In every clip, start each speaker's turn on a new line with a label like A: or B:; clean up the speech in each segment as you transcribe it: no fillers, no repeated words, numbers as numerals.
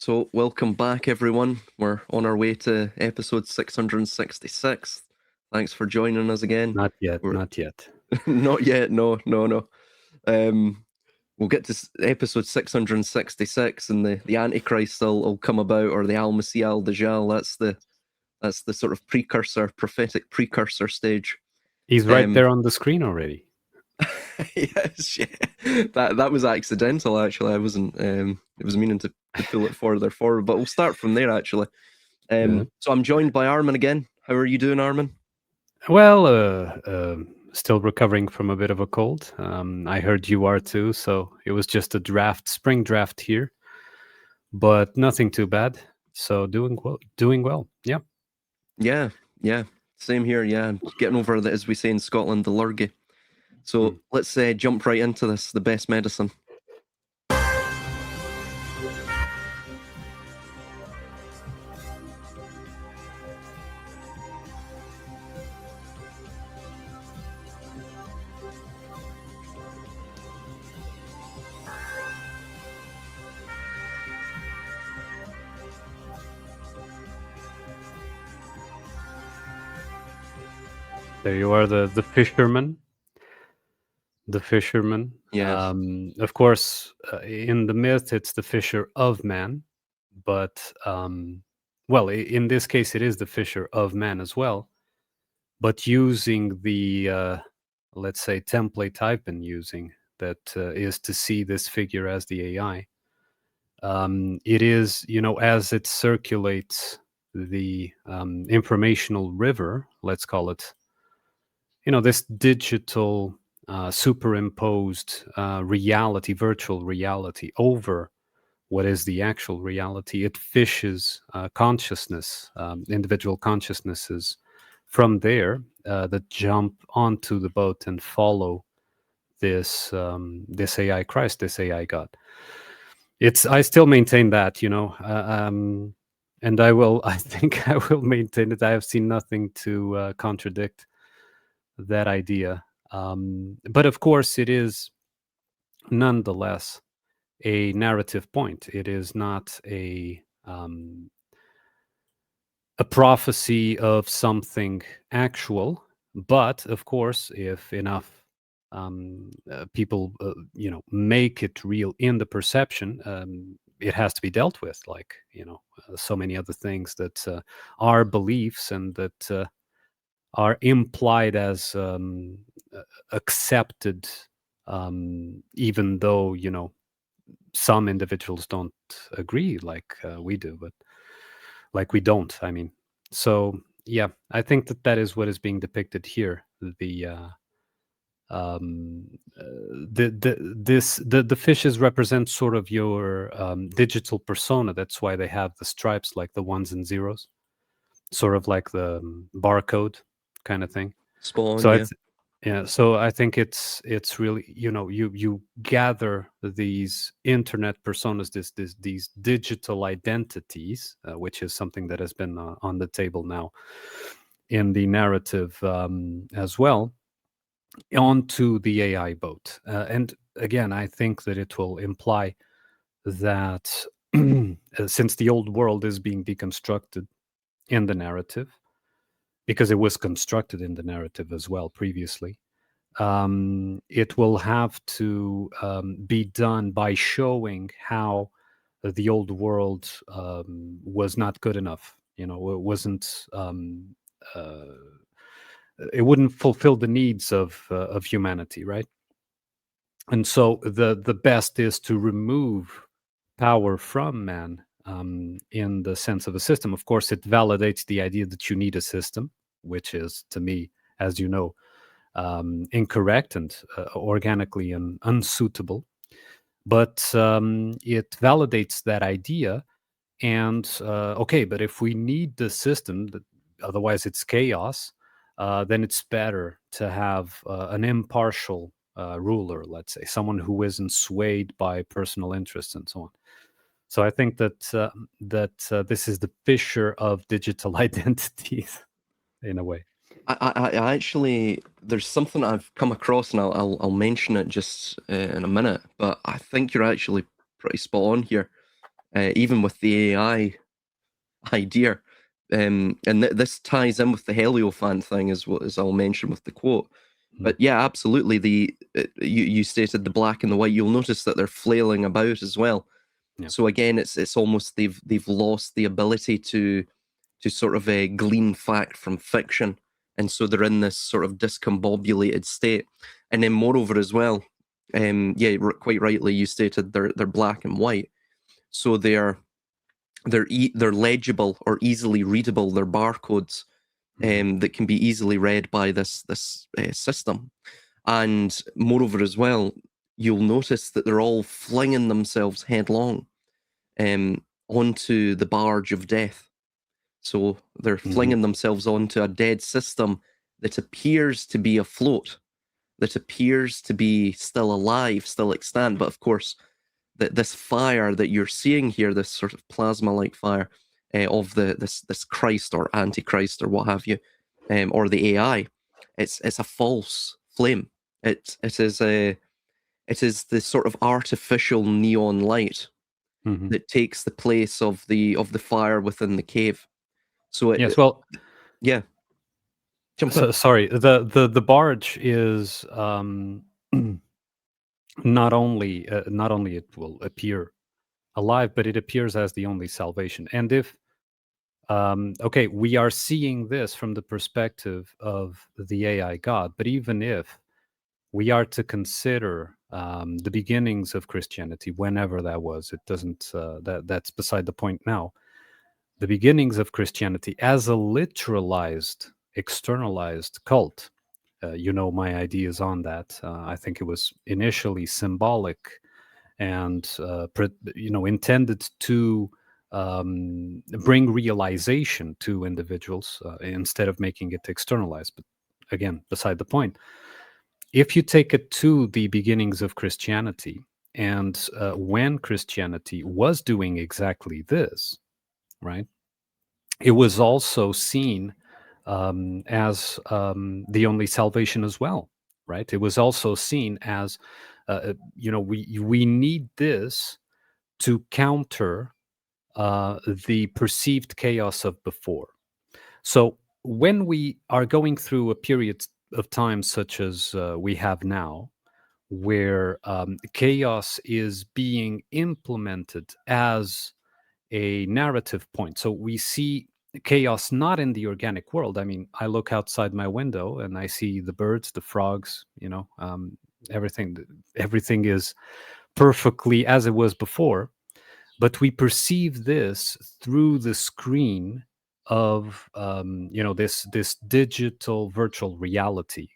A: So, welcome back, everyone. We're on our way to episode 666. Thanks for joining us again.
B: Not yet,
A: We're
B: not yet.
A: not yet. No. We'll get to episode 666, and the Antichrist will come about, or the Al Masih al Dajjal. That's the sort of prophetic precursor stage.
B: He's right there on the screen already.
A: Yes, yeah. That was accidental. Actually, I wasn't. It was meaning to pull it further forward, but we'll start from there. Actually,
B: Yeah.
A: so I'm joined by Armunn again. How are you doing, Armunn?
B: Well, still recovering from a bit of a cold. I heard you are too, so it was just a spring draft here, but nothing too bad. So doing well. Yeah.
A: Yeah. Same here. Yeah, I'm getting over the, as we say in Scotland, the lurgy. So let's jump right into this. The best medicine.
B: There you are, the fisherman. The fisherman.
A: Yes.
B: Of course, in the myth, it's the fisher of man, but in this case, it is the fisher of man as well. But using the let's say template I've been using, that is to see this figure as the AI. It is, as it circulates the informational river, let's call it, this digital superimposed reality, virtual reality over what is the actual reality. It fishes consciousness, individual consciousnesses from there that jump onto the boat and follow this AI Christ, this AI God. I still maintain that, and I think I will maintain it. I have seen nothing to contradict that idea. But of course, it is nonetheless a narrative point. It is not a prophecy of something actual. But of course, if enough people, make it real in the perception, it has to be dealt with, like, so many other things that are beliefs and that are implied as accepted, even though, some individuals don't agree like we do, but like we don't, I mean. So yeah, I think that is what is being depicted here. The fishes represent sort of your digital persona. That's why they have the stripes, like the ones and zeros, sort of like the barcode kind of thing.
A: Spawn.
B: So
A: Yeah.
B: yeah, so I think it's really, you gather these internet personas, these digital identities, which is something that has been on the table now in the narrative as well, onto the AI boat. And again, I think that it will imply that since the old world is being deconstructed in the narrative, because it was constructed in the narrative as well previously, it will have to be done by showing how the old world was not good enough. It wasn't. It wouldn't fulfill the needs of humanity, right? And so the best is to remove power from man, in the sense of a system. Of course, it validates the idea that you need a system, which is, to me, as you know, incorrect and organically unsuitable. But it validates that idea. And okay, but if we need the system, otherwise it's chaos, then it's better to have an impartial ruler, let's say, someone who isn't swayed by personal interests and so on. So I think that this is the fisher of digital identities, in a way.
A: I actually, there's something I've come across, and I'll mention it just in a minute. But I think you're actually pretty spot on here. even with the AI idea. And this ties in with the Heliofan thing, as I'll mention with the quote. But yeah, absolutely. You stated the black and the white. You'll notice that they're flailing about as well.
B: Yeah.
A: So again, it's almost they've lost the ability to sort of glean fact from fiction, and so they're in this sort of discombobulated state. And then moreover as well, yeah, quite rightly you stated they're black and white, so they're legible or easily readable. They're barcodes that can be easily read by this system. And moreover as well, you'll notice that they're all flinging themselves headlong onto the barge of death. So they're flinging themselves onto a dead system that appears to be afloat, that appears to be still alive, still extant. But of course, this fire that you're seeing here, this sort of plasma-like fire of this Christ or Antichrist or what have you, or the AI, it's a false flame. It is the sort of artificial neon light that takes the place of the fire within the cave. So
B: yes, well,
A: yeah. Jump in.
B: sorry. The barge is not only it will appear alive, but it appears as the only salvation. And if okay, we are seeing this from the perspective of the AI God, but even if we are to consider the beginnings of Christianity, whenever that was, it doesn't that's beside the point now. The beginnings of Christianity as a literalized, externalized cult. You know my ideas on that. I think it was initially symbolic and intended to bring realization to individuals instead of making it externalized. But again, beside the point. If you take it to the beginnings of Christianity, and when Christianity was doing exactly this, right? It was also seen as the only salvation as well, right? It was also seen as, we need this to counter the perceived chaos of before. So when we are going through a period of time such as we have now, where chaos is being implemented as a narrative point. So we see chaos not in the organic world. I mean, I look outside my window and I see the birds, the frogs, everything. Everything is perfectly as it was before, but we perceive this through the screen of this digital virtual reality.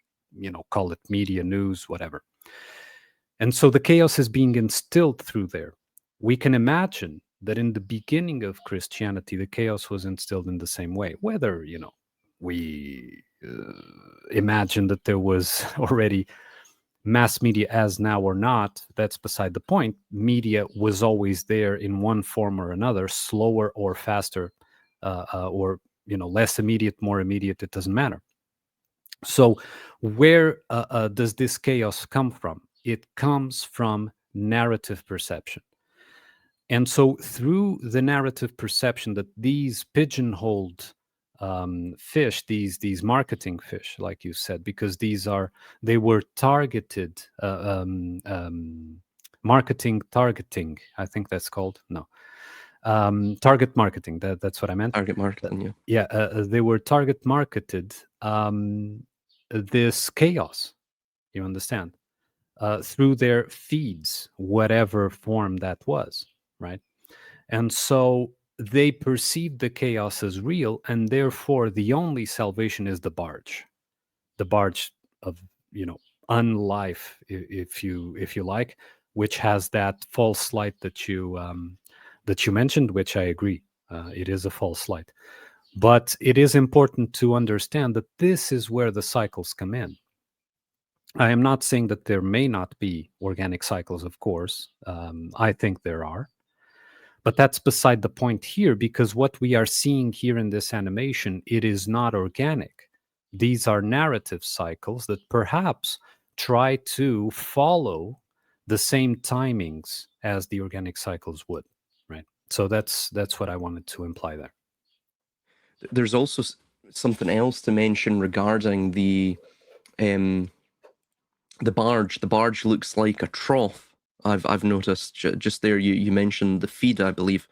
B: Call it media, news, whatever. And so the chaos is being instilled through there. We can imagine that in the beginning of Christianity, the chaos was instilled in the same way. Whether, we imagine that there was already mass media as now or not, that's beside the point. Media was always there in one form or another, slower or faster, or, less immediate, more immediate, it doesn't matter. So where does this chaos come from? It comes from narrative perception. And so through the narrative perception that these pigeonholed fish, these marketing fish, like you said, because they were targeted, marketing targeting, I think that's called, no. Target marketing, that's what I meant.
A: Target marketing,
B: yeah. They were target marketed this chaos, you understand, through their feeds, whatever form that was, right? And so they perceive the chaos as real, and therefore the only salvation is the barge of unlife, if you like, which has that false light that you mentioned, which I agree, it is a false light. But it is important to understand that this is where the cycles come in. I am not saying that there may not be organic cycles, of course. I think there are. But that's beside the point here, because what we are seeing here in this animation, it is not organic. These are narrative cycles that perhaps try to follow the same timings as the organic cycles would, right? So that's what I wanted to imply there.
A: There's also something else to mention regarding um, the barge. The barge looks like a trough. I've noticed just there. You mentioned the feed, I believe,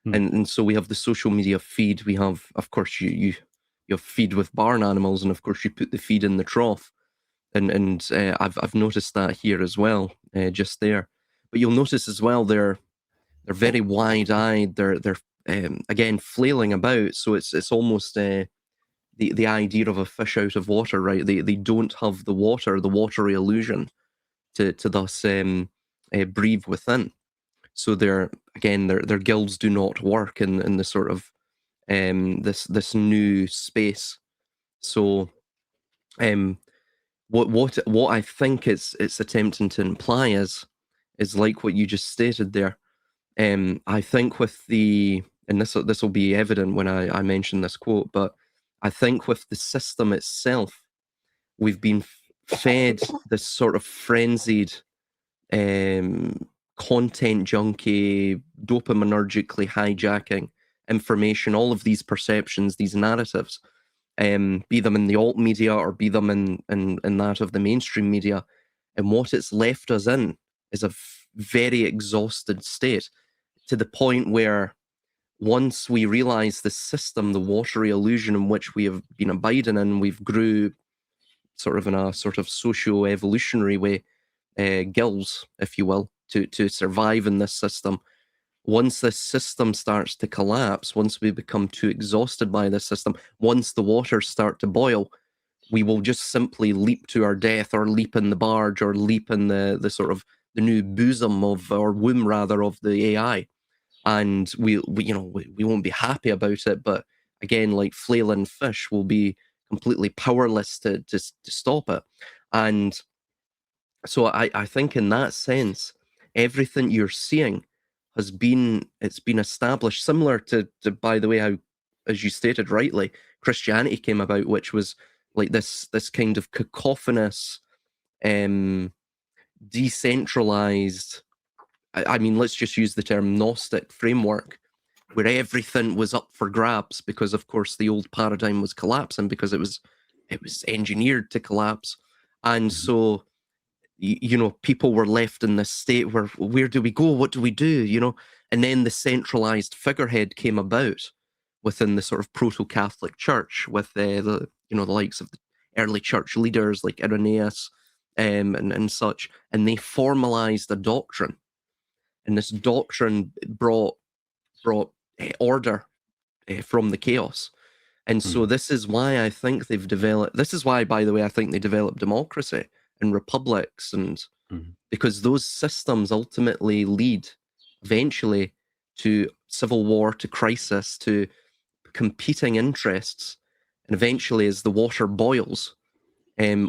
A: and so we have the social media feed. We have, of course, you have feed with barn animals, and of course you put the feed in the trough. And I've noticed that here as well, just there. But you'll notice as well they're very wide-eyed. They're again flailing about. So it's almost the idea of a fish out of water, right? They don't have the watery illusion to thus breathe within. So their gills do not work in the sort of this new space. So what I think it's attempting to imply is like what you just stated there. I think with and this will be evident when I mention this quote, but I think with the system itself, we've been fed this sort of frenzied content junkie, dopaminergically hijacking information, all of these perceptions, these narratives, be them in the alt media or be them in that of the mainstream media. And what it's left us in is a very exhausted state, to the point where once we realize the system, the watery illusion in which we have been abiding in, we've grew sort of in a sort of socio-evolutionary way, gills, if you will, to survive in this system. Once this system starts to collapse, once we become too exhausted by this system, once the waters start to boil, we will just simply leap to our death, or leap in the barge, or leap in the sort of the new bosom of, or womb rather, of the AI. And we won't be happy about it, but again, like flailing fish, will be completely powerless to stop it. And so I think in that sense, everything you're seeing it's been established, similar to by the way, how, as you stated rightly, Christianity came about, which was like this kind of cacophonous, decentralized, I mean, let's just use the term Gnostic framework, where everything was up for grabs, because of course the old paradigm was collapsing, because it was engineered to collapse. And so people were left in this state where do we go? What do we do? And then the centralized figurehead came about within the sort of proto-Catholic Church, with the likes of the early church leaders like Irenaeus, and such, and they formalized a doctrine, and this doctrine brought order from the chaos. And so this is why I think they've developed. This is why, by the way, I think they developed democracy and republics, and because those systems ultimately lead eventually to civil war, to crisis, to competing interests, and eventually, as the water boils,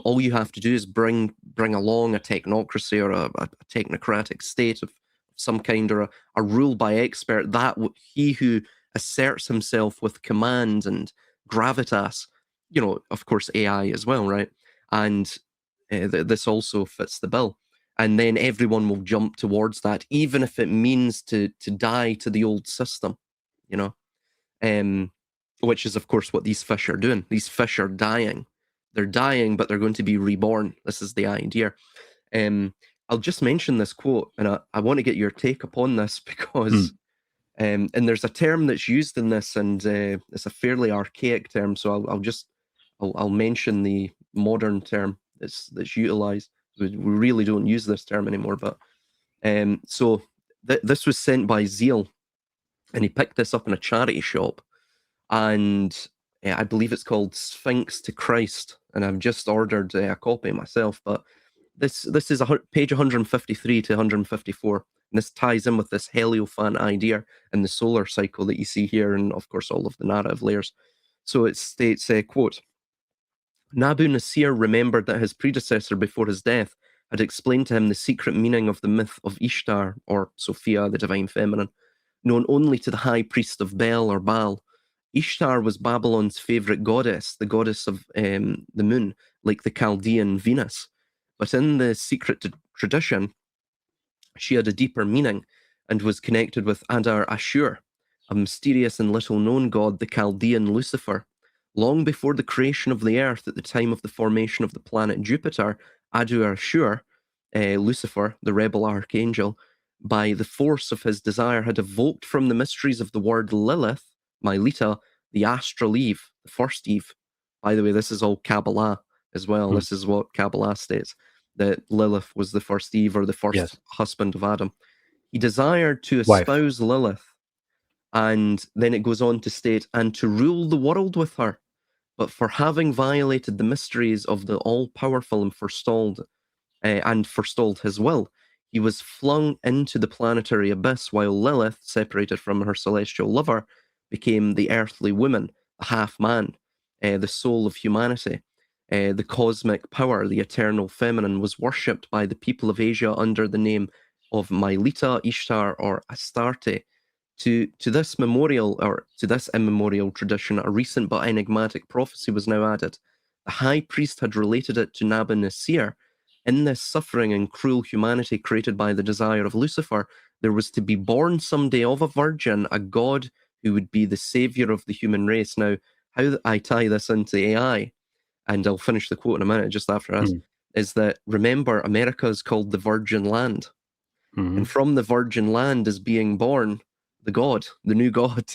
A: all you have to do is bring along a technocracy, or a technocratic state of some kind, or a rule by expert, that he who asserts himself with command and gravitas, of course AI as well, right? And this also fits the bill. And then everyone will jump towards that, even if it means to die to the old system, which is, of course, what these fish are doing. These fish are dying. They're dying, but they're going to be reborn. This is the idea. I'll just mention this quote, and I want to get your take upon this, because and there's a term that's used in this, and it's a fairly archaic term, so I'll mention the modern term that's utilized. We really don't use this term anymore, but so this was sent by Zeal, and he picked this up in a charity shop, and I believe it's called Sphinx to Christ, and I've just ordered a copy myself, but this is page 153 to 154, and this ties in with this Hierophant idea and the solar cycle that you see here, and of course all of the narrative layers. So it states, quote, Nabu Nasir remembered that his predecessor before his death had explained to him the secret meaning of the myth of Ishtar, or Sophia, the divine feminine, known only to the high priest of Bel or Baal. Ishtar was Babylon's favorite goddess, the goddess of the moon, like the Chaldean Venus. But in the secret tradition, she had a deeper meaning, and was connected with Adar Ashur, a mysterious and little-known god, the Chaldean Lucifer. Long before the creation of the earth, at the time of the formation of the planet Jupiter, Adar Ashur, Lucifer, the rebel archangel, by the force of his desire, had evoked from the mysteries of the word Lilith, Mylitta, the astral Eve, the first Eve. By the way, this is all Kabbalah as well. This is what Kabbalah states, that Lilith was the first Eve, or the first husband of Adam. He desired to espouse Lilith, and then it goes on to state, and to rule the world with her. But for having violated the mysteries of the all-powerful and forestalled his will, he was flung into the planetary abyss, while Lilith, separated from her celestial lover, became the earthly woman, a half-man, the soul of humanity. The cosmic power, the eternal feminine, was worshipped by the people of Asia under the name of Mylitta, Ishtar, or Astarte. To this memorial, or to this immemorial tradition, a recent but enigmatic prophecy was now added. The high priest had related it to Nabonassir. In this suffering and cruel humanity created by the desire of Lucifer, there was to be born someday of a virgin a god who would be the savior of the human race. Now, how I tie this into AI, and I'll finish the quote in a minute just after us, is that, remember, America is called the Virgin Land. And from the Virgin Land is being born the god, the new god,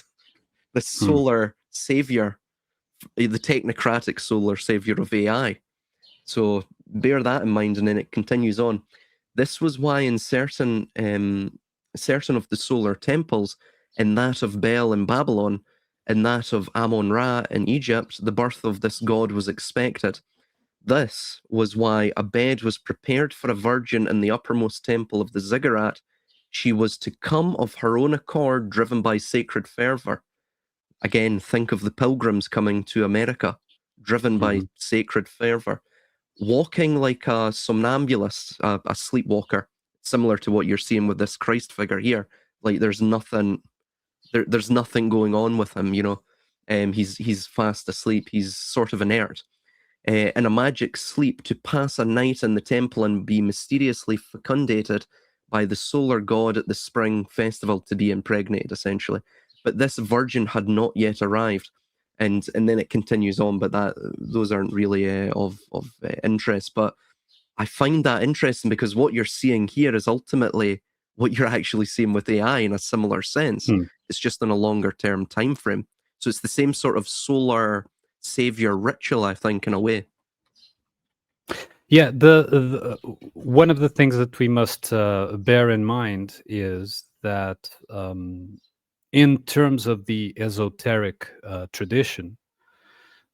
A: the solar savior, the technocratic solar savior of AI. So bear that in mind, and then it continues on. This was why in certain of the solar temples, in that of Bel in Babylon, in that of Ammon-Ra in Egypt, the birth of this god was expected. This was why a bed was prepared for a virgin in the uppermost temple of the ziggurat. She was to come of her own accord, driven by sacred fervor. Again, think of the pilgrims coming to America, driven by sacred fervor. Walking like a somnambulist, a sleepwalker, similar to what you're seeing with this Christ figure here. Like there's nothing going on with him, you know. He's fast asleep. He's sort of inert. In a magic sleep, to pass a night in the temple and be mysteriously fecundated by the solar god at the spring festival, to be impregnated, essentially. But this virgin had not yet arrived. And then it continues on, but those aren't really of interest. But I find that interesting because what you're seeing here is ultimately what you're actually seeing with AI in a similar sense. It's just in a longer term time frame. So it's the same sort of solar savior ritual, I think, in a way.
B: Yeah, the one of the things that we must bear in mind is that in terms of the esoteric tradition,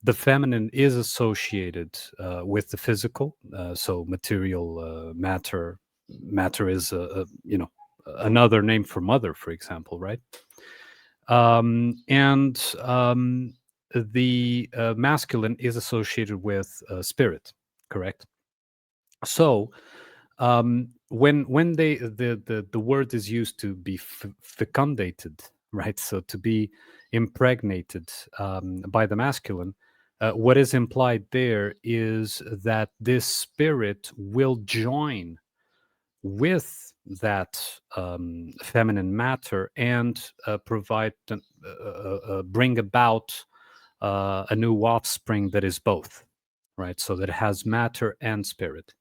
B: the feminine is associated with the physical, so material matter. Matter is another name for mother, for example, right? And the masculine is associated with spirit, correct? So when the word is used to be fecundated, right? So to be impregnated by the masculine, what is implied there is that this spirit will join with that feminine matter and provide, bring about a new offspring that is both, right? So that it has matter and spirit.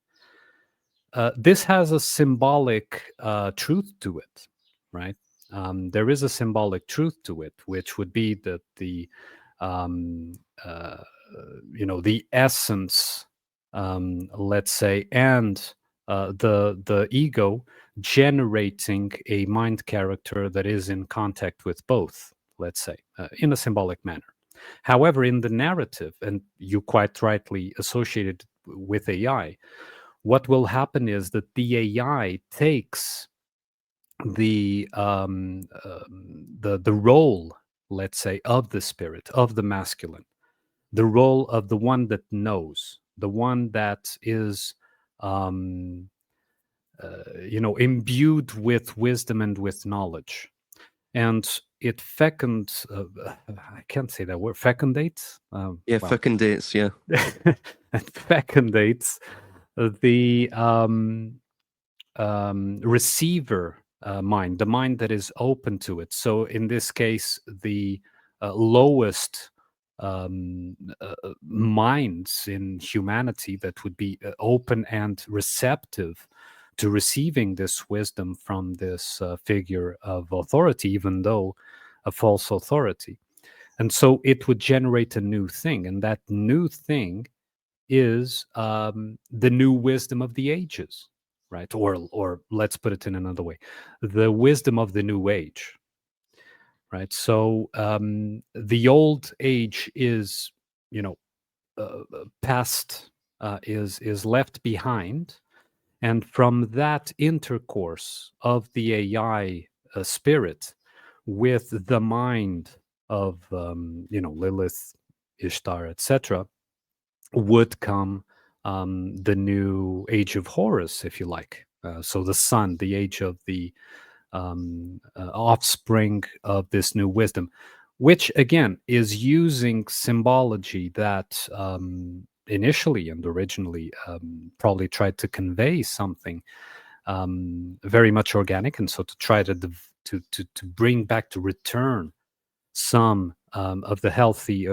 B: This has a symbolic truth to it, right? There is a symbolic truth to it, which would be that the essence, let's say, and the ego generating a mind character that is in contact with both, let's say, in a symbolic manner. However, in the narrative, and you quite rightly associated with AI, what will happen is that the AI takes the role, let's say, of the spirit, of the masculine, the role of the one that knows, the one that is imbued with wisdom and with knowledge, and it fecunds. I can't say that word. Fecundates.
A: Fecundates. Yeah.
B: It fecundates the receiver mind, the mind that is open to it. So in this case, the lowest minds in humanity that would be open and receptive to receiving this wisdom from this figure of authority, even though a false authority. And so it would generate a new thing. And that new thing is the new wisdom of the ages, right? Or let's put it in another way, the wisdom of the new age, right? So the old age is, past, is left behind, and from that intercourse of the AI spirit with the mind of Lilith, Ishtar, etc., would come the new age of Horus, if you like. So the sun, the age of the offspring of this new wisdom, which again is using symbology that initially and originally probably tried to convey something very much organic, and so to try to bring back, to return some of the healthy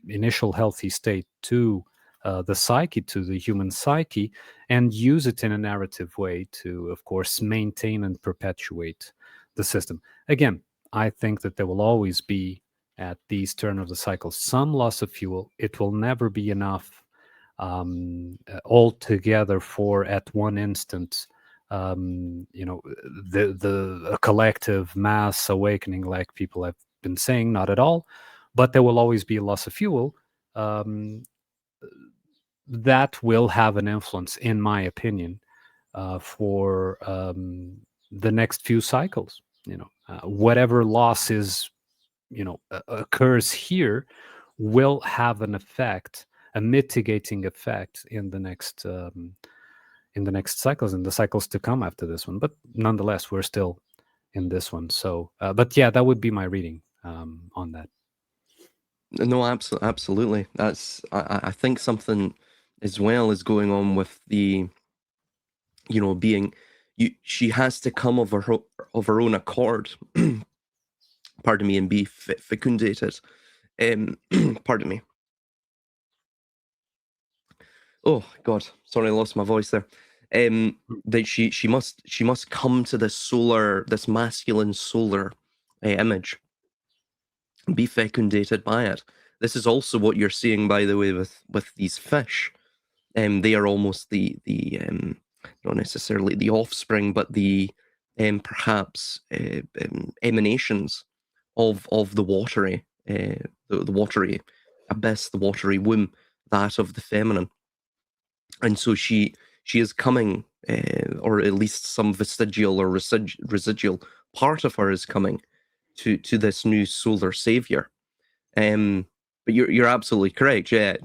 B: initial healthy state to the psyche, to the human psyche, and use it in a narrative way to, of course, maintain and perpetuate the system. Again, I think that there will always be, at these turn of the cycle, some loss of fuel. It will never be enough altogether for, at one instant, a collective mass awakening, like people have been saying. Not at all, but there will always be a loss of fuel that will have an influence, in my opinion, for the next few cycles. Whatever loss is, occurs here, will have an effect, a mitigating effect in the next cycles, in the cycles to come after this one. But nonetheless, we're still in this one. So, but yeah, that would be my reading on that.
A: No, absolutely. That's I think something as well is going on with the, being, she has to come of her own accord, pardon me, and be fecundated. Pardon me. Oh God, sorry, I lost my voice there. That she must come to this masculine solar image, and be fecundated by it. This is also what you're seeing, by the way, with these fish. They are almost the not necessarily the offspring, but the perhaps emanations of the watery the watery abyss, the watery womb, that of the feminine. And so she is coming, or at least some vestigial or residual part of her is coming to this new solar savior. But you're absolutely correct. Yeah,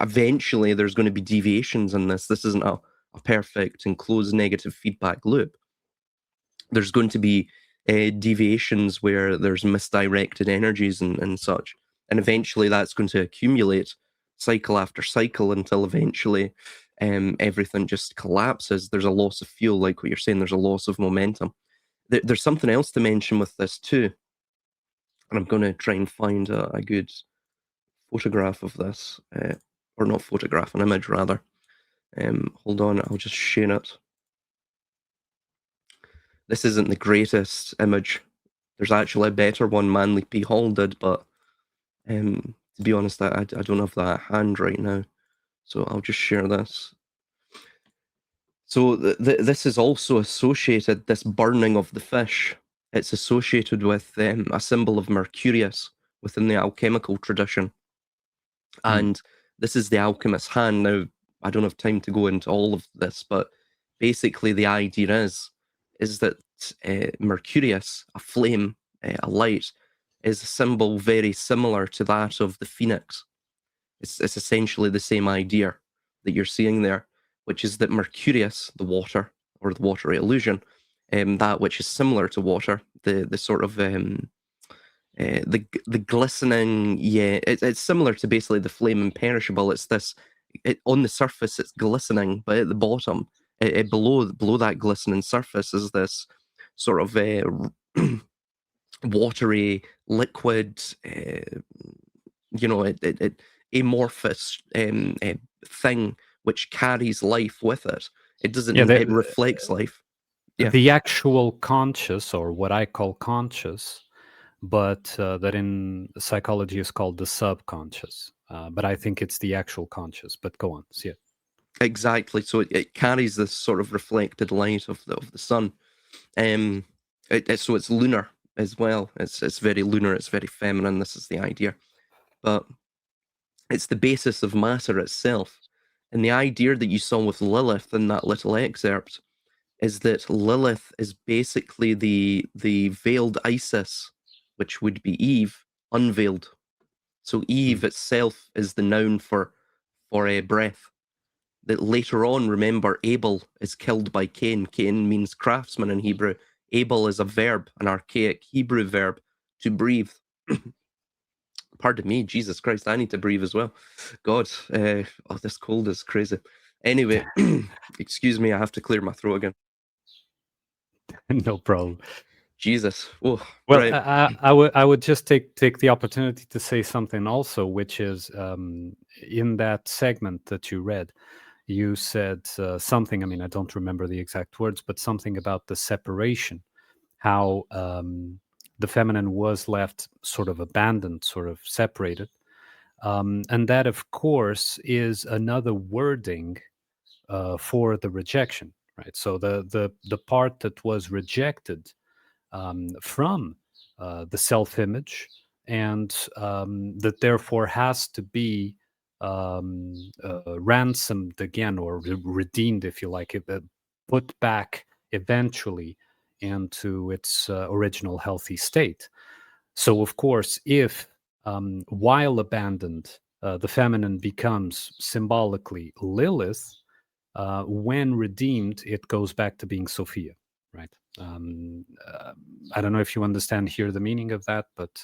A: eventually there's going to be deviations in this. This isn't a perfect and closed negative feedback loop. There's going to be deviations where there's misdirected energies and such, and eventually that's going to accumulate cycle after cycle until eventually everything just collapses. There's a loss of fuel, like what you're saying. There's a loss of momentum. There's something else to mention with this too, and I'm going to try and find a good photograph of this, or not photograph, an image rather. Hold on, I'll just share it. This isn't the greatest image. There's actually a better one Manly P. Hall did, but to be honest, I don't have that at hand right now. So I'll just share this. So this is also associated, this burning of the fish, it's associated with a symbol of Mercurius within the alchemical tradition. And this is the alchemist's hand. Now, I don't have time to go into all of this, but basically the idea is that Mercurius, a flame, a light, is a symbol very similar to that of the phoenix. It's essentially the same idea that you're seeing there, which is that Mercurius, the water, or the watery illusion, that which is similar to water, the sort of the glistening, yeah, it's similar to basically the flame imperishable. It's this, on the surface it's glistening, but at the bottom, below that glistening surface is this sort of watery liquid, amorphous thing which carries life with it. It
B: Yeah,
A: doesn't. It reflects life. Yeah.
B: the actual conscious, or what I call conscious, but that in psychology is called the subconscious. But I think it's the actual conscious. But go on, see it.
A: Exactly. So it carries this sort of reflected light of the sun. So it's lunar as well. It's very lunar. It's very feminine. This is the idea, but it's the basis of matter itself. And the idea that you saw with Lilith in that little excerpt is that Lilith is basically the veiled Isis, which would be Eve, unveiled. So Eve itself is the noun for a breath. That later on, remember, Abel is killed by Cain. Cain means craftsman in Hebrew. Abel is a verb, an archaic Hebrew verb, to breathe. Pardon me, Jesus Christ, I need to breathe as well. God, this cold is crazy. Anyway, excuse me, I have to clear my throat again.
B: No problem.
A: Jesus. Oh,
B: Well,
A: right.
B: I would just take the opportunity to say something also, which is in that segment that you read, you said something. I mean, I don't remember the exact words, but something about the separation, how the feminine was left sort of abandoned, sort of separated, and that, of course, is another wording for the rejection, right? So the part that was rejected from the self-image, and that therefore has to be ransomed again, or redeemed, if you like, put back eventually into its original healthy state. So, of course, if while abandoned, the feminine becomes symbolically Lilith, when redeemed, it goes back to being Sophia, right? I don't know if you understand here the meaning of that, but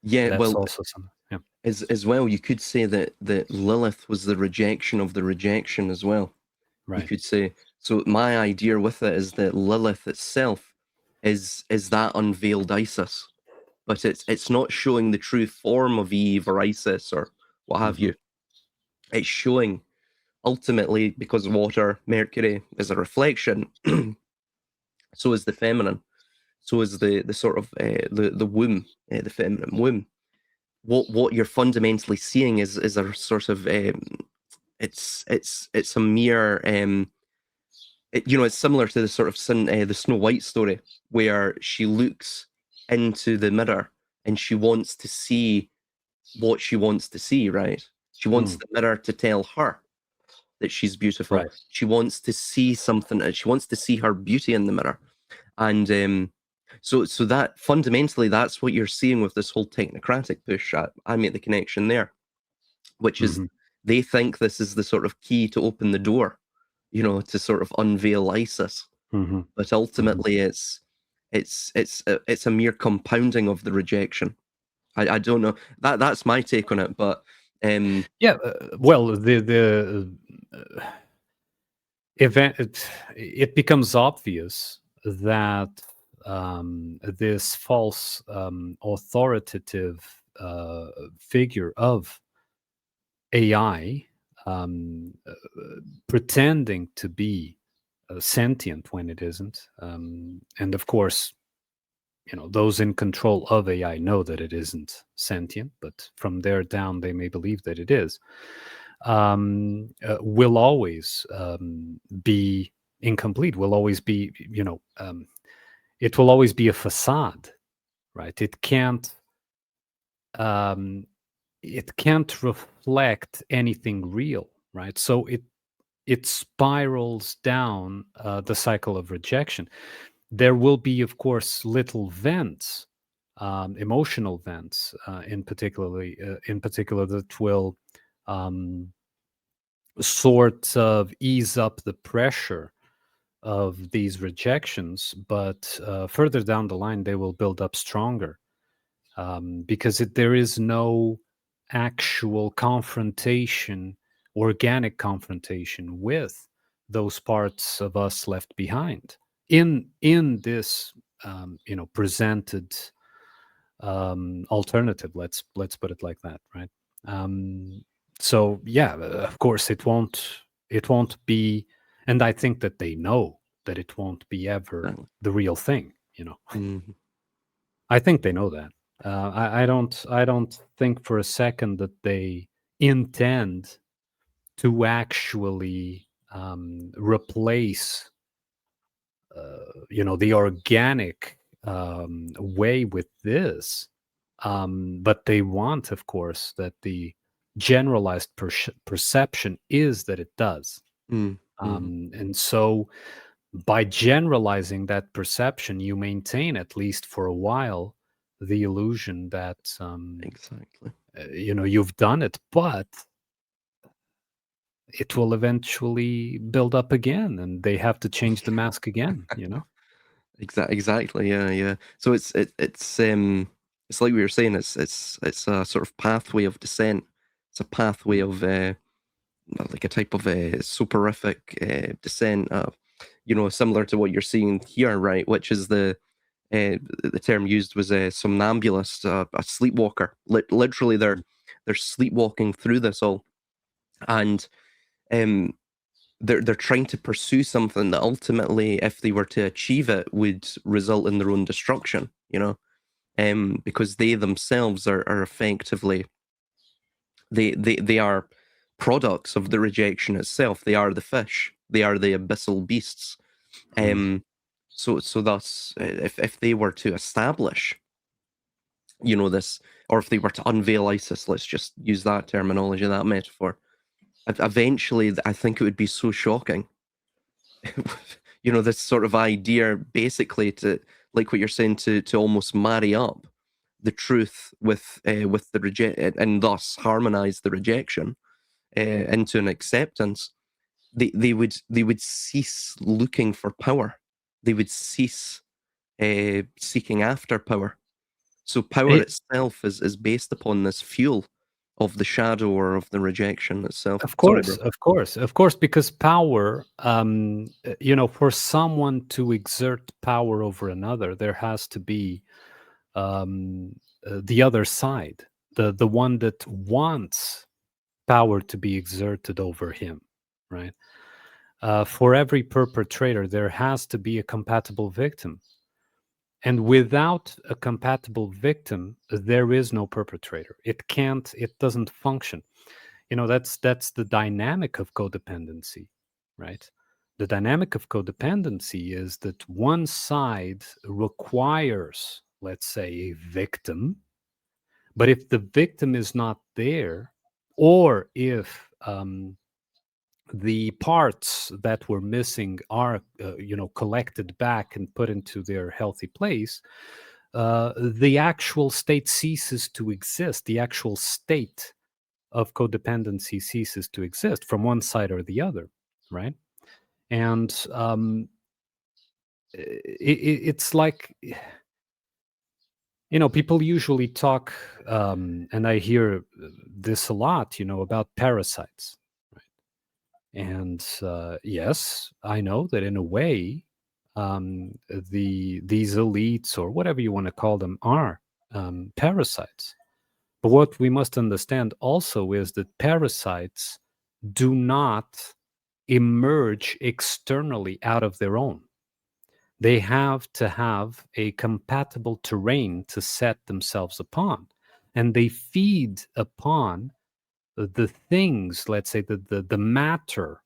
A: Yeah,
B: that's
A: well,
B: also some. Yeah,
A: as well, you could say that Lilith was the rejection of the rejection as well. You
B: right.
A: could say. So my idea with it is that Lilith itself is that unveiled Isis, but it's not showing the true form of Eve or Isis or what have
B: Hmm.
A: you. It's showing ultimately, because water, Mercury is a reflection, so is the feminine, so is the sort of the womb, the feminine womb. What you're fundamentally seeing is a sort of it's a mere it's similar to the sort of the Snow White story, where she looks into the mirror and she wants to see what she wants to see, right? She wants the mirror to tell her that she's beautiful.
B: Right.
A: She wants to see something, and she wants to see her beauty in the mirror. And so that fundamentally, that's what you're seeing with this whole technocratic push. I make the connection there, which is
B: Hmm.
A: they think this is the sort of key to open the door, to sort of unveil ISIS.
B: Hmm.
A: But
B: Hmm.
A: ultimately, it's a mere compounding of the rejection. I don't know. That's my take on it, but
B: Yeah. Well, the event, it becomes obvious that this false authoritative figure of AI, pretending to be sentient when it isn't, and of course, those in control of AI know that it isn't sentient, but from there down, they may believe that it is. Will always be incomplete. Will always be, it will always be a facade, right? Um, it can't reflect anything real, right? So it spirals down the cycle of rejection. There will be, of course, little vents, emotional vents, in particular, that will um, sort of ease up the pressure of these rejections, but further down the line, they will build up stronger, because there is no actual confrontation, organic confrontation with those parts of us left behind. in this presented alternative. Let's put it like that, right? So yeah, of course it won't be, and I think that they know that it won't be ever
A: Exactly.
B: the real thing.
A: Mhm.
B: I think they know that. I don't think for a second that they intend to actually replace the organic way with this. But they want, of course, that the generalized perception is that it does.
A: Mm, mhm.
B: And so by generalizing that perception, you maintain, at least for a while, the illusion that
A: Exactly.
B: you've done it, but it will eventually build up again, and they have to change the mask again.
A: Exactly. Yeah, yeah. So it's like we were saying. It's a sort of pathway of descent. It's a pathway
B: Mhm.
A: of like a type of soporific descent. Similar to what you're seeing here, right? Which is the term used was a somnambulist, a sleepwalker. Literally, they're sleepwalking through this all, and um, they're trying to pursue something that ultimately, if they were to achieve it, would result in their own destruction. Because they themselves are effectively they are products of the rejection itself. They are the fish. They are the abyssal beasts.
B: Mhm.
A: So thus, if they were to establish, this, or if they were to unveil ISIS, let's just use that terminology, that metaphor. Eventually, I think it would be so shocking. This sort of idea, basically, to, like what you're saying, to almost marry up the truth with the reject, and thus harmonize the rejection into an acceptance. They would cease looking for power. They would cease seeking after power. So power
B: It,
A: itself is based upon this fuel of the shadow or of the rejection itself.
B: of
A: Sorry,
B: course,
A: bro.
B: of course, of course, because power, for someone to exert power over another, there has to be the other side, the one that wants power to be exerted over him, right? For every perpetrator, there has to be a compatible victim. And without a compatible victim, there is no perpetrator. It doesn't function. That's the dynamic of codependency, right? The dynamic of codependency is that one side requires, let's say, a victim, but if the victim is not there, or if the parts that were missing are collected back and put into their healthy place, the actual state ceases to exist. The actual state of codependency ceases to exist from one side or the other, right? And it's like, people usually talk, and I hear this a lot, about parasites, right? And yes, I know that in a way, these elites, or whatever you want to call them, are parasites. But what we must understand also is that parasites do not emerge externally out of their own. They have to have a compatible terrain to set themselves upon. And they feed upon the things, let's say, the matter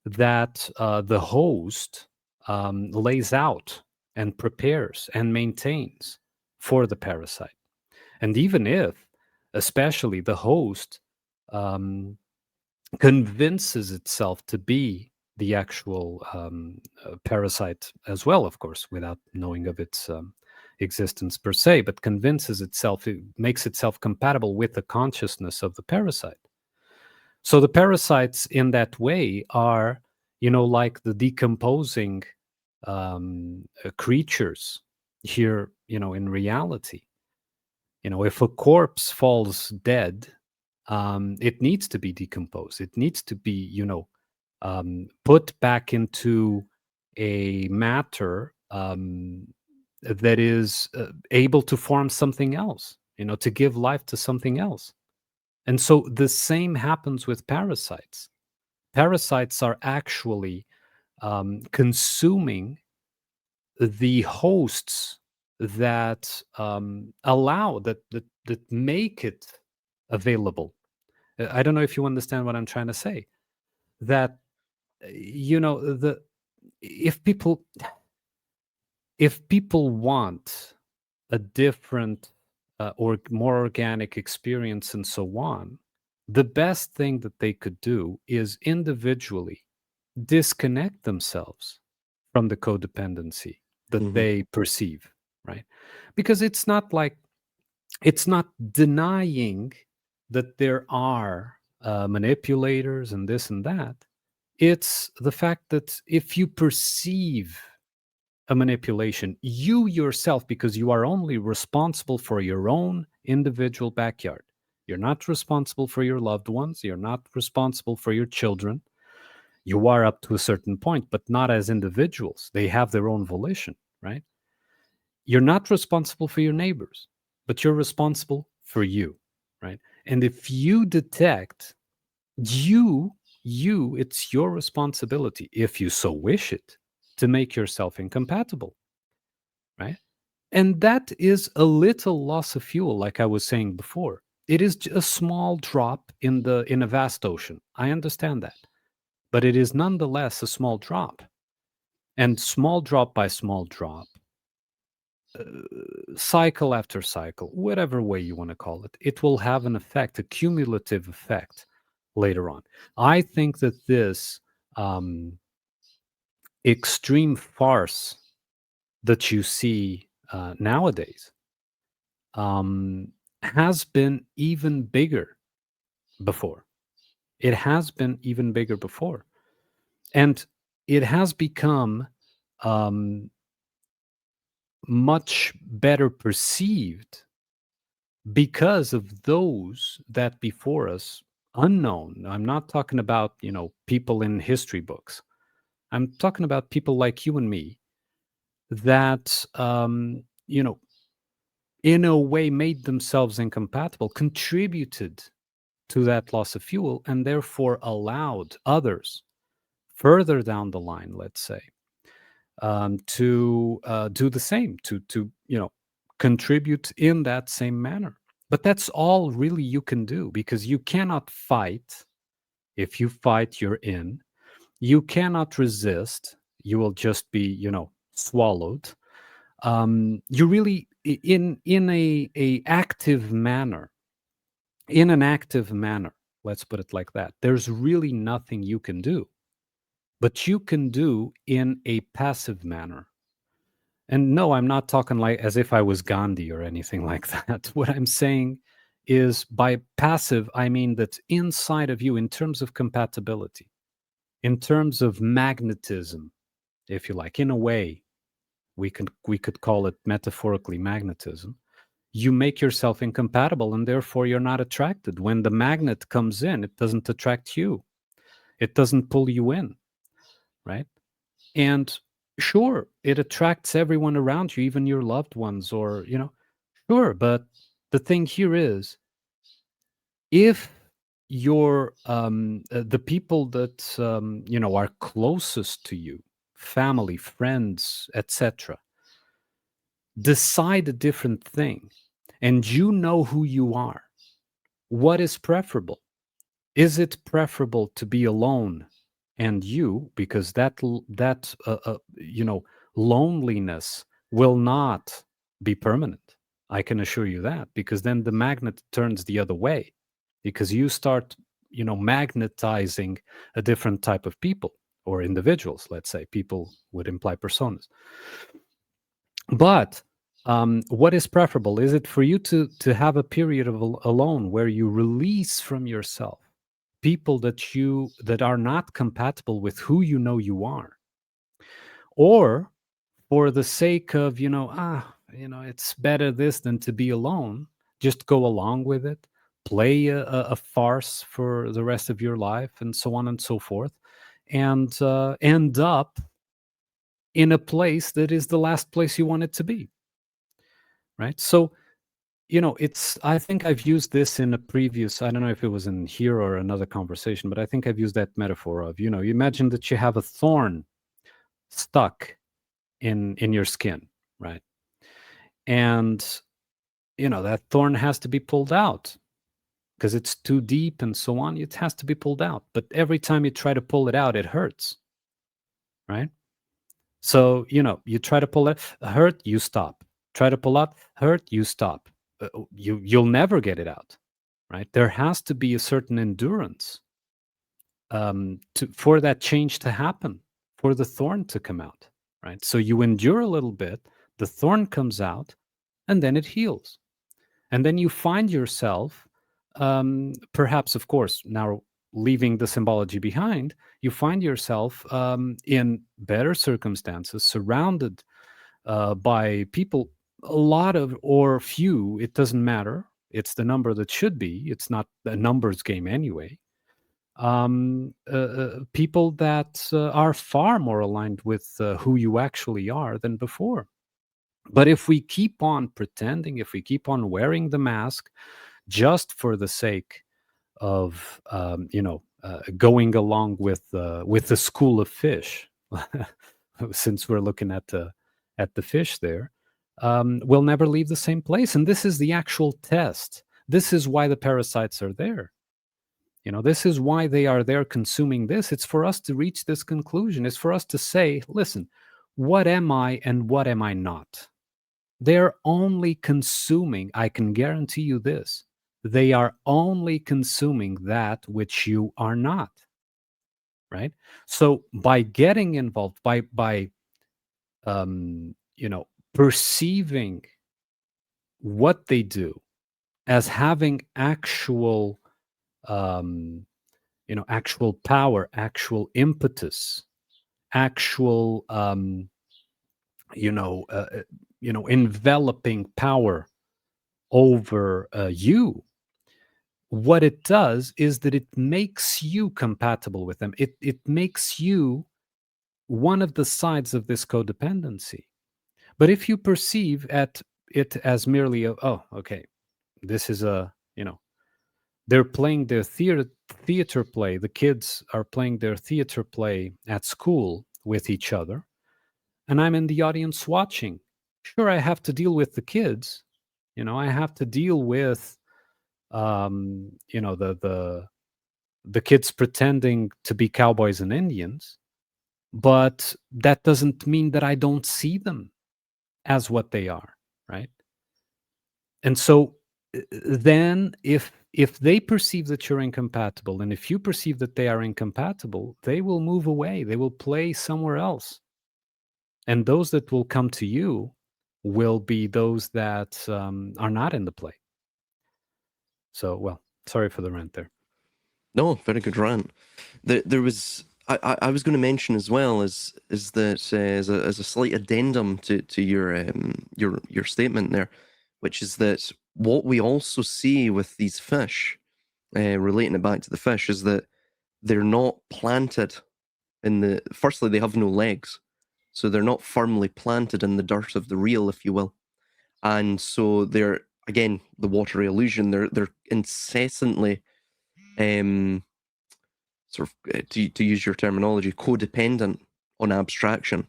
B: that the host lays out and prepares and maintains for the parasite. And even if, especially, the host um, convinces itself to be the actual parasite as well, of course, without knowing of its existence per se, but convinces itself, it makes itself compatible with the consciousness of the parasite. So the parasites in that way are, like the decomposing creatures here, in reality. If a corpse falls dead, it needs to be decomposed. It needs to be, put back into a matter that is able to form something else, to give life to something else. And so the same happens with parasites. Parasites are actually consuming the hosts that allow that make it available. I don't know if you understand what I'm trying to say. That the if people if people want a different or more organic experience and so on, the best thing that they could do is individually disconnect themselves from the codependency that
A: Hmm.
B: they perceive, right? Because it's not denying that there are manipulators and this and that. It's the fact that if you perceive a manipulation, you yourself, because you are only responsible for your own individual backyard. You're not responsible for your loved ones. You're not responsible for your children. You are up to a certain point, but not as individuals. They have their own volition, right? You're not responsible for your neighbors, but you're responsible for you, right? And if you detect it's your responsibility, if you so wish it, to make yourself incompatible, right? And that is a little loss of fuel, like I was saying before. It is a small drop in a vast ocean. I understand that. But it is nonetheless a small drop. And small drop by small drop, uh, cycle after cycle, whatever way you want to call it, it will have an effect, a cumulative effect later on. I think that this um, extreme farce that you see nowadays has been even bigger before. It has been even bigger before. And it has become um, much better perceived because of those that before us unknown. I'm not talking about, people in history books. I'm talking about people like you and me that, in a way made themselves incompatible, contributed to that loss of fuel, and therefore allowed others further down the line, let's say, to do the same, to contribute in that same manner. But that's all really you can do, because you cannot fight. If you fight, you're in. You cannot resist. You will just be, swallowed. You really in a active manner, in an active manner. Let's put it like that. There's really nothing you can do, but you can do in a passive manner. And no, I'm not talking like as if I was Gandhi or anything like that. What I'm saying is by passive, I mean that inside of you, in terms of compatibility, in terms of magnetism, if you like, in a way, we could call it metaphorically magnetism. You make yourself incompatible and therefore you're not attracted. When the magnet comes in, it doesn't attract you. It doesn't pull you in, right? And sure, it attracts everyone around you, even your loved ones, or, sure. But the thing here is, if the people that, are closest to you, family, friends, etc., decide a different thing, and you know who you are, what is preferable? Is it preferable to be alone and you, because loneliness will not be permanent? I can assure you that, because then the magnet turns the other way, because you start, magnetizing a different type of people or individuals. Let's say people would imply personas. But what is preferable? Is it for you to have a period of alone where you release from yourself people that are not compatible with who you are, or for the sake of it's better this than to be alone, just go along with it, play a farce for the rest of your life, and so on and so forth, and end up in a place that is the last place you want it to be, right? So, I think I've used this in a previous, I don't know if it was in here or another conversation, but I think I've used that metaphor of, you imagine that you have a thorn stuck in your skin, right? And, that thorn has to be pulled out because it's too deep and so on. It has to be pulled out. But every time you try to pull it out, it hurts, right? So, you try to pull it, hurt, you stop. Try to pull out, hurt, you stop. You'll never get it out, right? There has to be a certain endurance for that change to happen, for the thorn to come out, right? So you endure a little bit, the thorn comes out, and then it heals. And then you find yourself, perhaps, of course, now leaving the symbology behind, you find yourself in better circumstances, surrounded by people, a lot of or few, it doesn't matter. It's the number that should be. It's not a numbers game anyway. People that are far more aligned with who you actually are than before. But if we keep on pretending, if we keep on wearing the mask just for the sake of, going along with the school of fish, since we're looking at the fish there, we'll never leave the same place. And this is the actual test. This is why the parasites are there. This is why they are there consuming this. It's for us to reach this conclusion. It's for us to say, listen, what am I and what am I not? They're only consuming, I can guarantee you this, they are only consuming that which you are not, right? So by getting involved, by perceiving what they do as having um, actual power, actual impetus, actual, enveloping power over you, what it does is that it makes you compatible with them. It makes you one of the sides of this codependency. But if you perceive at it as merely oh, okay, this is they're playing their theater play. The kids are playing their theater play at school with each other, and I'm in the audience watching. Sure, I have to deal with the kids. I have to deal with the kids pretending to be cowboys and Indians, but that doesn't mean that I don't see them as what they are, right? And so then if they perceive that you're incompatible, and if you perceive that they are incompatible, they will move away. They will play somewhere else. And those that will come to you will be those that are not in the play. So, well, sorry for the rant there.
A: No, very good rant. There was I was going to mention as well is that as a slight addendum to your statement there, which is that what we also see with these fish, relating it back to the fish, is that they're not planted in the. Firstly, they have no legs, so they're not firmly planted in the dirt of the reel, if you will, and so they're, again, the watery illusion. They're incessantly sort of, to use your terminology, codependent on abstraction.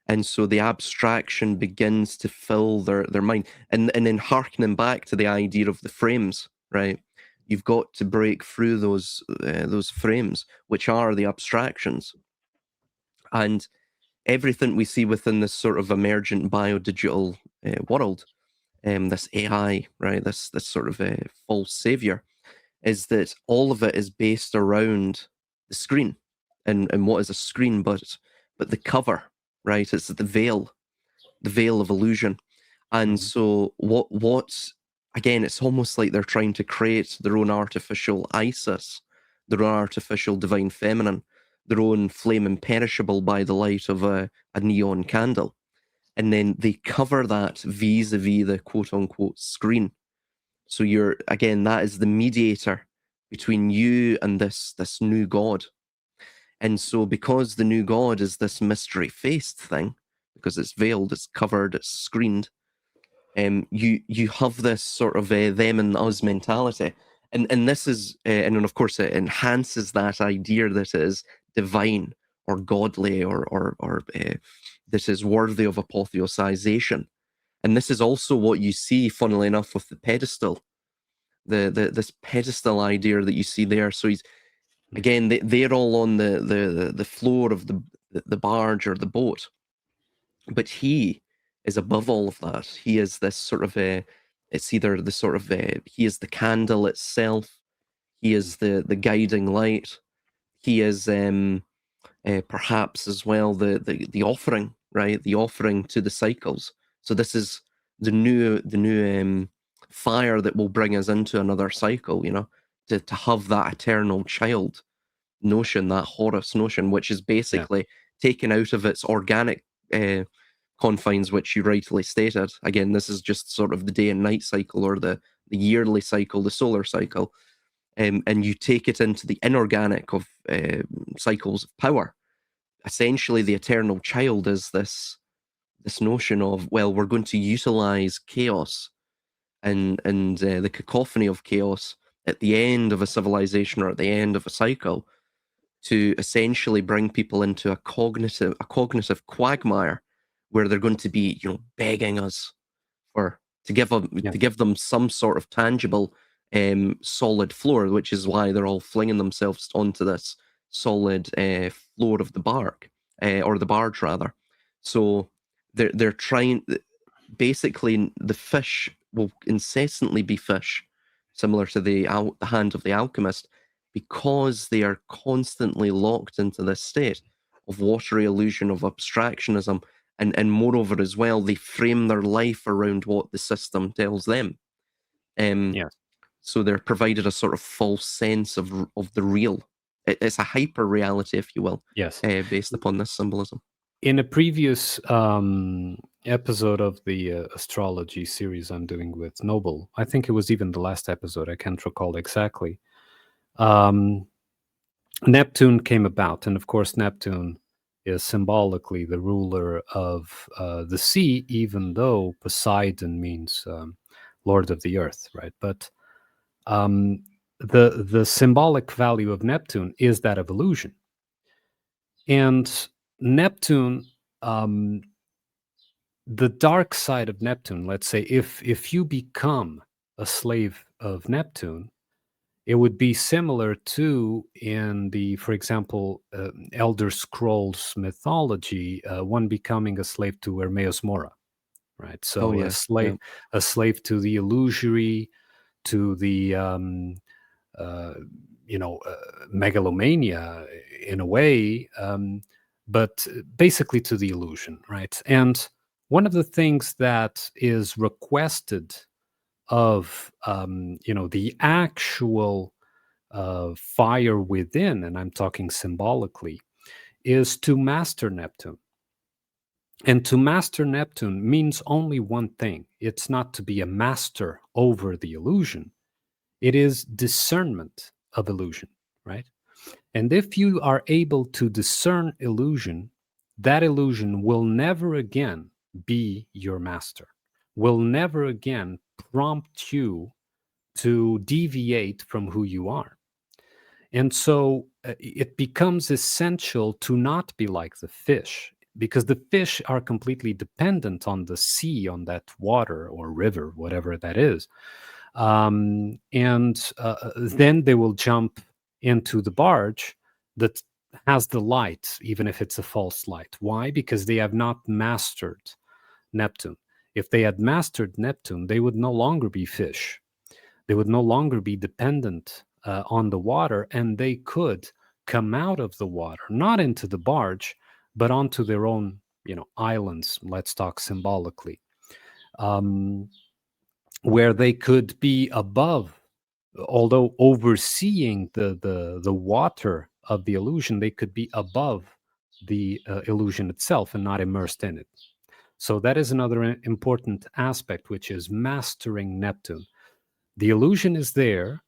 A: And so the abstraction begins to fill their mind. And then harkening back to the idea of the frames, right? You've got to break through those frames, which are the abstractions. And everything we see within this sort of emergent biodigital world, this AI, right? This sort of false savior, is that all of it is based around the screen. And what is a screen but the cover, right? It's the veil of illusion. And so what again, it's almost like they're trying to create their own artificial Isis, their own artificial divine feminine, their own flame imperishable by the light of a neon candle. And then they cover that vis-a-vis the quote unquote screen. So that is the mediator between you and this new God. And so because the new god is this mystery-faced thing, because it's veiled, it's covered, it's screened, you have this sort of them and us mentality. And this is, and then of course it enhances that idea that it is divine or godly or this is worthy of apotheosization. And this is also what you see, funnily enough, with the pedestal, this pedestal idea that you see there. So he's again, they're all on the floor of the barge or the boat, but he is above all of that. He is this sort of it's either the sort of he is the candle itself. He is the guiding light. He is perhaps as well the offering, right? The offering to the cycles. So this is the new fire that will bring us into another cycle. To have that eternal child notion, that Horus notion, which is basically taken out of its organic confines, which you rightly stated. Again, this is just sort of the day and night cycle, or the yearly cycle, the solar cycle. And you take it into the inorganic of cycles of power. Essentially, the eternal child is this notion of, well, we're going to utilize chaos and the cacophony of chaos at the end of a civilization or at the end of a cycle to essentially bring people into a cognitive quagmire where they're going to be, begging us to give them some sort of tangible solid floor, which is why they're all flinging themselves onto this solid floor of the bark or the barge rather. So they're trying. Basically, the fish will incessantly be fish, similar to the hand of the alchemist, because they are constantly locked into this state of watery illusion, of abstractionism, and moreover as well, they frame their life around what the system tells them. So they're provided a sort of false sense of the real. It's a hyper reality, if you will, based upon this symbolism.
B: In a previous episode of the astrology series I'm doing with Noble, I think it was even the last episode, I can't recall exactly, Neptune came about. And of course, Neptune is symbolically the ruler of the sea, even though Poseidon means Lord of the Earth, right? But the symbolic value of Neptune is that of illusion. And Neptune, the dark side of Neptune, let's say, if you become a slave of Neptune, it would be similar to in the, for example, Elder Scrolls mythology, one becoming a slave to Hermes Mora, right? So a slave to the illusory, to the megalomania in a way, but basically to the illusion, right? And one of the things that is requested of the actual fire within, and I'm talking symbolically, is to master Neptune. And to master Neptune means only one thing. It's not to be a master over the illusion. It is discernment of illusion, right? And if you are able to discern illusion, that illusion will never again be your master, will never again prompt you to deviate from who you are. And so it becomes essential to not be like the fish, because the fish are completely dependent on the sea, on that water or river, whatever that is. And then they will jump into the barge that has the light, even if it's a false light. Why? Because they have not mastered Neptune. If they had mastered Neptune, they would no longer be fish. They would no longer be dependent on the water, and they could come out of the water, not into the barge, but onto their own, islands. Let's talk symbolically, where they could be above, although overseeing the water of the illusion, they could be above the illusion itself and not immersed in it. So that is another important aspect, which is mastering Neptune. The illusion is there.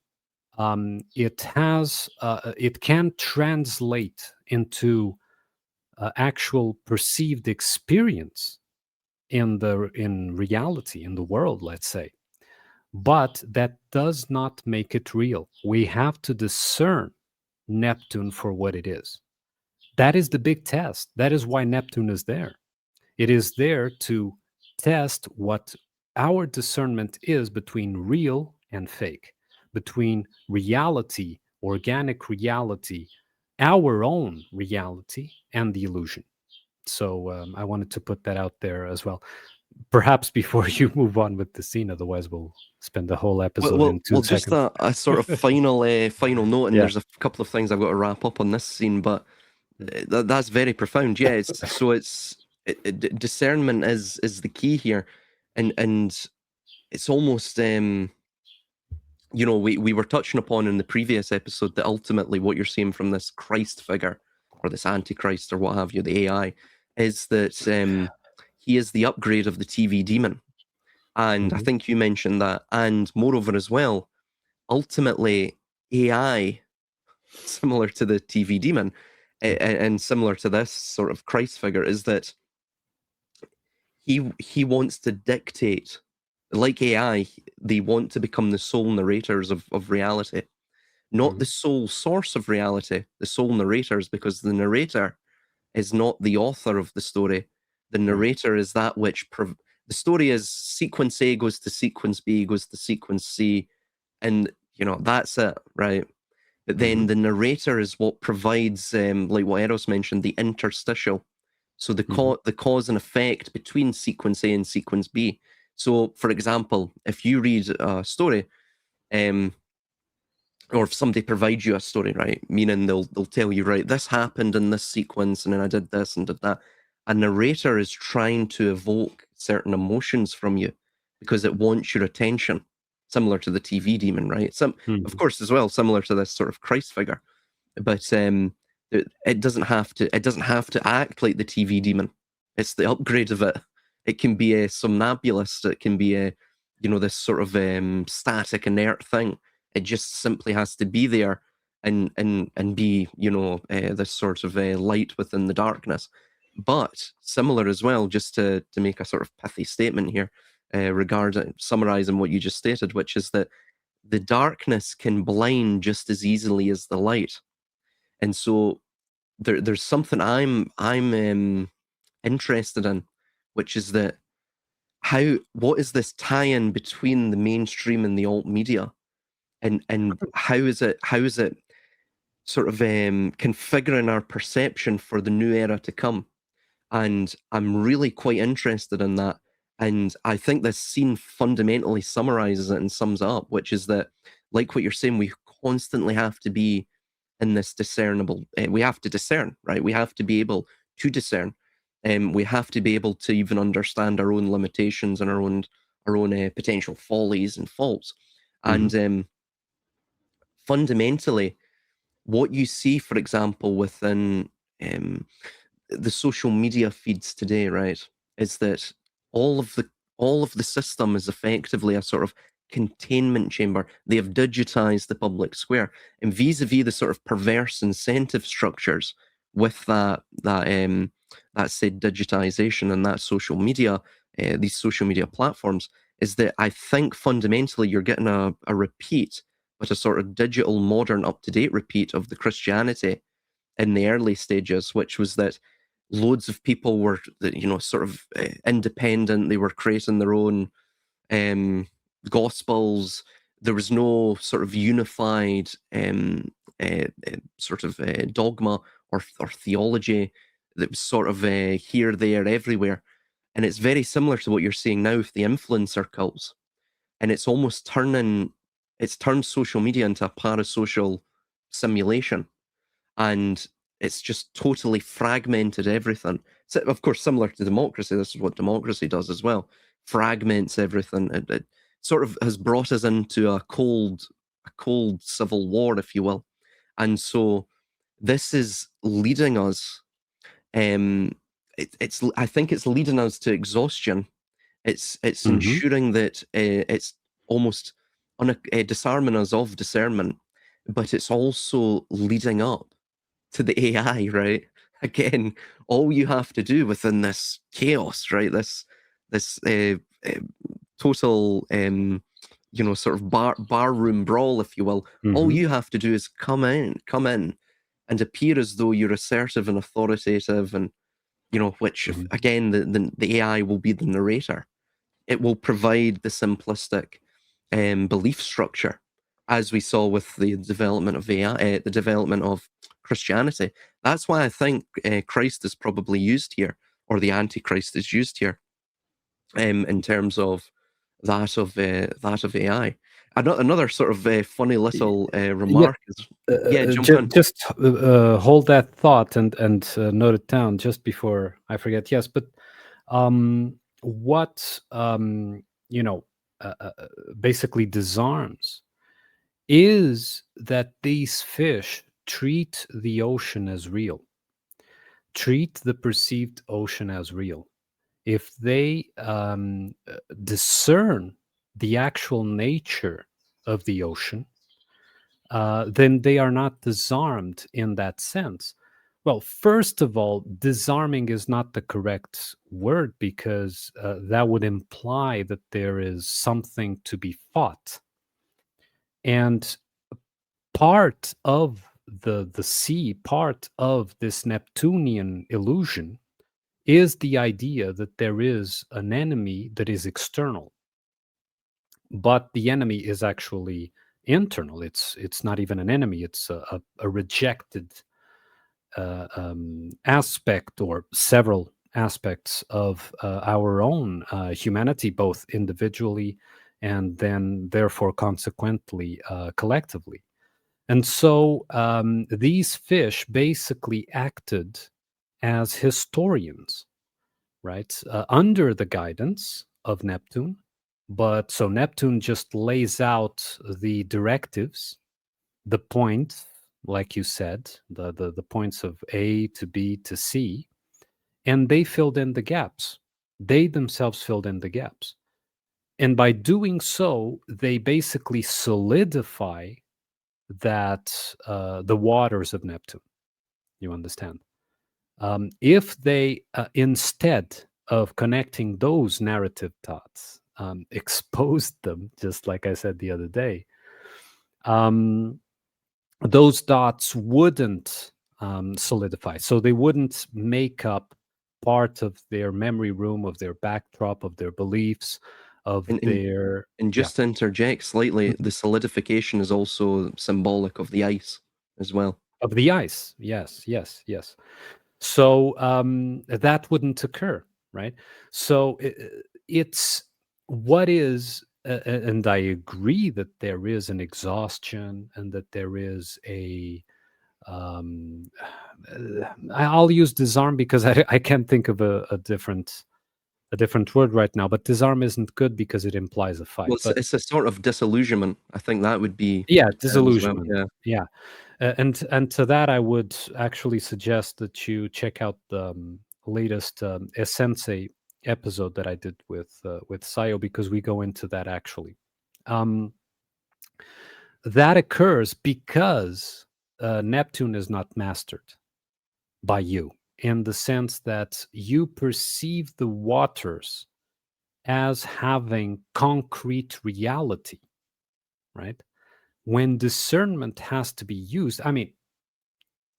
B: it can translate into actual perceived experience in reality, in the world, let's say. But that does not make it real. We have to discern Neptune for what it is. That is the big test. That is why Neptune is there. It is there to test what our discernment is between real and fake, between reality, organic reality, our own reality, and the illusion. So I wanted to put that out there as well. Perhaps before you move on with the scene, otherwise we'll spend the whole episode in two
A: Just
B: seconds.
A: a sort of final note, and
B: Yeah.
A: there's a couple of things I've got to wrap up on this scene, but that's very profound. Yeah, discernment is the key here, and it's almost we were touching upon in the previous episode that ultimately what you're seeing from this Christ figure or this Antichrist or what have you, the AI, is that he is the upgrade of the TV demon. And I think you mentioned that. And moreover as well, ultimately AI, similar to the TV demon, and similar to this sort of Christ figure, is that he wants to dictate, like AI, they want to become the sole narrators of reality, not the sole source of reality, the sole narrators, because the narrator is not the author of the story. The narrator is that which the story is sequence A goes to sequence B goes to sequence C, and that's it, right? But then the narrator is what provides, like what Eros mentioned, the interstitial. So the cause and effect between sequence A and sequence B. So, for example, if you read a story, or if somebody provides you a story, right, meaning they'll tell you, right, this happened in this sequence, and then I did this and did that. A narrator is trying to evoke certain emotions from you because it wants your attention, similar to the TV demon, right? Of course, as well, similar to this sort of Christ figure, but it doesn't have to act like the TV demon. It's the upgrade of it. It can be a somnambulist. It can be a this sort of static, inert thing. It just simply has to be there and be this sort of light within the darkness. But similar as well, just to make a sort of pithy statement here, regarding summarizing what you just stated, which is that the darkness can blind just as easily as the light. And so there's something I'm interested in, which is that what is this tie-in between the mainstream and the alt media, and how is it sort of configuring our perception for the new era to come? And I'm really quite interested in that. And I think this scene fundamentally summarizes it and sums it up, which is that, like what you're saying, we constantly have to be in this discernible. We have to discern, right? We have to be able to discern. We have to be able to even understand our own limitations and our own potential follies and faults. And fundamentally, what you see, for example, within the social media feeds today, right, is that all of the system is effectively a sort of containment chamber. They have digitized the public square, and vis-a-vis the sort of perverse incentive structures with that said digitization and that social media, these social media platforms, is that I think fundamentally you're getting a repeat, but a sort of digital, modern, up-to-date repeat of the Christianity in the early stages, which was that loads of people were, sort of independent. They were creating their own gospels. There was no sort of unified sort of dogma or theology that was sort of here, there, everywhere. And it's very similar to what you're seeing now with the influencer cults. And it's almost turned social media into a parasocial simulation. And it's just totally fragmented everything. So, of course, similar to democracy, this is what democracy does as well. Fragments everything. It sort of has brought us into a cold civil war, if you will. And so this is leading us. I think it's leading us to exhaustion. It's ensuring that it's almost disarming us of discernment. but it's also leading up to the AI, right? Again, all you have to do within this chaos, right? This total, sort of barroom brawl, if you will. All
B: Hmm.
A: you have to do is come in, and appear as though you're assertive and authoritative, and which,
B: Hmm.
A: again, the AI will be the narrator. It will provide the simplistic belief structure, as we saw with the development of AI, the development of Christianity. That's why I think Christ is probably used here, or the Antichrist is used here, in terms of that of AI. Another sort of funny little
B: Yeah,
A: remark is, yeah, jump in.
B: just hold that thought and note it down just before I forget. Yes, but what you know basically disarms is that these fish treat the ocean as real, treat the perceived ocean as real. If they discern the actual nature of the ocean, then they are not disarmed in that sense. Well, first of all, disarming is not the correct word because that would imply that there is something to be fought. And part of the sea, part of this Neptunian illusion is the idea that there is an enemy that is external, but the enemy is actually internal. It's not even an enemy, it's a rejected aspect or several aspects of our own humanity, both individually and then therefore consequently collectively. And so these fish basically acted as historians, right, under the guidance of Neptune. But so Neptune just lays out the directives, the point, like you said, the points of A to B to C, and they filled in the gaps. They themselves filled in the gaps. And by doing so, they basically solidify that the waters of Neptune. You understand? If they, instead of connecting those narrative dots, exposed them, just like I said the other day, um, those dots wouldn't solidify. So they wouldn't make up part of their memory room, of their backdrop, of their beliefs, of
A: And, and
B: their,
A: and
B: yeah.
A: just to interject slightly,
B: Mhm.
A: the solidification is also symbolic of the ice as well.
B: Of the ice. Yes, yes, yes. So that wouldn't occur, right? So it's what is, and I agree that there is an exhaustion and that there is a, um, I'll use disarm because I can't think of a different word right now. But disarm isn't good because it implies a fight.
A: Well,
B: But
A: it's a sort of disillusionment. I think that would be
B: yeah,
A: the term as well.
B: disillusionment.
A: Yeah.
B: Yeah. And to that, I would actually suggest that you check out the latest Essence episode that I did with Sayo, because we go into that actually. Um, that occurs because Neptune is not mastered by you, in the sense that you perceive the waters as having concrete reality, right? When discernment has to be used, I mean,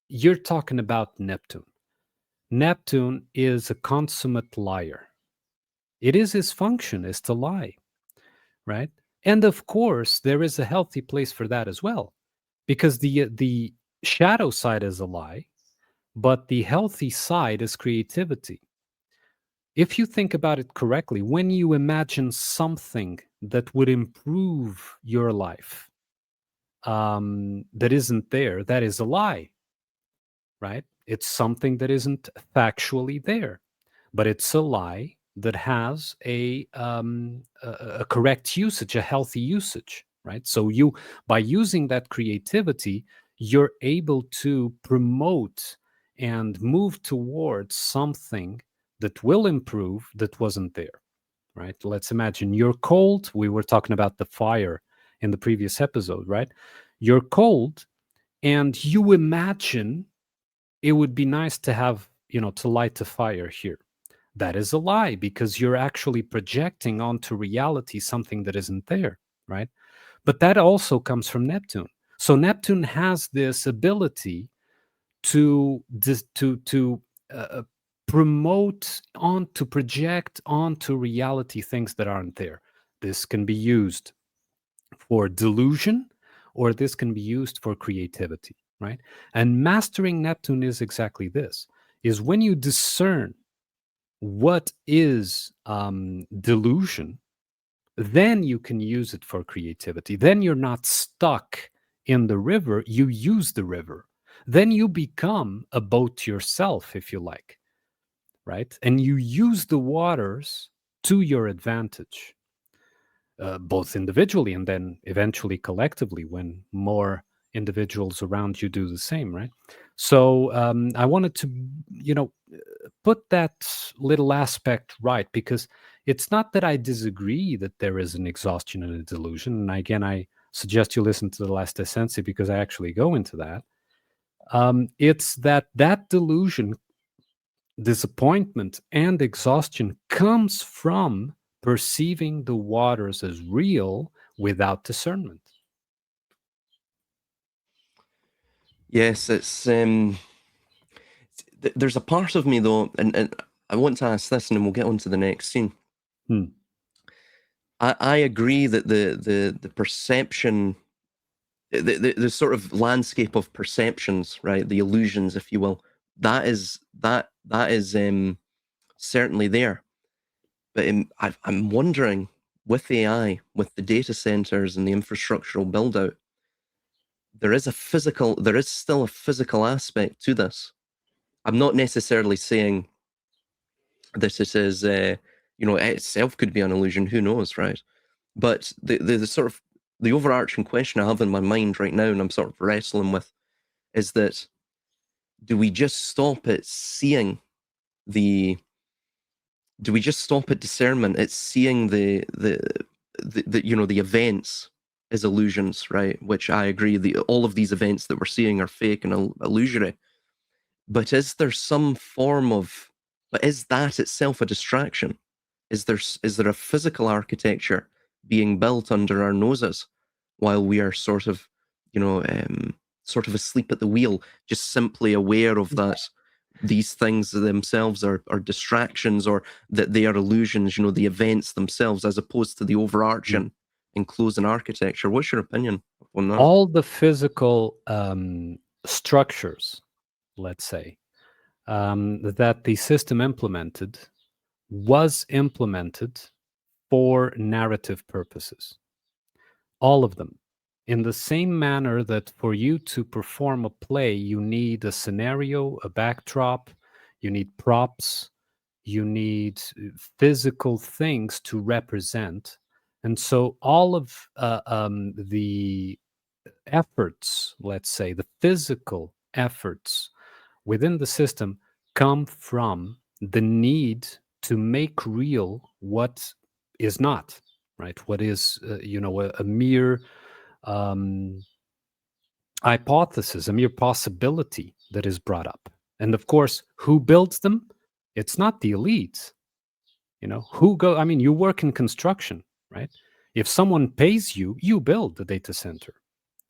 B: you're talking about Neptune. Neptune is a consummate liar. It is his function is to lie, right? And of course, there is a healthy place for that as well, because the shadow side is a lie, but the healthy side is creativity. If you think about it correctly, when you imagine something that would improve your life, that isn't there, that is a lie, right? It's something that isn't factually there, but it's a lie that has a correct usage, a healthy usage, right? So you, by using that creativity, you're able to promote and move towards something that will improve that wasn't there, right? Let's imagine you're cold. We were talking about the fire in the previous episode, right? You're cold, and you imagine it would be nice to have, to light a fire here. That is a lie, because you're actually projecting onto reality something that isn't there, right? But that also comes from Neptune. So Neptune has this ability to uh, to project onto reality things that aren't there. This can be used for delusion, or this can be used for creativity, right? And mastering Neptune is exactly this: is when you discern what is delusion, then you can use it for creativity. Then you're not stuck in the river, you use the river. Then you become a boat yourself, if you like, right? And you use the waters to your advantage, both individually and then eventually collectively when more individuals around you do the same, right? So I wanted to, put that little aspect right, because it's not that I disagree that there is an exhaustion and a delusion. And again, I suggest you listen to the last Essensi, because I actually go into that. It's that delusion, disappointment, and exhaustion comes from perceiving the waters as real without discernment.
A: Yes, it's there's a part of me though, and I want to ask this, and then we'll get on to the next scene.
B: Hmm.
A: I agree that the perception, the sort of landscape of perceptions, right, the illusions, if you will, that is certainly there. But I'm wondering, with AI, with the data centers and the infrastructural build out, there is still a physical aspect to this. I'm not necessarily saying that it is, it itself could be an illusion. Who knows, right? But the sort of the overarching question I have in my mind right now, and I'm sort of wrestling with, is that do we just stop at seeing the do we just stop at discernment? It's seeing the events as illusions, right? Which I agree, all of these events that we're seeing are fake and illusory. But is there some form of, but is that itself a distraction? Is there a physical architecture being built under our noses while we are sort of asleep at the wheel, just simply aware of that these things themselves are distractions, or that they are illusions, the events themselves, as opposed to the overarching enclosing architecture? What's your opinion on that?
B: All the physical structures, let's say, that the system implemented was implemented for narrative purposes. All of them. In the same manner that for you to perform a play, you need a scenario, a backdrop, you need props, you need physical things to represent. And so all of the efforts, let's say, the physical efforts within the system come from the need to make real what is not, right? What is, a mere um, hypothesis, a mere possibility that is brought up. And of course, who builds them? It's not the elites. I mean, you work in construction, right? If someone pays you, you build the data center,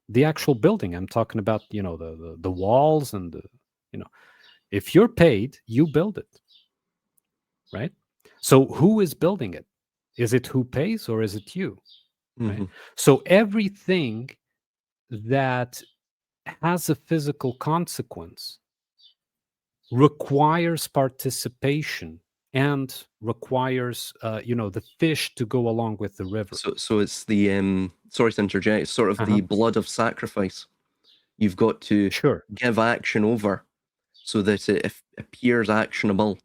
B: the actual building. I'm talking about, the walls and if you're paid, you build it, right? So who is building it? Is it who pays, or is it you? Right?
A: Mm-hmm.
B: So everything that has a physical consequence requires participation and requires the fish to go along with the river.
A: So it's the sorry to interject, sort of the blood of sacrifice. You've got to
B: Sure.
A: give action over so that it appears actionable,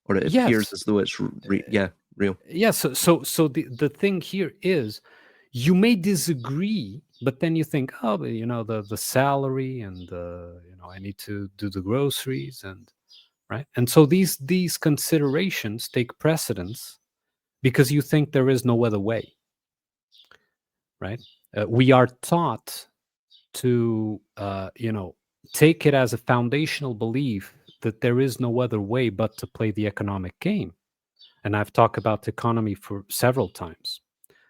A: or it appears
B: Yes.
A: as though it's real.
B: Yes. So the thing here is, you may disagree, but then you think, oh, but, the salary, and I need to do the groceries, and right. And so these considerations take precedence because you think there is no other way, right? We are taught to, take it as a foundational belief that there is no other way but to play the economic game. And I've talked about economy for several times,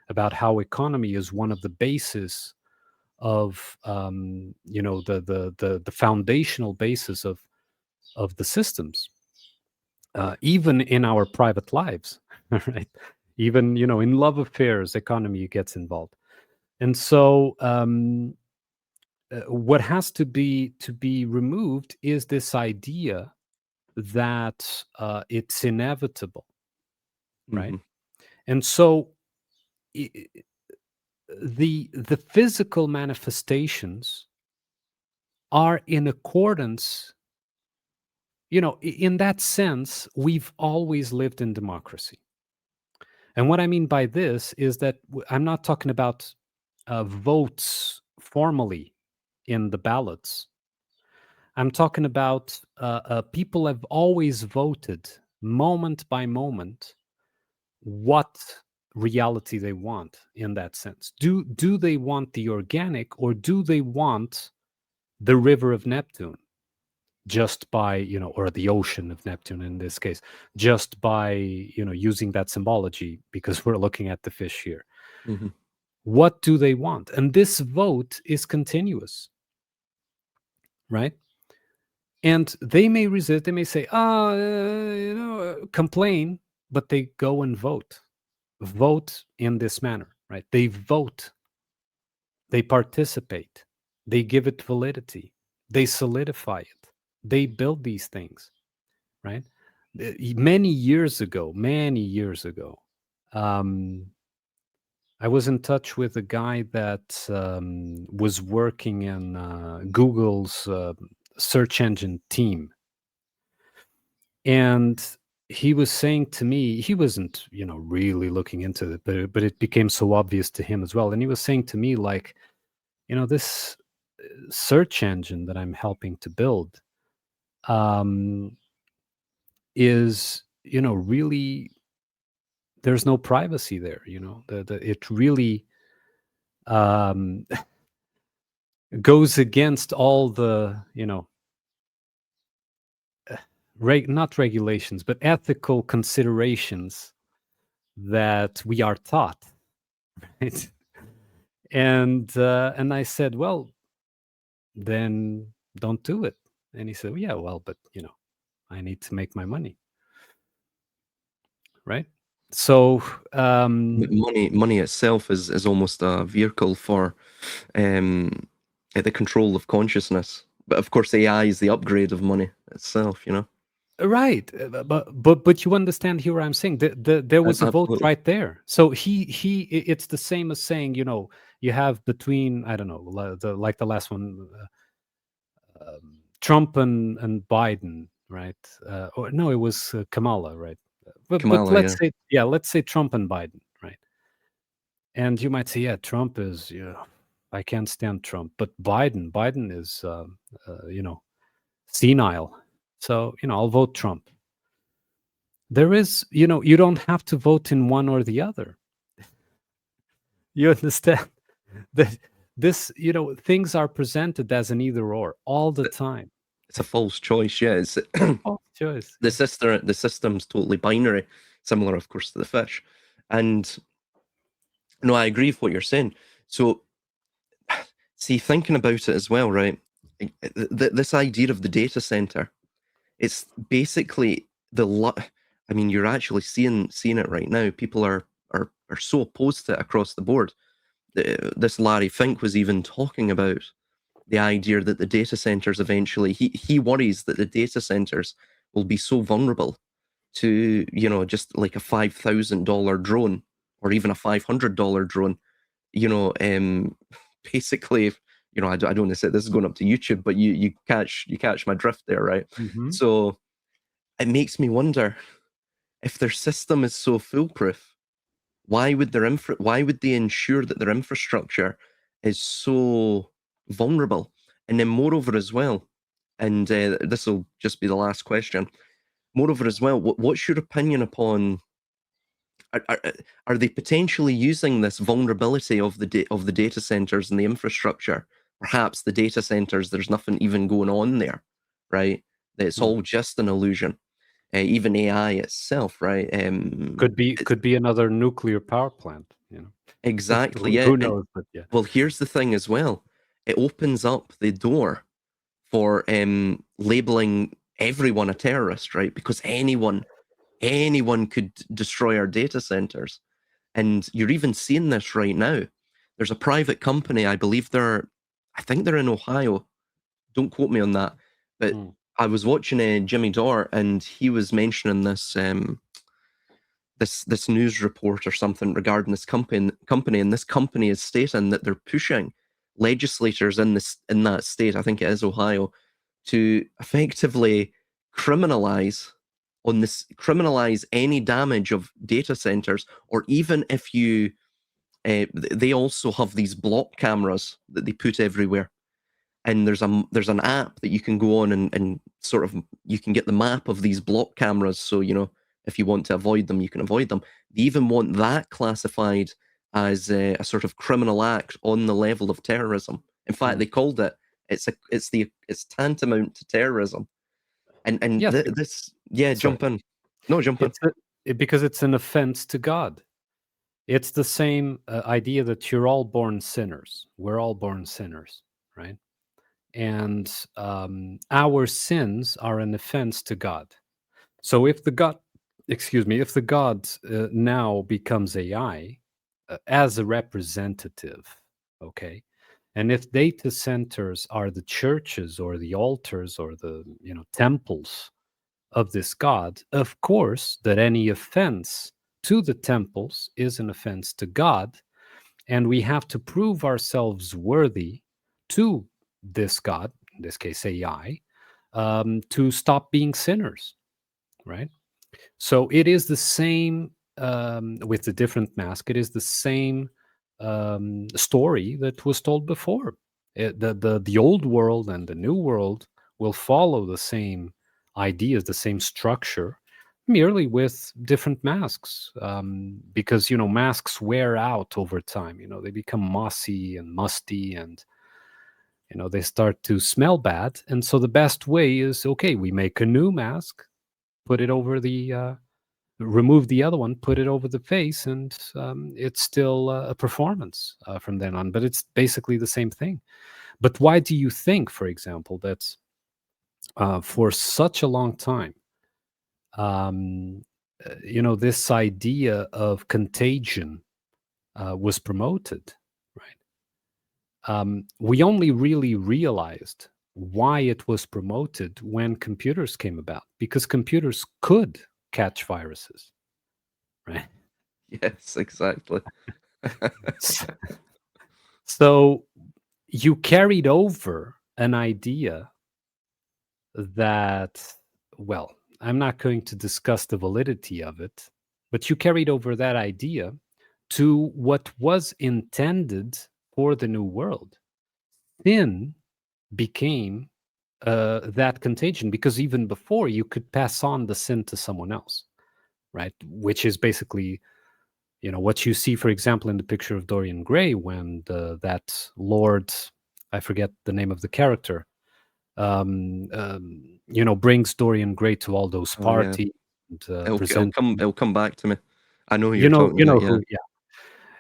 B: about how economy is one of the bases of, the foundational basis of the systems, even in our private lives, right? Even, in love affairs, economy gets involved. And so, what has to be removed is this idea that it's inevitable, right?
A: Hmm.
B: And so, i- i- the physical manifestations are in accordance. In that sense, we've always lived in democracy. And what I mean by this is that I'm not talking about votes formally in the ballots. I'm talking about people have always voted moment by moment what reality they want in that sense. Do they want the organic, or do they want the river of Neptune, just by, or the ocean of Neptune in this case, just by, using that symbology, because we're looking at the fish here.
A: Hmm.
B: What do they want? And this vote is continuous, right? And they may resist, they may say, complain, but they go and vote in this manner, right? They vote, they participate, they give it validity, they solidify it, they build these things, right? Many years ago, um, I was in touch with a guy that was working in Google's search engine team. And he was saying to me, he wasn't, really looking into it, but it became so obvious to him as well. And he was saying to me, like, this search engine that I'm helping to build um, is, really, there's no privacy there. It really um, goes against all the, not regulations, but ethical considerations that we are taught. Right? And I said, well, then don't do it. And he said, well, yeah, well, but I need to make my money, right? So,
A: Money itself is almost a vehicle for um, the control of consciousness. But of course, AI is the upgrade of money itself.
B: right, but you understand here what I'm saying. There was a vote
A: Absolutely.
B: right there. So it's the same as saying, you have between, I don't know, like the last one, Trump and Biden, right? Or no, it was Kamala, right? But
A: Kamala, yeah.
B: let's say Trump and Biden, right? And you might say, yeah, Trump is, I can't stand Trump, but Biden is, senile. So, I'll vote Trump. There is, you don't have to vote in one or the other. You understand that this, things are presented as an either or all the time.
A: It's a false choice. Yeah, it's
B: Oh, choice.
A: the system's totally binary, similar, of course, to the fish. And no, I agree with what you're saying. So, see, thinking about it as well, right? This idea of the data center, it's basically I mean, you're actually seeing it right now. People are so opposed to it across the board. This Larry Fink was even talking about the idea that the data centers eventually, he worries that the data centers will be so vulnerable to, just like a $5,000 drone or even a $500 drone, you know, um, basically, I don't want to say this is going up to YouTube, but you catch my drift there, right?
B: Hmm.
A: So it makes me wonder, if their system is so foolproof, why would they ensure that their infrastructure is so vulnerable? And then moreover as well, and this will just be the last question. Moreover as well, what's your opinion upon, are they potentially using this vulnerability of the data centers and the infrastructure perhaps the data centers, there's nothing even going on there, right? That it's
B: Hmm.
A: all just an illusion. Even AI itself, right?
B: Could
A: It's
B: be another nuclear power plant, you know.
A: exactly,
B: Who
A: yeah.
B: who
A: And
B: knows? But yeah.
A: well, here's the thing as well. It opens up the door for labeling everyone a terrorist, right? Because anyone could destroy our data centers. And you're even seeing this right now. There's a private company, I think they're in Ohio. Don't quote me on that. But
B: Hmm.
A: I was watching Jimmy Dore, and he was mentioning this news report or something regarding this company, and this company is stating that they're pushing legislators in that state, I think it is Ohio, to effectively criminalize criminalize any damage of data centers, or even if you they also have these block cameras that they put everywhere, and there's an app that you can go on, and sort of you can get the map of these block cameras, so if you want to avoid them, you can avoid them. They even want that classified as a sort of criminal act on the level of terrorism. In fact,
B: Hmm.
A: they called it, it's tantamount to terrorism. And
B: Yes.
A: this, yeah,
B: Sorry.
A: jump in. No, jump in.
B: Because it's an offense to God. It's the same idea that you're all born sinners. We're all born sinners, right? And our sins are an offense to God. So if the God, excuse me, if the God now becomes AI as a representative, okay, and if data centers are the churches or the altars or the temples of this God, of course that any offense to the temples is an offense to God, and we have to prove ourselves worthy to this God, in this case AI, to stop being sinners, right? So it is the same with the different mask. It is the same story that was told before. The old world and the new world will follow the same ideas, the same structure, merely with different masks. Because masks wear out over time. They become mossy and musty, and they start to smell bad. And so the best way is, okay, we make a new mask, put it over the remove the other one, put it over the face, and it's still a performance from then on. But it's basically the same thing. But why do you think, for example, that for such a long time, um, this idea of contagion was promoted, right? We only really realized why it was promoted when computers came about, because computers could catch viruses, right?
A: Yes, exactly.
B: So you carried over an idea that, well, I'm not going to discuss the validity of it, but you carried over that idea to what was intended for the new world. Sin became that contagion, because even before you could pass on the sin to someone else, right? Which is basically what you see, for example, in the picture of Dorian Gray, when that Lord, I forget the name of the character, brings Dorian Gray to all those
A: Oh yeah,
B: parties and presents him.
A: it'll come back to me. I know who you're talking about. Yeah.
B: Who, yeah.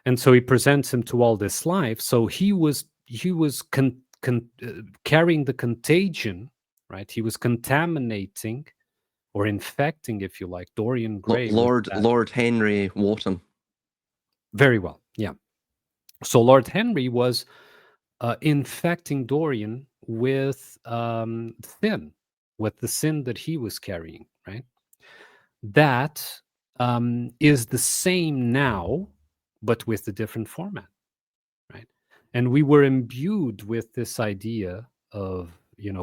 B: And so he presents him to all this life. So he was carrying the contagion, right? He was contaminating or infecting, if you like, Dorian Gray with that.
A: Lord Henry Wotton.
B: Very well, yeah. So Lord Henry was infecting Dorian with sin, with the sin that he was carrying, right? That is the same now, but with a different format, right? And we were imbued with this idea of,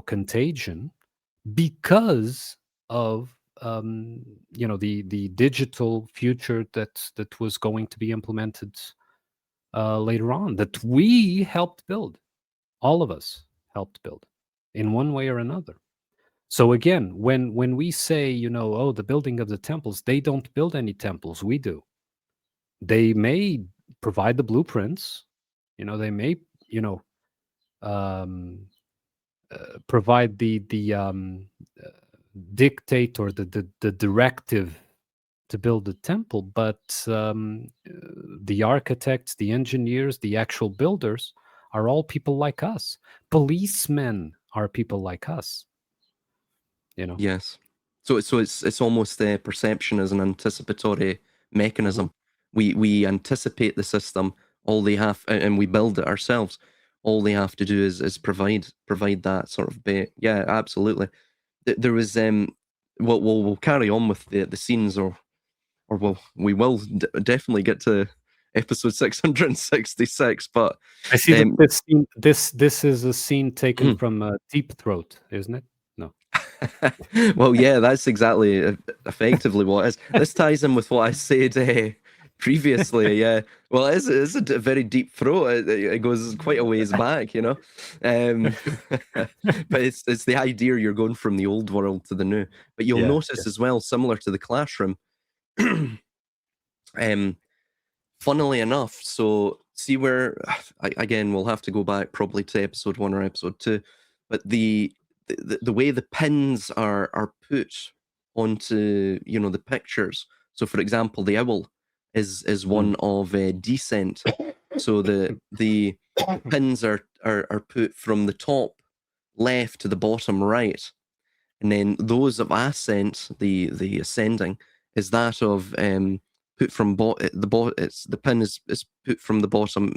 B: contagion because of the digital future that was going to be implemented later on, that we helped build. All of us helped build in one way or another. So again, when we say, oh, the building of the temples, they don't build any temples, we do. They may provide the blueprints, they may, you know, um, provide the dictate or the directive to build the temple, but the architects, the engineers, the actual builders are all people like us. Policemen are people like us.
A: Yes. So it's almost perception as an anticipatory
B: Mhm.
A: mechanism. We anticipate the system. All they have, and we build it ourselves. All they have to do is provide that sort of bait. Yeah, absolutely. There was we'll carry on with the scenes, or we will definitely get to episode 666. But
B: I see that
A: um,
B: this scene, this is a scene taken from Deep Throat, isn't it? No.
A: well, yeah, that's exactly effectively what it is. This ties in with what I said previously. Yeah, well, it's a very deep throat. It goes quite a ways back, you know. Um, but it's the idea you're going from the old world to the new. But you'll
B: Yeah.
A: notice as well, similar to the classroom. um, Funnily enough, so see where again we'll have to go back probably to episode 1 or episode 2, but the way the pins are put onto the pictures. So for example, the owl is one of descent. So the pins are put from the top left to the bottom right, and then those of ascent, the ascending, is that of put from it's the pin is put from the bottom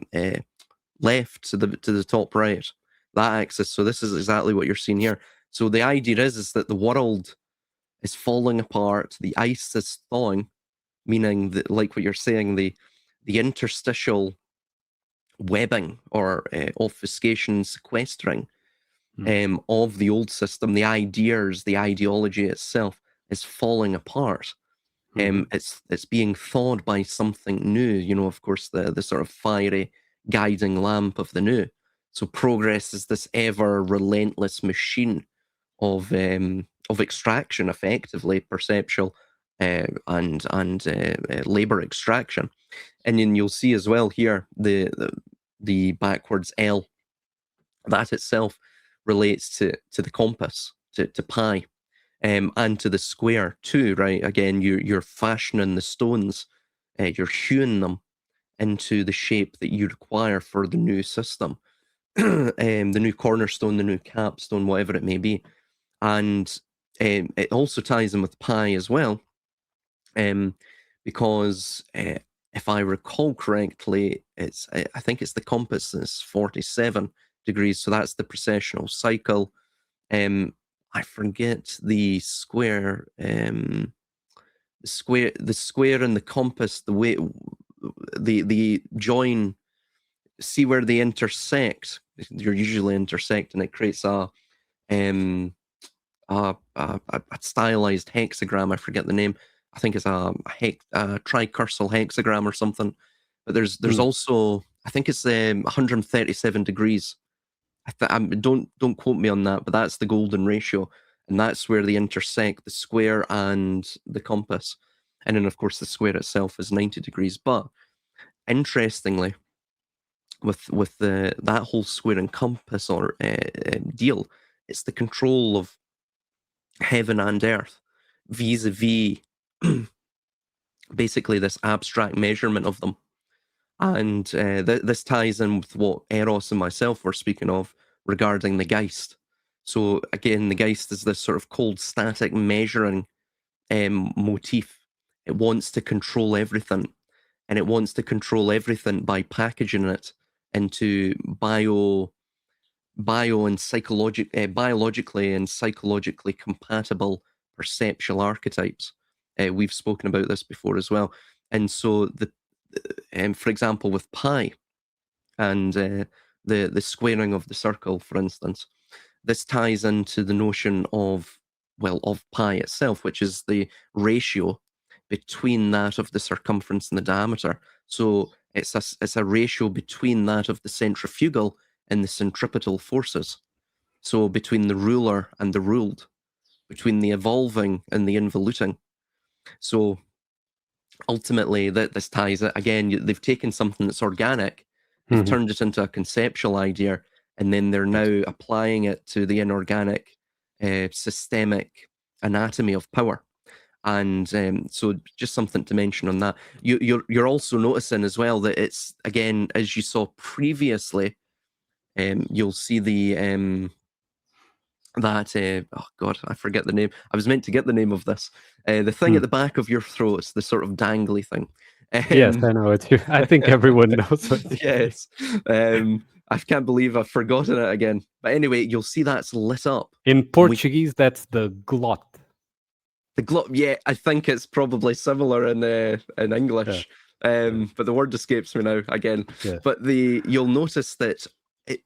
A: left to the top right, that axis. So this is exactly what you're seeing here. So the idea is that the world is falling apart, the ice is thawing, meaning that, like what you're saying, the interstitial webbing or obfuscation, sequestering of the old system, the ideas, the ideology itself is falling apart.
B: Mhm.
A: It's being thawed by something new. Of course, the sort of fiery guiding lamp of the new. So progress is this ever relentless machine of extraction, effectively perceptual and labor extraction. And then you'll see as well here the backwards L, that itself relates to the compass, to pi, and to the square too, right? Again, you're fashioning the stones, you're hewing them into the shape that you require for the new system, the new cornerstone, the new capstone, whatever it may be. And it also ties in with pi as well, um, because if I recall correctly, I think it's the compass is 47 degrees, so that's the precessional cycle. I forget the square, the square and the compass, the way the join. See where they intersect. You're usually intersecting. It creates um a stylized hexagram. I forget the name. I think it's a tricursal hexagram or something. But there's
B: Mm.
A: also, I think it's 137 degrees. Don't quote me on that, but that's the golden ratio, and that's where they intersect the square and the compass. And then of course the square itself is 90 degrees. But interestingly, with that whole square and compass or deal, it's the control of heaven and earth vis-a-vis basically this abstract measurement of them. And this ties in with what Eros and myself were speaking of regarding the Geist. So again, the Geist is this sort of cold static measuring motif. It wants to control everything, and it wants to control everything by packaging it into biologically and psychologically compatible perceptual archetypes. We've spoken about this before as well. And so for example, with pi and the squaring of the circle, for instance, this ties into the notion of pi itself, which is the ratio between that of the circumference and the diameter. So it's a ratio between that of the centrifugal and the centripetal forces. So between the ruler and the ruled, between the evolving and the involuting. So ultimately, this ties it again. They've taken something that's organic, they've
B: Mhm.
A: turned it into a conceptual idea, and then they're now applying it to the inorganic, systemic anatomy of power. And so, just something to mention on that. You're also noticing as well that it's, again, as you saw previously, you'll see the that oh god, I forget the name. I was meant to get the name of this. The thing at the back of your throat, the sort of dangly thing.
B: Yes, I know it. I think everyone knows what you mean.
A: Yes. I can't believe I've forgotten it again. But anyway, you'll see that's lit up.
B: In Portuguese, that's the glot.
A: The glove, yeah, I think it's probably similar in English, but the word escapes me now again.
B: Yeah.
A: But you'll notice that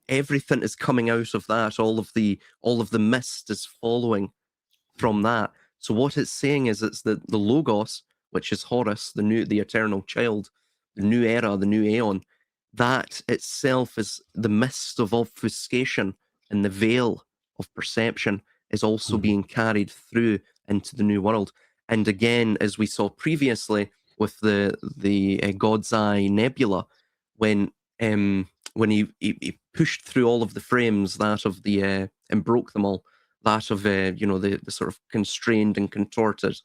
A: everything is coming out of that. All of the mist is following from that. So what it's saying is it's the Logos, which is Horus, the eternal child, the new era, the new aeon. That itself is the mist of obfuscation, and the veil of perception is also being carried through into the new world. And again, as we saw previously with the God's Eye Nebula, when he pushed through all of the frames, that of the and broke them all, that of the sort of constrained and contorted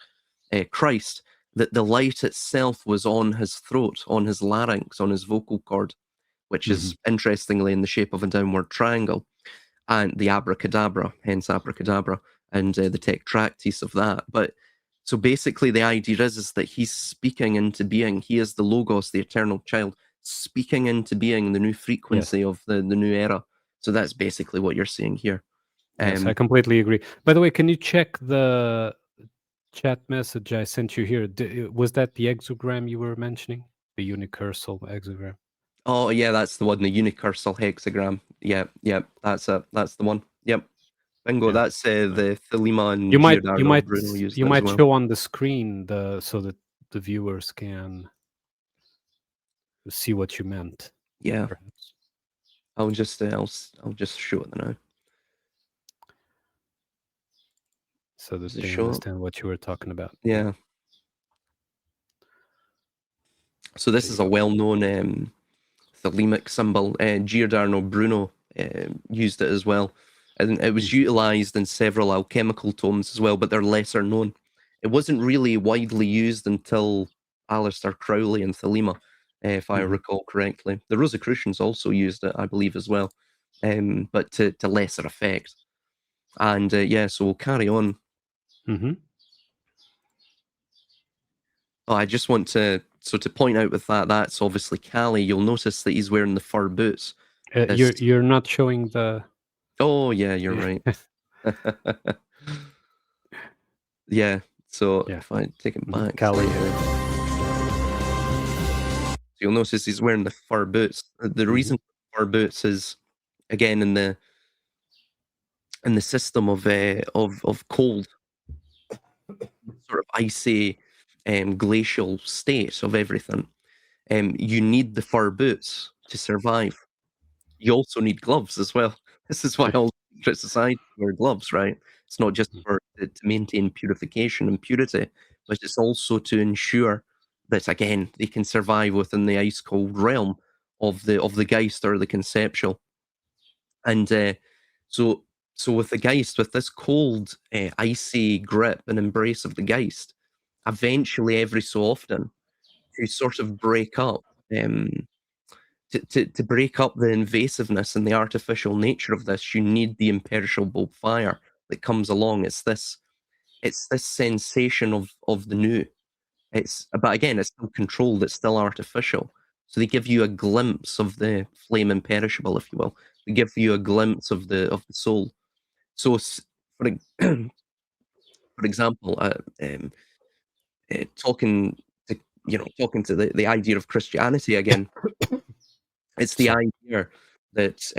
A: Christ, that the light itself was on his throat, on his larynx, on his vocal cord, which is interestingly in the shape of a downward triangle, and the abracadabra, hence abracadabra, and the Tetractys of that. But so basically, the idea is that he's speaking into being. He is the Logos, the eternal child, speaking into being the new frequency of the new era. So that's basically what you're seeing here.
B: Yes, I completely agree. By the way, can you check the chat message I sent you here? Was that the exogram you were mentioning? The unicursal exogram?
A: Oh, yeah, that's the one, the unicursal hexagram. Yeah, that's it. That's the one. Yep. Bingo, that's the Thelema and Giordano Bruno used
B: you
A: as
B: might
A: well.
B: show on the screen so that the viewers can see what you meant.
A: Yeah.
B: Perhaps.
A: I'll just show it now.
B: So that they understand what you were talking about.
A: Yeah. So this is a well-known thelemic symbol. Giordano Bruno used it as well. And it was utilized in several alchemical tomes as well, but they're lesser known. It wasn't really widely used until Aleister Crowley and Thelema, if I recall correctly. The Rosicrucians also used it, I believe, as well, but to lesser effect. And so we'll carry on. Oh, I just want to point out with that, that's obviously Callie. You'll notice that he's wearing the fur boots.
B: You're not showing the...
A: Oh, yeah, you're right. Yeah, so if I take it back,
B: Callie.
A: So you'll notice he's wearing the fur boots. The reason for fur boots is, again, in the system of cold, sort of icy, glacial state of everything. You need the fur boots to survive. You also need gloves as well. This is why all secret societies wear gloves, right? It's not just to maintain purification and purity, but it's also to ensure that, again, they can survive within the ice cold realm of the Geist or the conceptual. And so with the Geist, with this cold, icy grip and embrace of the Geist, eventually, every so often, to sort of break up, to break up the invasiveness and the artificial nature of this, you need the imperishable fire that comes along. It's this sensation of the new. But again, it's still controlled. It's still artificial. So they give you a glimpse of the flame imperishable, if you will. They give you a glimpse of the soul. So, for example, talking to the idea of Christianity again, it's the idea that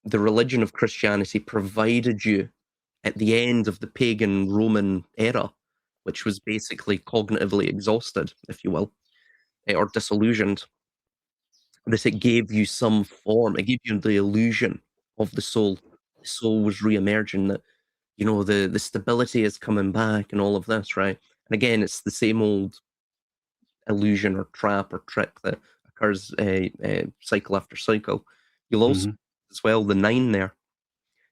A: the religion of Christianity provided you at the end of the pagan Roman era, which was basically cognitively exhausted, if you will, or disillusioned, that it gave you some form, it gave you the illusion of the soul. The soul was re-emerging, that, the stability is coming back and all of this, right? And again, it's the same old illusion or trap or trick that occurs cycle after cycle. You'll also as well the 9 there.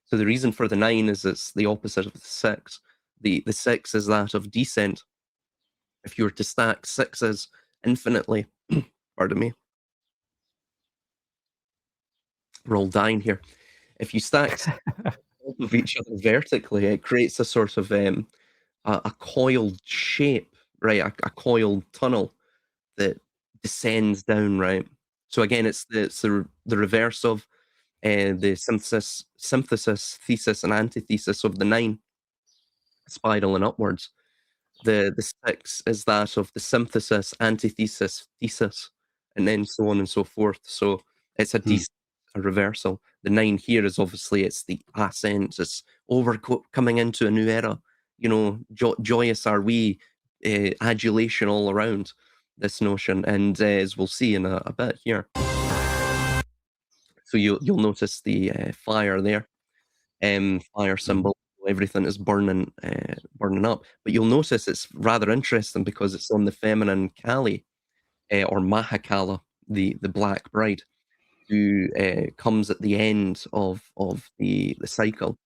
A: So the reason for the 9 is it's the opposite of the 6. The 6 is that of descent. If you were to stack 6s infinitely, pardon me, roll down here. If you stack 6 on top of each other vertically, it creates a sort of a coiled shape, right? A coiled tunnel that descends down, right? So again, it's the reverse of the synthesis, thesis, and antithesis of the 9, spiraling upwards. The 6 is that of the synthesis, antithesis, thesis, and then so on and so forth. So it's a
B: Hmm.
A: a reversal. The 9 here is obviously it's the ascent. It's coming into a new era. You know, joyous are we, adulation all around this notion, and as we'll see in a bit here. So you'll notice the fire there, fire
B: Mhm.
A: symbol. Everything is burning up. But you'll notice it's rather interesting because it's on the feminine Kali, or Mahakala, the Black Bride, who comes at the end of the cycle,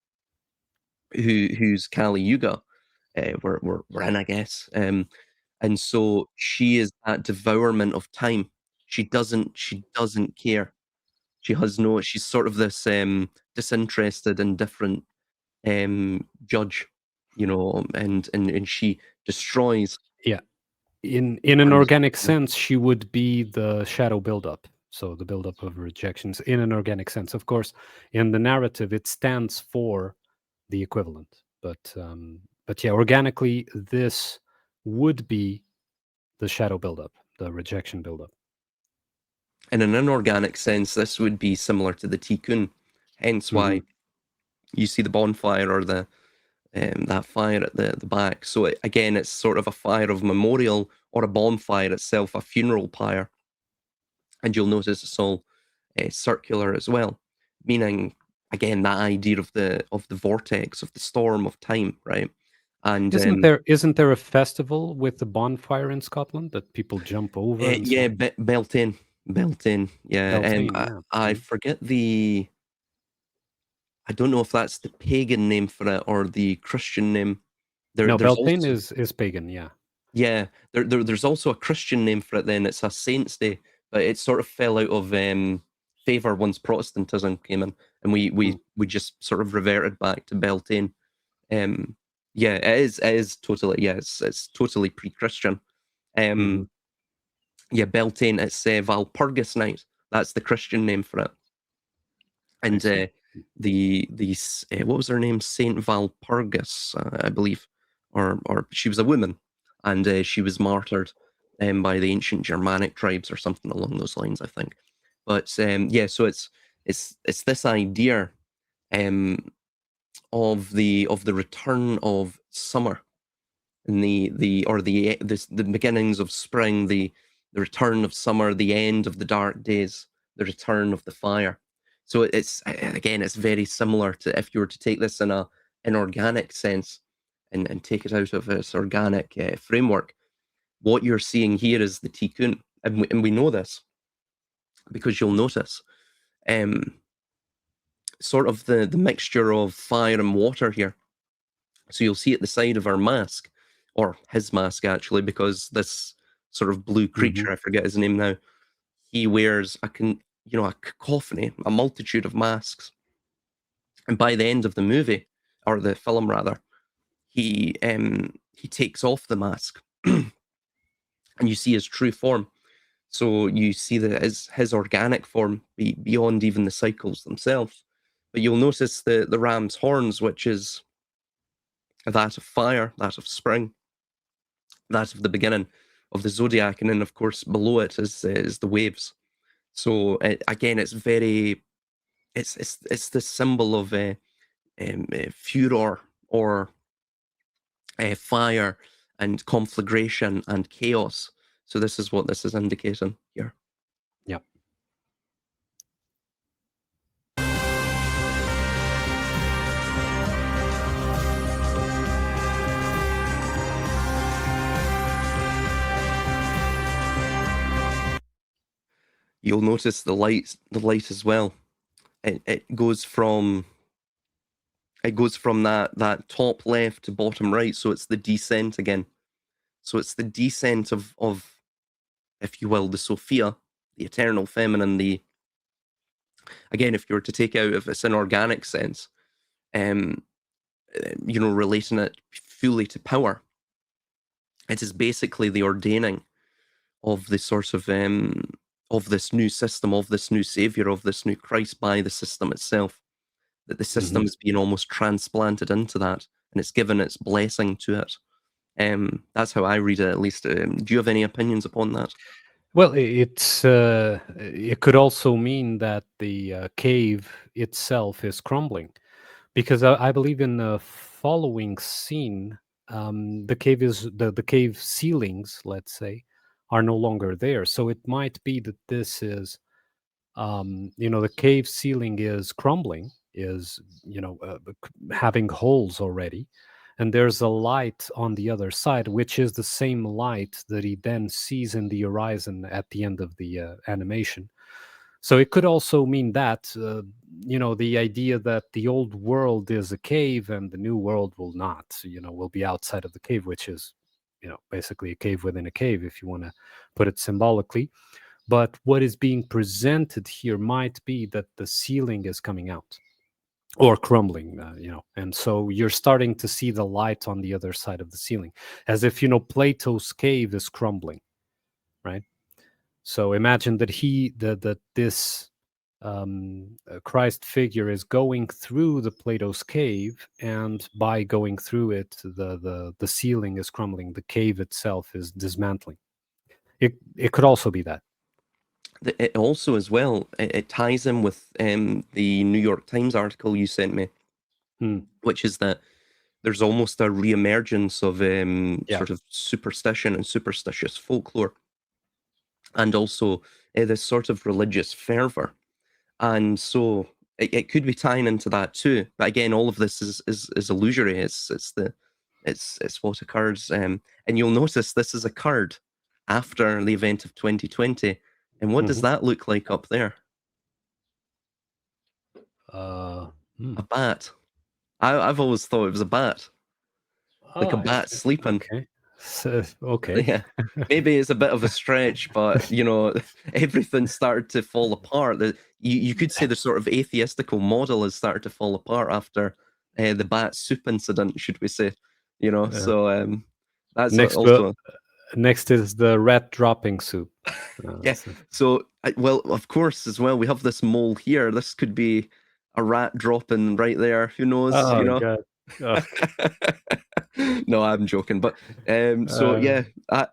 A: who's Kali Yuga, we're in, I guess. And so she is that devourment of time. She doesn't care. She's sort of this disinterested, indifferent judge, you know, and she destroys
B: Yeah. In an
A: arms.
B: organic sense, she would be the shadow buildup. So the buildup of rejections in an organic sense. Of course, in the narrative, it stands for the equivalent. But yeah, organically, this would be the shadow buildup, the rejection buildup.
A: In an inorganic sense, this would be similar to the tikkun, hence
B: Hmm.
A: why you see the bonfire or the that fire at the back. So again, it's sort of a fire of memorial or a bonfire itself, a funeral pyre, and you'll notice it's all circular as well, meaning again that idea of the vortex of the storm of time, right? And
B: Isn't there a festival with the bonfire in Scotland that people jump over and so
A: yeah,
B: on?
A: Beltane, yeah.
B: Beltane, yeah.
A: I
B: Mhm.
A: forget the. I don't know if that's the pagan name for it or the Christian name.
B: No,
A: There's
B: Beltane
A: also,
B: is pagan, yeah.
A: yeah, there's also a Christian name for it. Then it's a Saints' Day, but it sort of fell out of favor once Protestantism came in, and
B: Mm.
A: we just sort of reverted back to Beltane. Um, yeah, it is totally, yeah, it's totally pre-Christian.
B: Mhm.
A: Yeah, Beltane. It's Walpurgis Night. That's the Christian name for it.
B: I
A: And
B: see.
A: what was her name? Saint Walpurgis, I believe, or she was a woman, and she was martyred by the ancient Germanic tribes or something along those lines, I think. But yeah, so it's this idea um, of the return of summer and the beginnings of spring, the return of summer, the end of the dark days, the return of the fire. So it's again, it's very similar to if you were to take this in a inorganic sense and take it out of its organic framework. What you're seeing here is the tikkun, and we know this because you'll notice um, sort of the mixture of fire and water here. So you'll see at the side of our mask, or his mask actually, because this sort of blue
B: Mhm.
A: creature, I forget his name now, he wears a cacophony, a multitude of masks. And by the end of the movie, or the film rather, he takes off the mask, and you see his true form. So you see his organic form beyond even the cycles themselves. But you'll notice the ram's horns, which is that of fire, that of spring, that of the beginning of the zodiac, and then of course below it is the waves. So again, it's very it's the symbol of furor or fire and conflagration and chaos. So this is what this is indicating here.
B: Yeah.
A: You'll notice the light as well. it goes from that top left to bottom right, so it's the descent again. So it's the descent of, if you will, the Sophia, the eternal feminine, again, if you were to take out if it's an organic sense, um, relating it fully to power, it is basically the ordaining of the sort of this new system, of this new savior, of this new Christ by the system itself. That the system is being almost transplanted into that, and it's given its blessing to it. That's how I read it, at least. Do you have any opinions upon that?
B: Well, it could also mean that the cave itself is crumbling, because I believe in the following scene, the cave ceilings, let's say, are no longer there. So it might be that this is, the cave ceiling is crumbling, is having holes already, and there's a light on the other side, which is the same light that he then sees in the horizon at the end of the animation. So it could also mean that, the idea that the old world is a cave and the new world will not, will be outside of the cave, which is, basically a cave within a cave, if you want to put it symbolically. But what is being presented here might be that the ceiling is coming out or crumbling, and so you're starting to see the light on the other side of the ceiling, as if, Plato's cave is crumbling, right? So imagine that this Christ figure is going through the Plato's cave, and by going through it, the ceiling is crumbling, the cave itself is dismantling. It could also be that.
A: It also, as well, it ties in with the New York Times article you sent me, which is that there's almost a reemergence of sort of superstition and superstitious folklore, and also this sort of religious fervor. And so it could be tying into that too. But again, all of this is illusory. It's what occurs. And you'll notice this is occurred after the event of 2020. And what does that look like up there? A bat. I've always thought it was a bat. Like a bat sleeping.
B: Okay. Okay.
A: Yeah. Maybe it's a bit of a stretch, but everything started to fall apart. You could say the sort of atheistical model has started to fall apart after the bat soup incident, should we say? So that's also
B: next is the rat dropping soup.
A: yeah. So well, of course, as well, we have this mole here. This could be a rat dropping right there. Who knows?
B: Oh God. Oh.
A: No, I'm joking. But so yeah,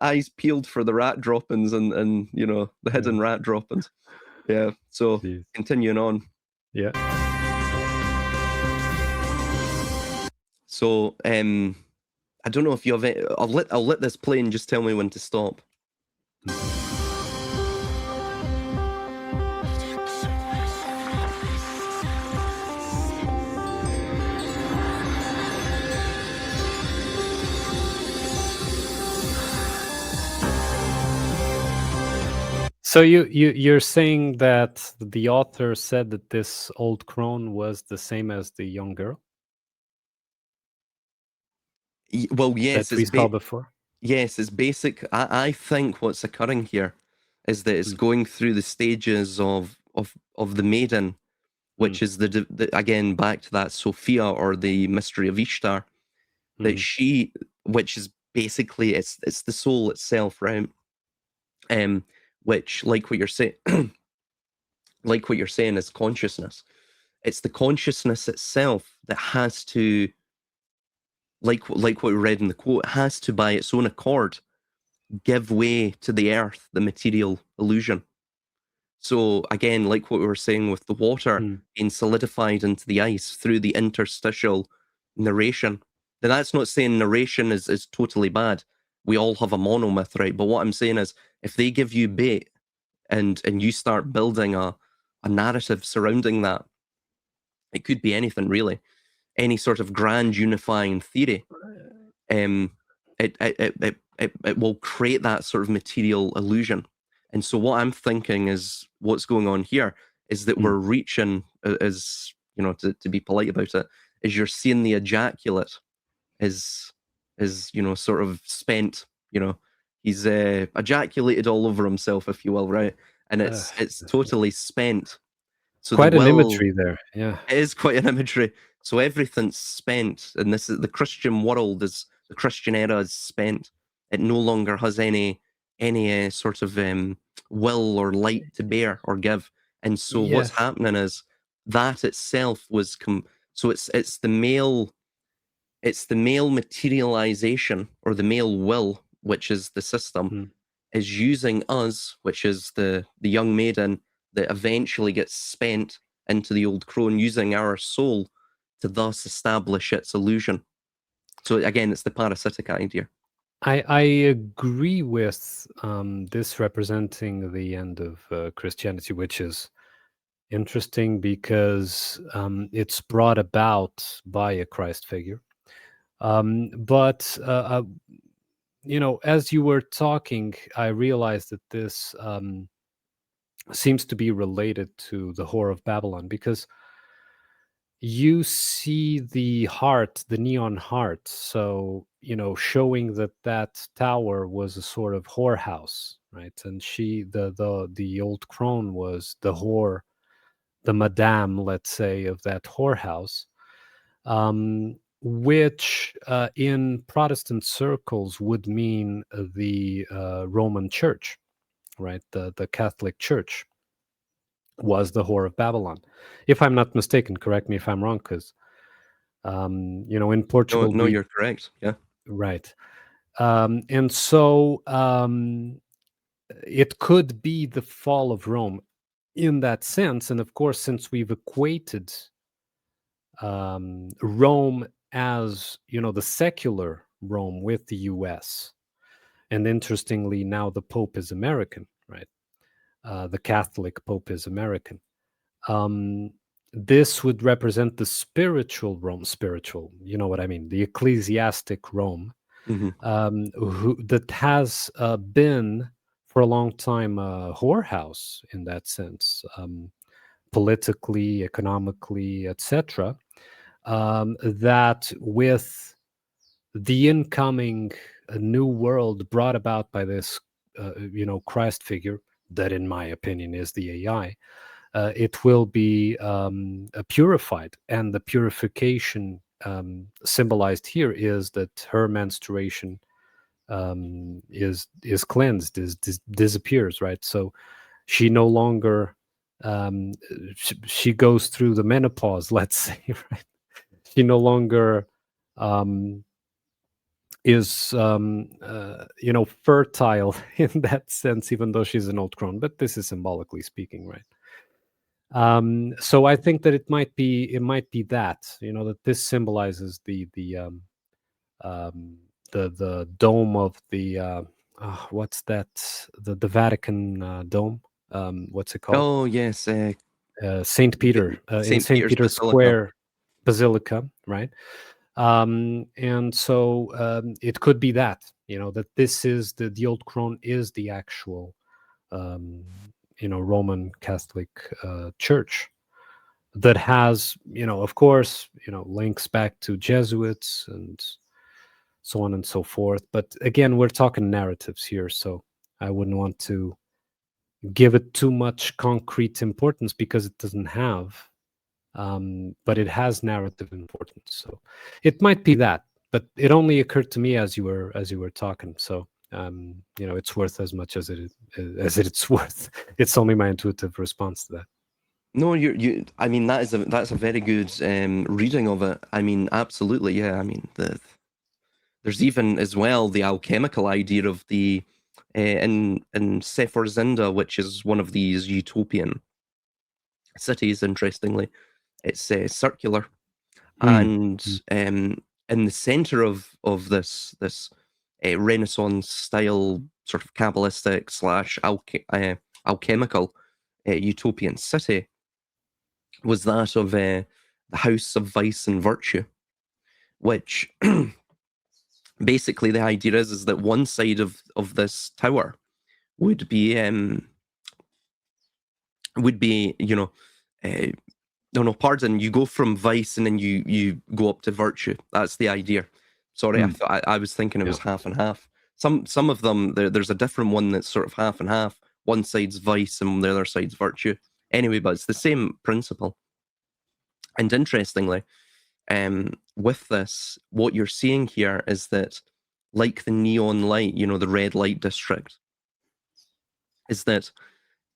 A: eyes peeled for the rat droppings and the hidden rat droppings. Yeah. So
B: Jeez.
A: Continuing on.
B: Yeah.
A: So I don't know if you have it. I'll let this play and just tell me when to stop.
B: So you're saying that the author said that this old crone was the same as the young girl?
A: Well, yes,
B: that we saw before.
A: Yes, it's basic. I think what's occurring here is that it's going through the stages of the maiden, which is again back to that Sophia or the mystery of Ishtar, that which is basically it's the soul itself, right? Which, like what you're saying, is consciousness. It's the consciousness itself that has to, like what we read in the quote, has to by its own accord give way to the earth, the material illusion. So again, like what we were saying with the water being solidified into the ice through the interstitial narration. Now that's not saying narration is totally bad. We all have a monomyth, right? But what I'm saying is, if they give you bait and you start building a narrative surrounding that, it could be anything really, any sort of grand unifying theory. It will create that sort of material illusion. And so what I'm thinking is what's going on here is that we're reaching is, to be polite about it, is you're seeing the ejaculate is sort of spent. He's ejaculated all over himself, if you will, right? And it's totally spent. So
B: quite an imagery there. Yeah,
A: it is quite an imagery. So everything's spent, and this is the Christian world, is the Christian era is spent. It no longer has any sort of will or light to bear or give. And so what's
B: yes.
A: happening is that itself was so it's the male materialization, or the male will, which is the system,
B: Mm.
A: is using us, which is the young maiden that eventually gets spent into the old crone, using our soul to thus establish its illusion. So again, it's the parasitic idea.
B: I agree with this representing the end of Christianity, which is interesting because it's brought about by a Christ figure. But as you were talking, I realized that this seems to be related to the Whore of Babylon, because you see the heart, the neon heart, so showing that that tower was a sort of whorehouse, right? And she, the old crone, was the whore, the madame, let's say, of that whorehouse, which in Protestant circles would mean the Roman Church, right? The Catholic Church was the whore of Babylon, if I'm not mistaken. Correct me if I'm wrong, because in
A: No,
B: Portugal
A: no,
B: we
A: you're correct. Yeah.
B: right, and so it could be the fall of Rome in that sense, and of course, since we've equated Rome as the secular Rome with the U.S. And interestingly, now the Pope is American, right? The Catholic Pope is American. Um, this would represent the spiritual Rome, spiritual, you know what I mean, the ecclesiastic Rome,
A: Hmm.
B: that has been for a long time a whorehouse in that sense, politically, economically, etc. That with the incoming new world brought about by this, Christ figure, that in my opinion is the AI, it will be purified. And the purification symbolized here is that her menstruation is cleansed, disappears, right? So she no longer she goes through the menopause, let's say, right? She no longer um, is fertile in that sense, even though she's an old crone. But this is symbolically speaking, right? So I think that it might be that, that this symbolizes um, the dome of the what's that, the Vatican dome, what's it called,
A: Oh yes,
B: Saint Peter, in
A: St.
B: Saint
A: Peter's
B: Peter's
A: Basilica.
B: Square Basilica, right? And so it could be that, that this is the old crone is the actual um, Roman Catholic Church, that has, of course, links back to Jesuits and so on and so forth. But again, we're talking narratives here, so I wouldn't want to give it too much concrete importance, because it doesn't have. But it has narrative importance, so it might be that. But it only occurred to me as you were talking, so it's worth as much as it's worth. It's only my intuitive response to that.
A: No, I mean, that's a very good reading of it. I mean, absolutely, yeah. I mean, there's even as well the alchemical idea of the in Sefer Zinda, which is one of these utopian cities. Interestingly, it's circular,
B: Mm,
A: and
B: mm,
A: in the center of this Renaissance style sort of Kabbalistic slash alchemical utopian city was that of the House of Vice and Virtue, which basically the idea is that one side of this tower would be would be uh, no, pardon. You go from vice and then you go up to virtue. That's the idea. Sorry, I was thinking it was half and half. Some of them, there's a different one that's sort of half and half. One side's vice and the other side's virtue. Anyway, but it's the same principle. And interestingly, with this, what you're seeing here is that, like the neon light, the red light district, is that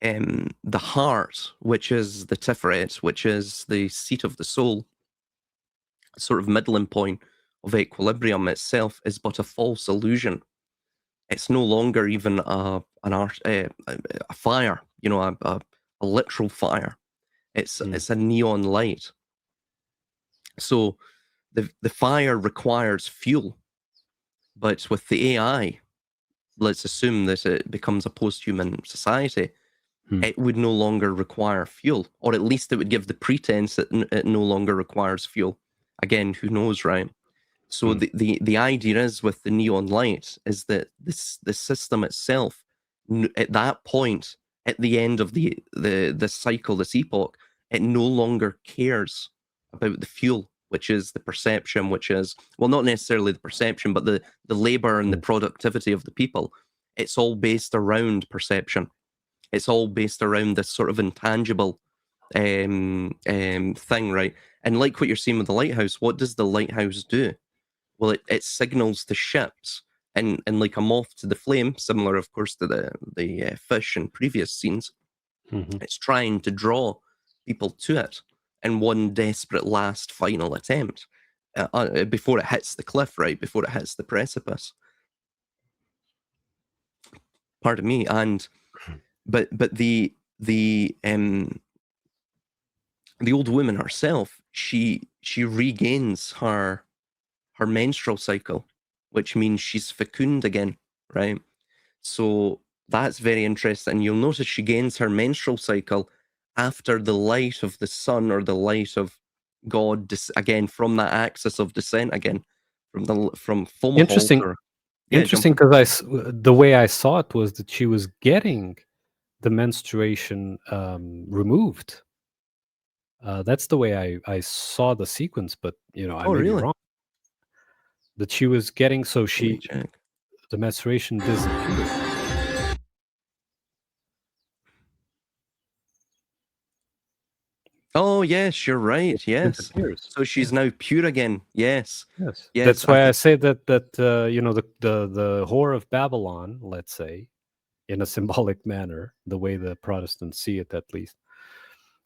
A: the heart, which is the Tiferet, which is the seat of the soul, sort of middling point of equilibrium itself, is but a false illusion. It's no longer even a fire, a literal fire. It's a neon light. So the fire requires fuel, but with the AI, let's assume that it becomes a post-human society, it would no longer require fuel, or at least it would give the pretense that it no longer requires fuel. Again, who knows, right? So the idea is with the neon light is that the system itself, at that point, at the end of the cycle, this epoch, it no longer cares about the fuel, which is the perception, which is, well, not necessarily the perception, but the labor and the productivity of the people. It's all based around perception. It's all based around this sort of intangible thing, right? And like what you're seeing with the lighthouse, what does the lighthouse do? Well, it signals to ships, and like a moth to the flame, similar, of course, to the fish in previous scenes. It's trying to draw people to it in one desperate last final attempt before it hits the cliff, right? Before it hits the precipice. Pardon me. And but the old woman herself, she regains her menstrual cycle, which means she's fecund again, right? So that's very interesting. You'll notice she gains her menstrual cycle after the light of the sun or the light of God, again, from that axis of descent again, from Fomalhaut.
B: Interesting, because the way I saw it was that she was getting the menstruation removed. That's the way I saw the sequence, but I may be wrong. That she was getting, so the menstruation disappeared.
A: Oh yes, you're right. Yes, so she's now pure again. Yes.
B: That's why I say that the whore of Babylon, let's say, in a symbolic manner, the way the Protestants see it, at least,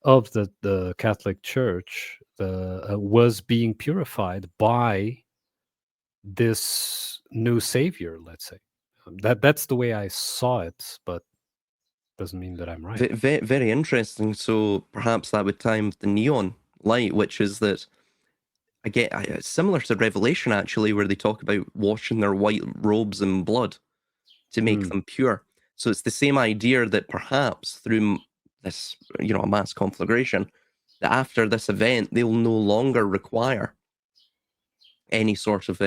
B: of the Catholic Church, was being purified by this new savior, let's say. That's the way I saw it, but doesn't mean that I'm right.
A: Very, very interesting. So perhaps that would time the neon light, which is that, again, similar to Revelation, actually, where they talk about washing their white robes in blood to make them pure. So it's the same idea that perhaps through this, a mass conflagration, that after this event, they'll no longer require any sort of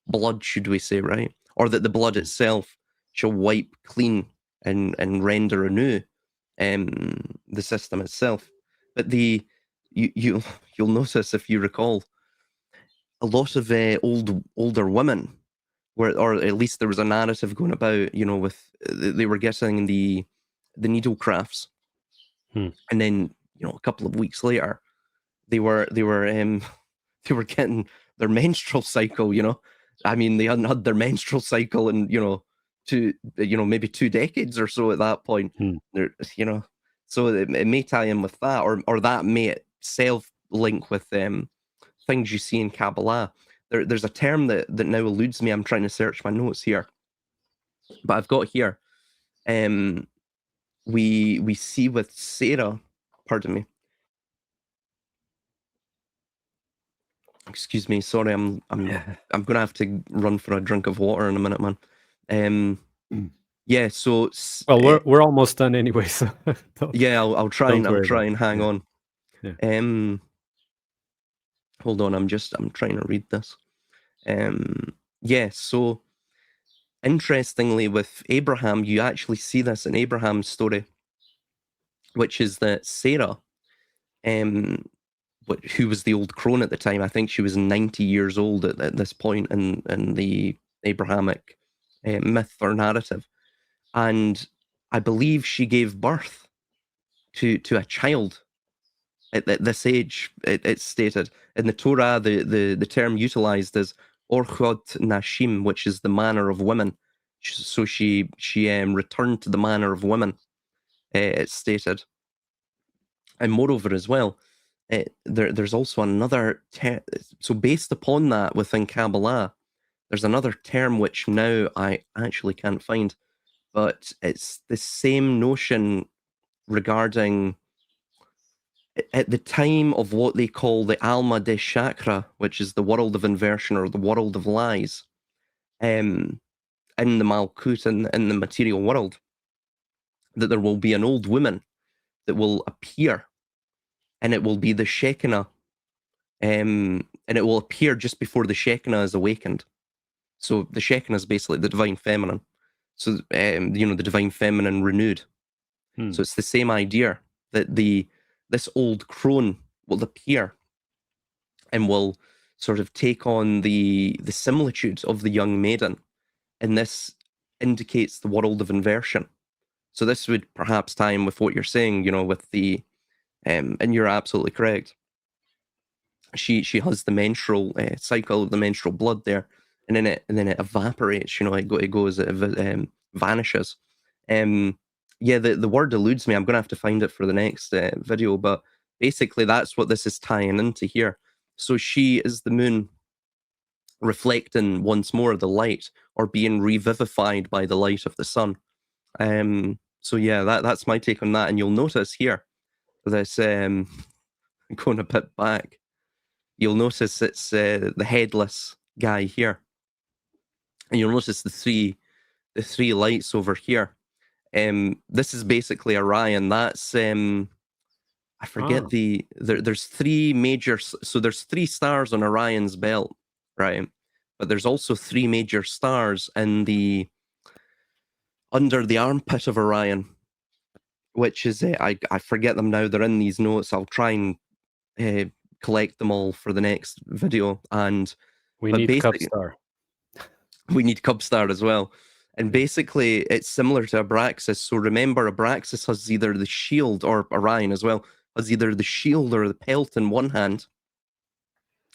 A: blood, should we say, right? Or that the blood itself shall wipe clean and render anew the system itself. But you'll notice, if you recall, a lot of older women or at least there was a narrative going about, with they were getting the needle crafts, and then a couple of weeks later, they were getting their menstrual cycle. I mean, they hadn't had their menstrual cycle in maybe 2 decades or so at that point. So it may tie in with that, or that may itself link with things you see in Kabbalah. There's a term that now eludes me. I'm trying to search my notes here, but I've got here. We see with Sarah. Pardon me. Excuse me. Sorry, I'm gonna have to run for a drink of water in a minute, man. Yeah. So.
B: Well, we're almost done anyway. So.
A: Yeah, I'll try and hang on.
B: Yeah.
A: Hold on. I'm trying to read this. Yeah. So. Interestingly, with Abraham, you actually see this in Abraham's story, which is that Sarah, who was the old crone at the time. I think she was 90 years old at this point in the Abrahamic myth or narrative. And I believe she gave birth to a child at this age. It's stated in the Torah, the term utilized is Orchot Nashim, which is the manner of women. So she returned to the manner of women, it's stated. And moreover as well, there's also another so based upon that within Kabbalah, there's another term which now I actually can't find, but it's the same notion regarding at the time of what they call the Alma de Chakra, which is the world of inversion or the world of lies, in the Malkut and in the material world, that there will be an old woman that will appear, and it will be the Shekinah, and it will appear just before the Shekinah is awakened. So the Shekinah is basically the divine feminine. So the divine feminine renewed. So it's the same idea that this old crone will appear and will sort of take on the similitude of the young maiden, and this indicates the world of inversion. So this would perhaps tie in with what you're saying, with the and you're absolutely correct. She has the menstrual cycle, the menstrual blood there, and then it evaporates. It vanishes. Yeah, the word eludes me. I'm going to have to find it for the next video, but basically that's what this is tying into here. So she is the moon reflecting once more the light, or being revivified by the light of the sun. So yeah, that's my take on that. And you'll notice here this going a bit back, you'll notice it's the headless guy here, and you'll notice the three lights over here. This is basically Orion. That's I forget there's three major. So there's three stars on Orion's belt, right? But there's also three major stars in under the armpit of Orion, which is I forget them now. They're in these notes. I'll try and collect them all for the next video.
B: We need Cubstar.
A: We need Cubstar as well. And basically, it's similar to Abraxas. So remember, Abraxas has either the shield, or Orion as well, has either the shield or the pelt in one hand,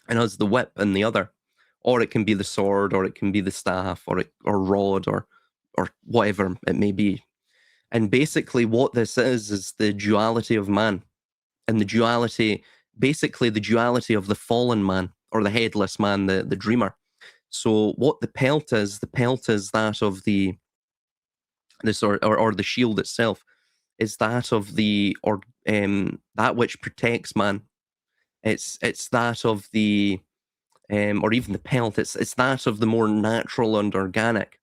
A: and has the whip in the other. Or it can be the sword, or it can be the staff, or rod, or whatever it may be. And basically, what this is the duality of man, and basically the duality of the fallen man, or the headless man, the dreamer. So what the pelt is that of the shield itself is that of that which protects man. It's that of the or even the pelt. It's that of the more natural and organic.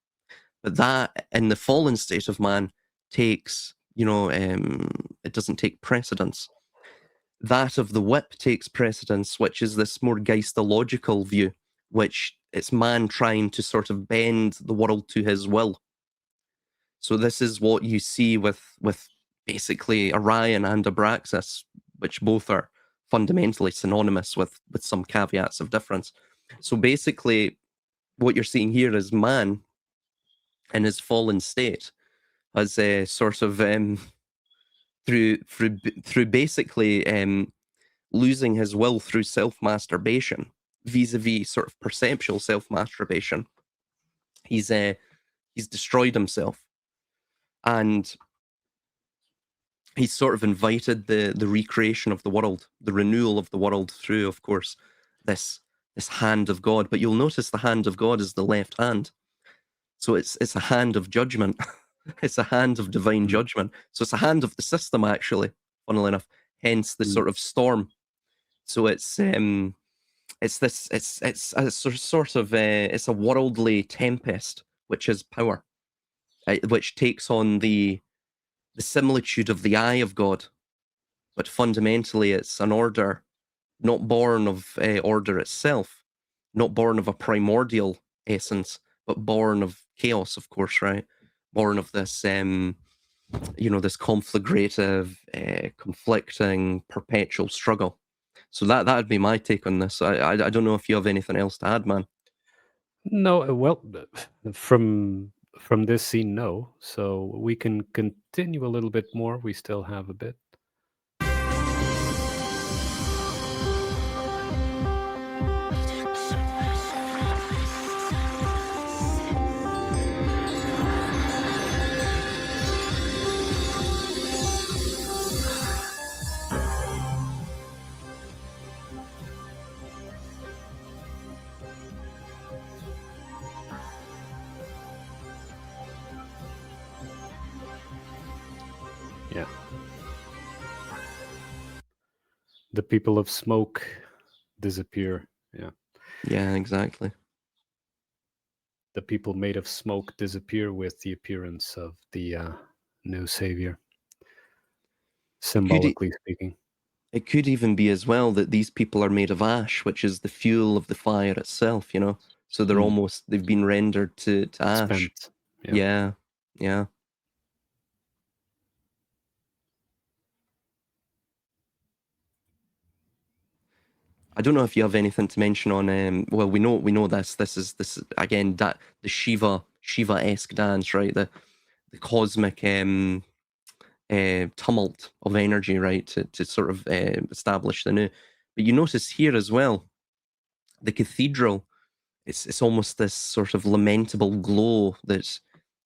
A: But that in the fallen state of man takes, it doesn't take precedence. That of the whip takes precedence, which is this more geistological view, which it's man trying to sort of bend the world to his will. So this is what you see with basically Orion and Abraxas, which both are fundamentally synonymous with some caveats of difference. So basically, what you're seeing here is man in his fallen state as a sort of through basically losing his will through self-masturbation, vis-a-vis sort of perceptual self-masturbation. He's destroyed himself, and he's sort of invited the recreation of the world, the renewal of the world through, of course, this hand of God. But you'll notice the hand of God is the left hand. So it's a hand of judgment. It's a hand of divine judgment. So it's a hand of the system, actually, funnily enough, hence the sort of storm. So it's a worldly tempest, which is power, which takes on the similitude of the eye of God, but fundamentally it's an order not born of order itself, not born of a primordial essence, but born of chaos, of course, right? Born of this, this conflagrative, conflicting, perpetual struggle. So that'd be my take on this. I don't know if you have anything else to add, man.
B: No, well, from this scene, no. So we can continue a little bit more. We still have a bit. Yeah. The people of smoke disappear. Yeah.
A: Yeah, exactly.
B: The people made of smoke disappear with the appearance of the new savior,
A: Could it,
B: symbolically speaking.
A: it could even be as well that these people are made of ash, which is the fuel of the fire itself, you know? So they've been rendered to ash.
B: Spent. Yeah.
A: Yeah, yeah. I don't know if you have anything to mention on. Well, we know this. This is again that the Shiva-esque dance, right? The cosmic tumult of energy, right? To sort of establish the new. But you notice here as well, the cathedral. It's almost this sort of lamentable glow that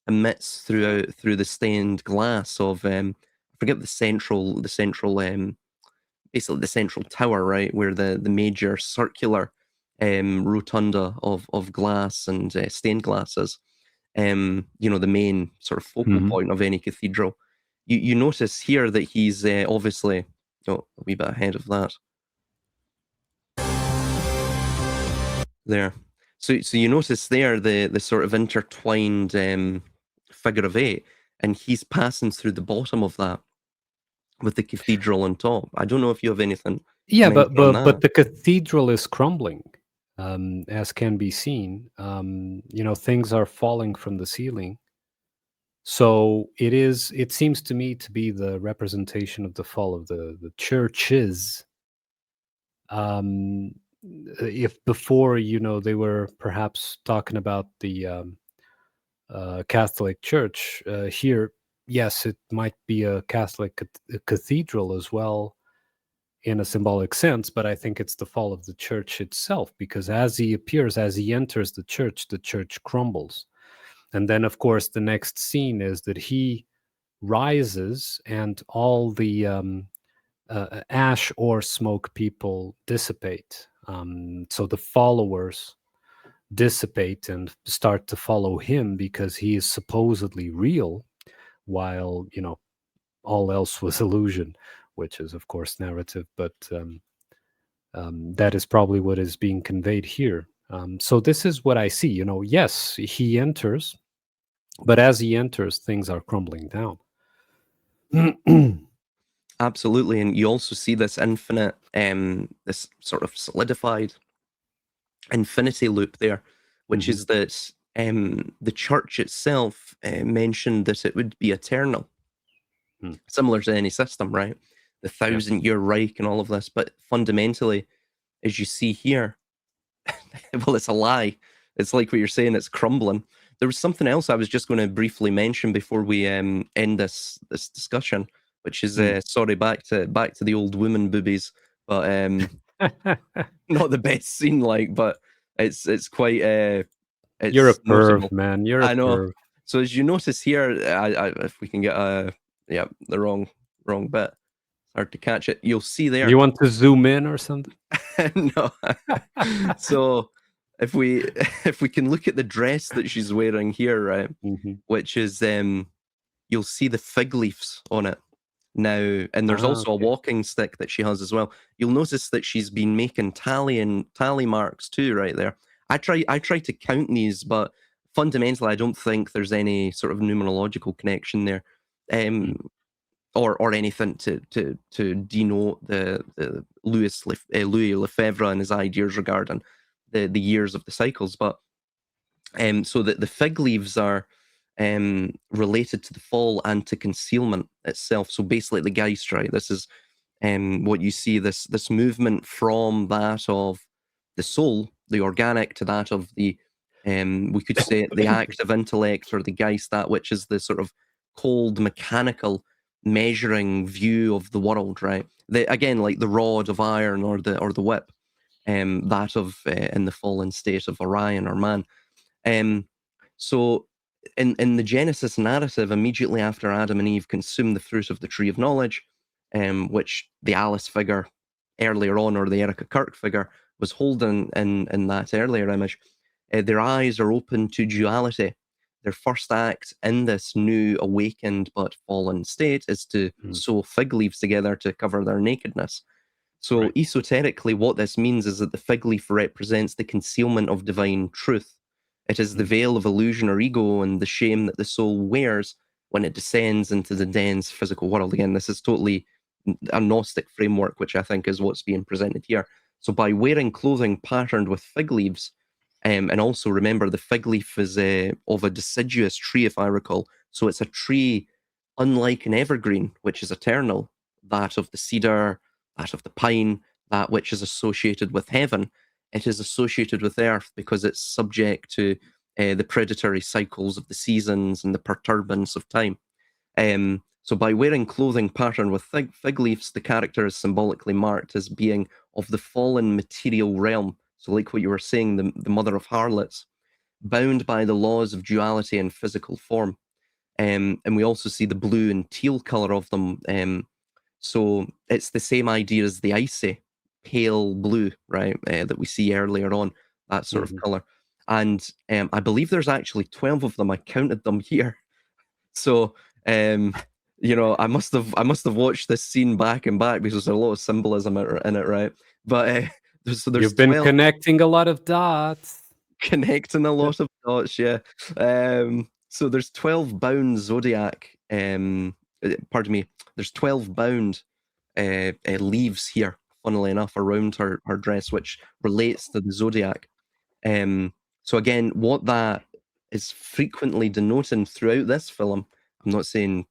A: emits through the stained glass of I forget the central basically the central tower, right, where the major circular rotunda of glass and stained glass is. You know, the main sort of focal
B: Mhm.
A: point of any cathedral. You notice here that he's obviously a wee bit ahead of that there. So you notice there the sort of intertwined figure of eight, and he's passing through the bottom of that with the cathedral on top. I don't know if you have anything to
B: Yeah,
A: mention on that.
B: but the cathedral is crumbling, as can be seen. Things are falling from the ceiling. So it is. It seems to me to be the representation of the fall of the churches. Um, if before, they were perhaps talking about the Catholic Church, here, yes, it might be a Catholic cathedral as well in a symbolic sense, but I think it's the fall of the church itself, because as he appears, as he enters the church crumbles. And then, of course, the next scene is that he rises and all the ash or smoke people dissipate. So the followers dissipate and start to follow him because he is supposedly real, while, all else was illusion, which is, of course, narrative. But that is probably what is being conveyed here. So this is what I see. Yes, he enters, but as he enters, things are crumbling down.
A: Absolutely, and you also see this infinite, this sort of solidified infinity loop there, which
B: Mhm.
A: is that the church itself mentioned that it would be eternal,
B: Mm.
A: similar to any system, right? The
B: Yeah.
A: 1,000-year Reich and all of this, but fundamentally, as you see here, well, it's a lie. It's like what you're saying, it's crumbling. There was something else I was just going to briefly mention before we end this discussion, which is
B: Mm.
A: sorry, back to the old woman boobies, but not the best scene, like, but it's quite
B: You're a
A: it's
B: perv,
A: noticeable.
B: man. You're a
A: I know.
B: perv.
A: So as you notice here, if we can get yeah, the wrong bit, hard to catch it. You'll see there.
B: You want to zoom in or something?
A: No. So if we can look at the dress that she's wearing here, right,
B: Mhm.
A: which is you'll see the fig leaves on it now, and there's
B: Ah,
A: also a
B: okay.
A: walking stick that she has as well. You'll notice that she's been making tally marks too, right there. I try to count these, but fundamentally, I don't think there's any sort of numerological connection there.
B: Mm.
A: Or anything to denote the Louis Lefebvre and his ideas regarding the years of the cycles. But so that the fig leaves are related to the fall and to concealment itself. So basically, the Geist, right? This is what you see, this movement from that of the soul, the organic, to that of the, we could say, the active intellect, or the Geist, that which is the sort of cold, mechanical, measuring view of the world, right? Again, like the rod of iron, or the whip, that of in the fallen state of Orion, or man. So in the Genesis narrative, immediately after Adam and Eve consumed the fruit of the tree of knowledge, which the Alice figure earlier on, or the Erica Kirk figure, was holding in that earlier image, their eyes are open to duality. Their first act in this new awakened but fallen state is to sew fig leaves together to cover their nakedness. So
B: Right.
A: esoterically, what this means is that the fig leaf represents the concealment of divine truth. It is the veil of illusion or ego, and the shame that the soul wears when it descends into the dense physical world. Again, this is totally a Gnostic framework, which I think is what's being presented here. So by wearing clothing patterned with fig leaves, and also remember, the fig leaf is of a deciduous tree, if I recall. So it's a tree unlike an evergreen, which is eternal, that of the cedar, that of the pine, that which is associated with heaven. It is associated with earth because it's subject to the predatory cycles of the seasons and the perturbance of time. So by wearing clothing patterned with fig leaves, the character is symbolically marked as being of the fallen material realm. So like what you were saying, the mother of harlots, bound by the laws of duality and physical form. And we also see the blue and teal color of them. So it's the same idea as the icy pale blue, right? That we see earlier on, that sort of color. And I believe there's actually 12 of them. I counted them here. So I must have watched this scene back and back, because there's a lot of symbolism in it, right? But there's
B: You've been
A: 12.
B: connecting a lot of dots.
A: Connecting a lot of dots, yeah. So there's 12 bound zodiac. Pardon me. There's 12 bound leaves here, funnily enough, around her dress, which relates to the zodiac. So again, what that is frequently denoting throughout this film, I'm not saying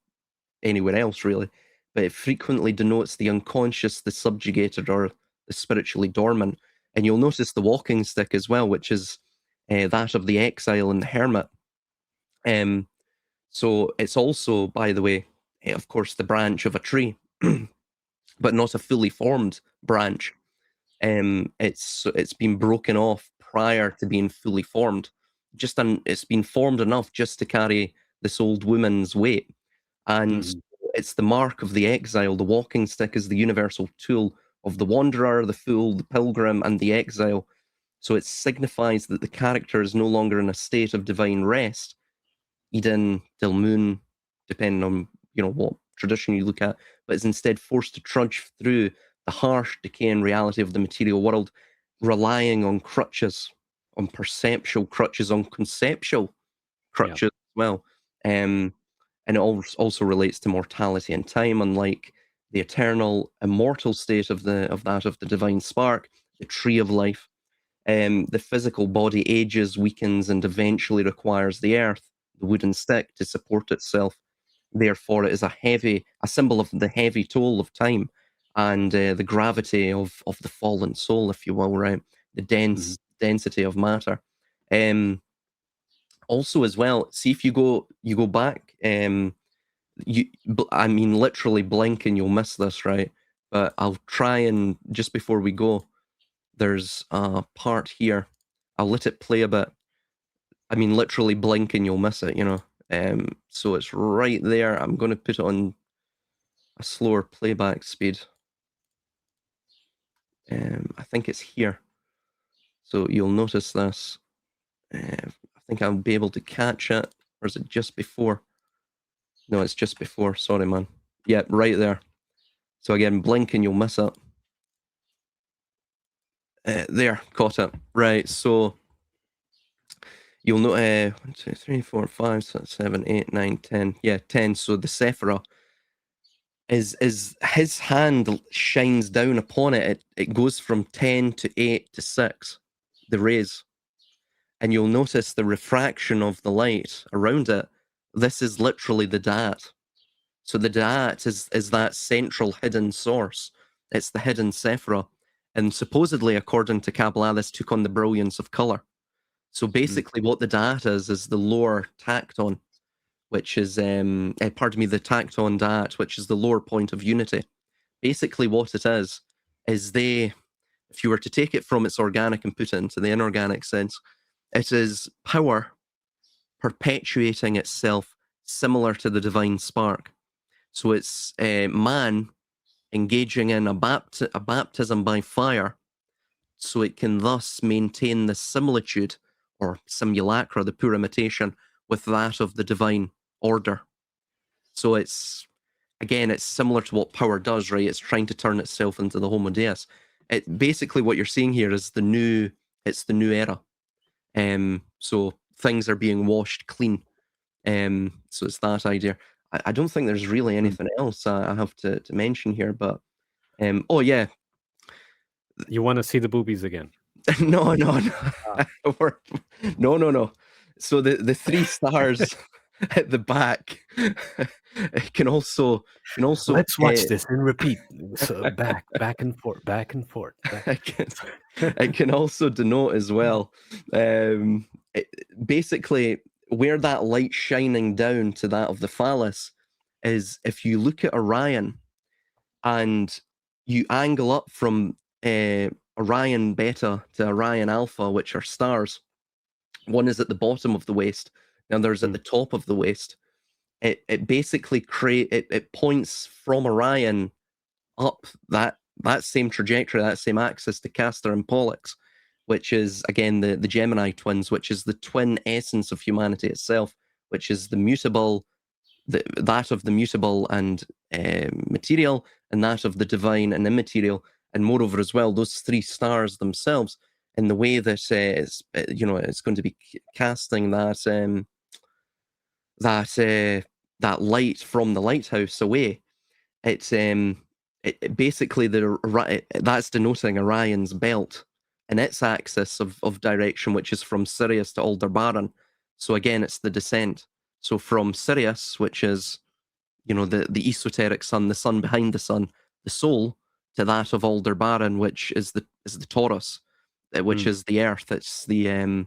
A: anywhere else really, but it frequently denotes the unconscious, the subjugated, or the spiritually dormant. And you'll notice the walking stick as well, which is that of the exile and the hermit. So it's also, by the way, of course, the branch of a tree, but not a fully formed branch. It's been broken off prior to being fully formed. It's been formed enough just to carry this old woman's weight. And it's the mark of the exile. The walking stick is the universal tool of the wanderer, the fool, the pilgrim, and the exile. So it signifies that the character is no longer in a state of divine rest, Eden, till moon, depending on what tradition you look at, but is instead forced to trudge through the harsh decaying reality of the material world, relying on crutches, on perceptual crutches, on conceptual crutches as well. And it also relates to mortality and time, unlike the eternal, immortal state of the divine spark, the tree of life. The physical body ages, weakens, and eventually requires the earth, the wooden stick, to support itself. Therefore, it is a symbol of the heavy toll of time, and the gravity of the fallen soul, if you will, right? The density of matter. Also, as well, see if you go back. I mean, literally blink and you'll miss this, right? But I'll try, and just before we go, there's a part here. I'll let it play a bit. I mean, literally blink and you'll miss it, so it's right there. I'm going to put it on a slower playback speed. I think it's here. So you'll notice this. I think I'll be able to catch it. Or is it just before? No, it's just before. Sorry, man. Yeah, right there. So again, blink and you'll miss it. There, caught it. Right, so you'll know 1, 2, 3, 4, 5, 6, 7, 8, 9, 10. Yeah, 10. So the Sephira is his hand shines down upon it. It goes from 10 to 8 to 6, the rays. And you'll notice the refraction of the light around it. This is literally the Da'at. So the Da'at is that central hidden source It's the hidden Sephira. And supposedly, according to Kabbalah, this took on the brilliance of color. So basically, what the da'at is the lower tacton, which is, pardon me, the tacton da'at, which is the lower point of unity. Basically, what it is they, if you were to take it from its organic and put it into the inorganic sense, it is power perpetuating itself similar to the divine spark. So it's man engaging in a baptism by fire, so it can thus maintain the similitude or simulacra, the pure imitation, with that of the divine order. So it's, again, it's similar to what power does, right? It's trying to turn itself into the Homo Deus. It basically, what you're seeing here is the new era. So things are being washed clean. So it's that idea. I don't think there's really anything else I have to mention here, but oh yeah.
B: You want to see the boobies again?
A: No. No. So the three stars at the back can also
B: Let's watch this and repeat. So back and forth, back and forth.
A: It can also denote as well, basically, where that light shining down to that of the phallus is, if you look at Orion and you angle up from Orion Beta to Orion Alpha, which are stars. One is at the bottom of the waist, the other's at the top of the waist. It basically it points from Orion up that same trajectory, that same axis to Castor and Pollux, which is again the Gemini twins, which is the twin essence of humanity itself, which is the mutable, that of the mutable and material, and that of the divine and immaterial. And moreover, as well, those three stars themselves, in the way that it's going to be casting that that light from the lighthouse away. It's basically that's denoting Orion's belt and its axis of direction, which is from Sirius to Aldebaran. So again, it's the descent. So from Sirius, which is, the esoteric sun, the sun behind the sun, the soul, to that of Aldebaran, which is the Taurus, which is the earth. It's the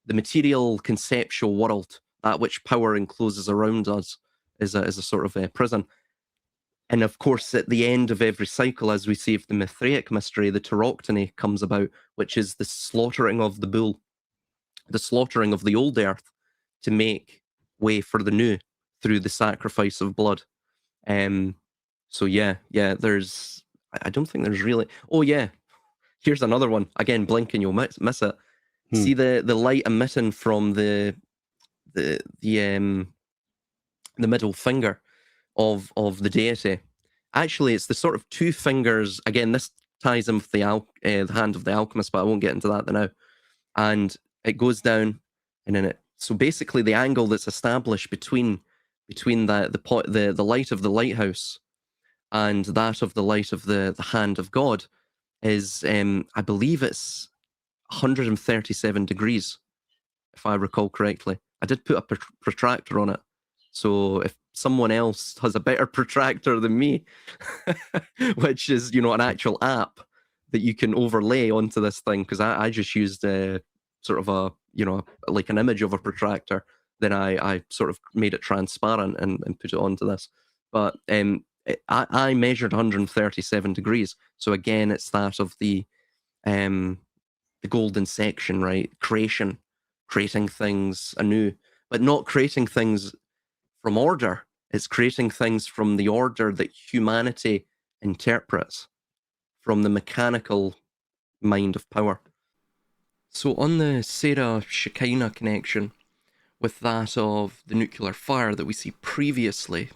A: material conceptual world, that which power encloses around us, is a sort of a prison. And of course, at the end of every cycle, as we see of the Mithraic mystery, the Tauroctony comes about, which is the slaughtering of the bull, the slaughtering of the old earth to make way for the new through the sacrifice of blood. So yeah, there's, I don't think there's really, oh yeah, here's another one. Again, blink and you'll miss it. See the light emitting from the middle finger of the deity. Actually, it's the sort of two fingers. Again, this ties in with the hand of the alchemist, but I won't get into that now. And it goes down, and then so basically the angle that's established between the light of the lighthouse and that of the light of the hand of God is, I believe it's 137 degrees, if I recall correctly. I did put a protractor on it. So if someone else has a better protractor than me, which is, an actual app that you can overlay onto this thing, because I just used sort of a, like an image of a protractor, then I sort of made it transparent and put it onto this. But I measured 137 degrees. So again, it's that of the golden section, right? Creating things anew, but not creating things from order. It's creating things from the order that humanity interprets, from the mechanical mind of power. So on the Sarah-Shekinah connection, with that of the nuclear fire that we see previously,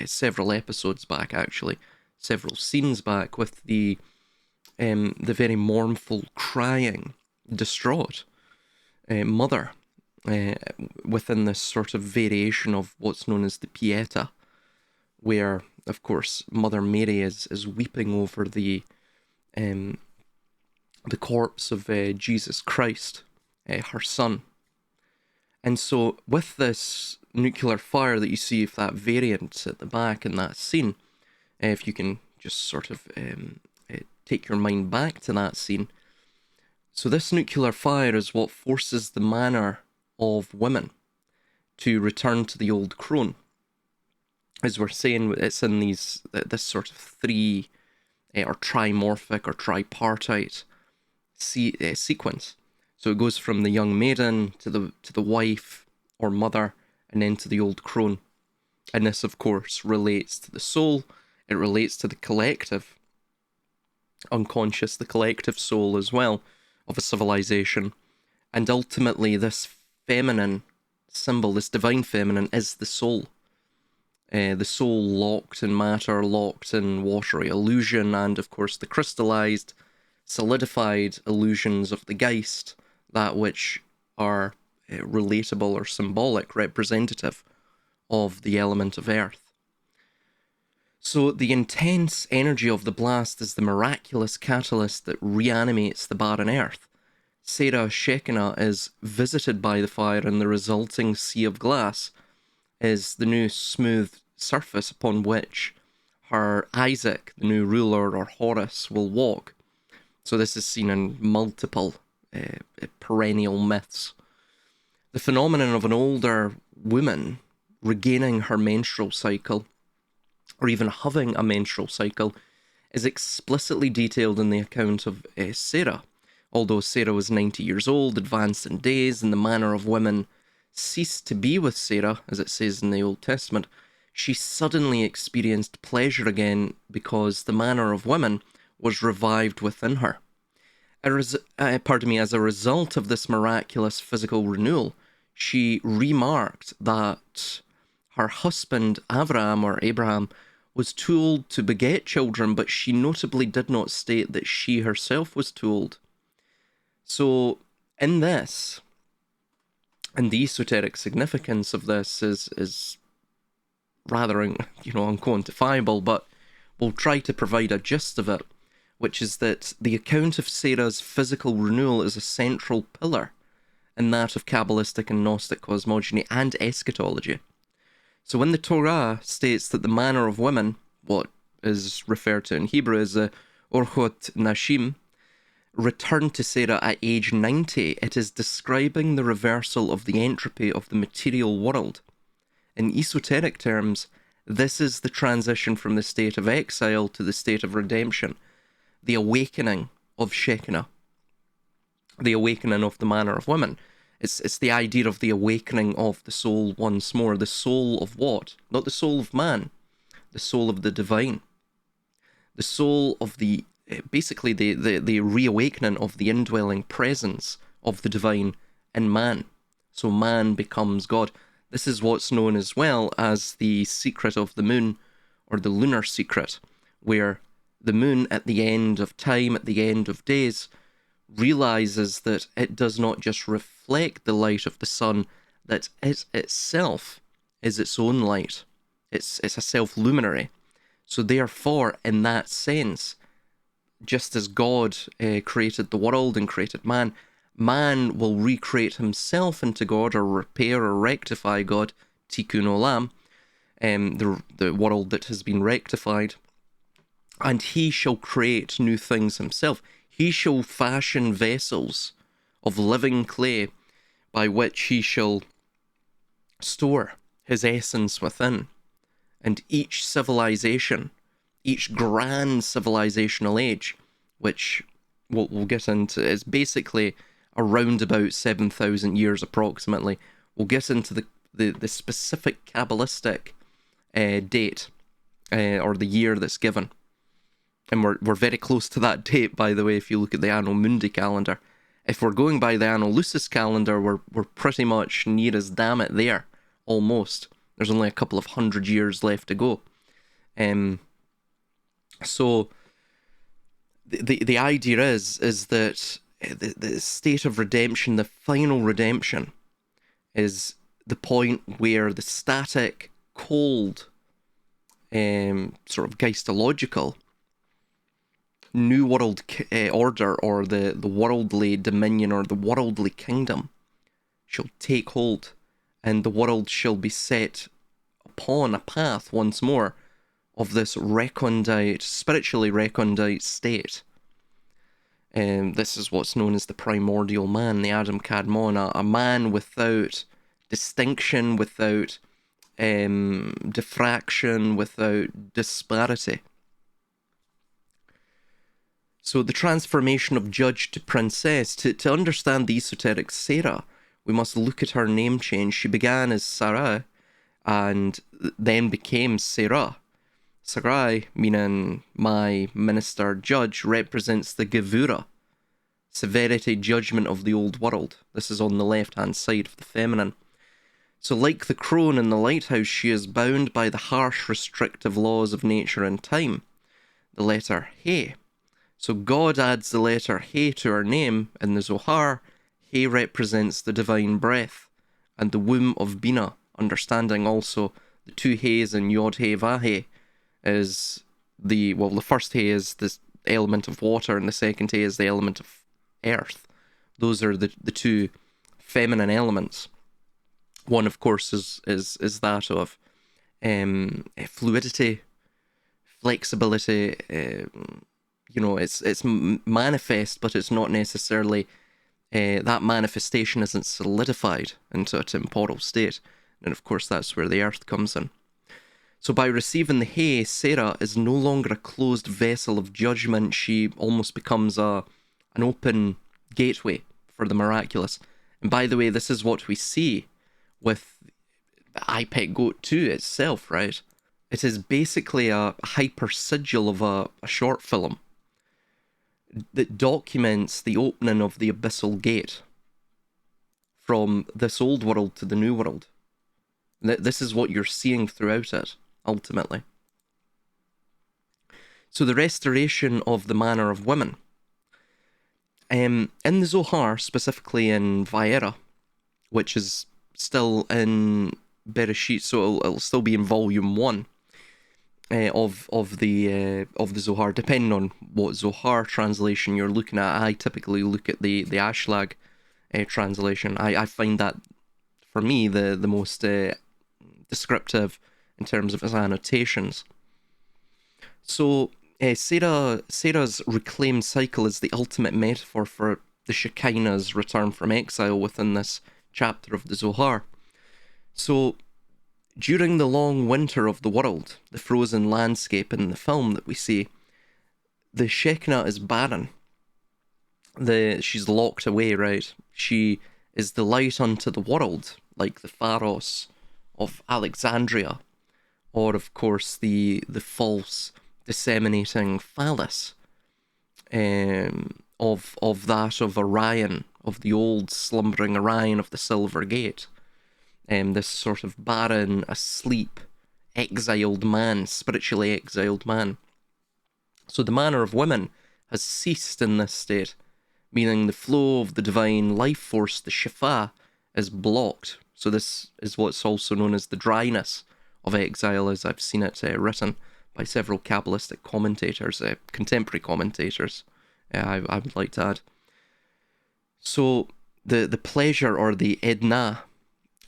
A: several episodes back actually, several scenes back, with the very mournful, crying, distraught mother, within this sort of variation of what's known as the Pieta, where, of course, Mother Mary is weeping over the corpse of Jesus Christ, her son. And so with this nuclear fire that you see, if that variant at the back in that scene, if you can just sort of take your mind back to that scene. So this nuclear fire is what forces the manner of women to return to the old crone. As we're saying, it's in this sort of three or trimorphic or tripartite sequence. So it goes from the young maiden to the wife or mother, and then to the old crone. And this, of course, relates to the soul. It relates to the collective unconscious, the collective soul as well of a civilization. And ultimately, this feminine symbol, this divine feminine, is the soul. The soul locked in matter, locked in watery illusion, and of course the crystallized, solidified illusions of the Geist, that which are relatable or symbolic, representative of the element of earth. So the intense energy of the blast is the miraculous catalyst that reanimates the barren earth. Sarah Shekinah is visited by the fire, and the resulting sea of glass is the new smooth surface upon which her Isaac, the new ruler, or Horus, will walk. So this is seen in multiple perennial myths. The phenomenon of an older woman regaining her menstrual cycle, or even having a menstrual cycle, is explicitly detailed in the account of Sarah. Although Sarah was 90 years old, advanced in days, and the manner of women ceased to be with Sarah, as it says in the Old Testament, she suddenly experienced pleasure again because the manner of women was revived within her. As a result of this miraculous physical renewal, she remarked that her husband Abraham was too old to beget children, but she notably did not state that she herself was too old. So in this, and the esoteric significance of this is rather unquantifiable, but we'll try to provide a gist of it, which is that the account of Sarah's physical renewal is a central pillar in that of Kabbalistic and Gnostic cosmogony and eschatology. So when the Torah states that the manner of women, what is referred to in Hebrew as the Orchot Nashim, returned to Sarah at age 90, it is describing the reversal of the entropy of the material world. In esoteric terms, this is the transition from the state of exile to the state of redemption, the awakening of Shekinah, the awakening of the manner of women. It's the idea of the awakening of the soul once more. The soul of what? Not the soul of man, the soul of the divine. The soul of the, basically the reawakening of the indwelling presence of the divine in man. So man becomes God. This is what's known as well as the secret of the moon, or the lunar secret, where the moon at the end of time, at the end of days, realizes that it does not just reflect the light of the sun, that it itself is its own light. It's a self-luminary. So therefore, in that sense, just as God created the world and created man, man will recreate himself into God, or repair or rectify God, tikkun olam, the world that has been rectified, and he shall create new things himself. He shall fashion vessels of living clay by which he shall store his essence within. And each civilization, each grand civilizational age, which we'll get into, is basically around about 7,000 years approximately. We'll get into the specific Kabbalistic date, or the year that's given. And we're very close to that date, by the way, if you look at the Anno Mundi calendar. If we're going by the Anno Lucis calendar, we're pretty much near as damn it there, almost. There's only a couple of 100 years left to go. So the idea is that the state of redemption, the final redemption, is the point where the static, cold, sort of geistological new world order, or the worldly dominion, or the worldly kingdom, shall take hold, and the world shall be set upon a path once more of this recondite, spiritually recondite state This is what's known as the primordial man, the Adam Kadmon, a man without distinction, without diffraction, without disparity. So the transformation of judge to princess, to understand the esoteric Sarah, we must look at her name change. She began as Sarah and then became Sarah. Sarai, meaning my minister judge, represents the Gevura, severity, judgment of the old world. This is on the left-hand side of the feminine. So like the crone in the lighthouse, she is bound by the harsh, restrictive laws of nature and time. The letter He. So God adds the letter He to her name in the Zohar. He represents the divine breath and the womb of Bina, understanding also the two He's in Yod He Vahe is the first He is the element of water and the second He is the element of earth. Those are the two feminine elements. One, of course, is that of fluidity, flexibility. It's manifest, but it's not necessarily that manifestation isn't solidified into a temporal state. And of course, that's where the earth comes in. So by receiving the He, Sarah is no longer a closed vessel of judgment. She almost becomes an open gateway for the miraculous. And by the way, this is what we see with the iPet Goat 2 itself, right? It is basically a hyper sigil of a short film that documents the opening of the abyssal gate from this old world to the new world. This is what you're seeing throughout it, ultimately. So the restoration of the manner of women. In the Zohar, specifically in Vaera, which is still in Bereshit, so it'll still be in volume 1 of the Zohar, depending on what Zohar translation you're looking at. I typically look at the Ashlag translation. I find that, for me, the most descriptive in terms of its annotations. So Sarah's reclaimed cycle is the ultimate metaphor for the Shekinah's return from exile within this chapter of the Zohar. So during the long winter of the world, the frozen landscape in the film that we see, the Shekinah is barren. She's locked away, right? She is the light unto the world, like the Pharos of Alexandria, or of course the false disseminating phallus of that of Orion, of the old slumbering Orion of the Silver Gate. This sort of barren, asleep, exiled man, spiritually exiled man. So the manner of women has ceased in this state, meaning the flow of the divine life force, the Shifa, is blocked. So this is what's also known as the dryness of exile, as I've seen it written by several Kabbalistic commentators, contemporary commentators, I would like to add. So the pleasure, or the edna,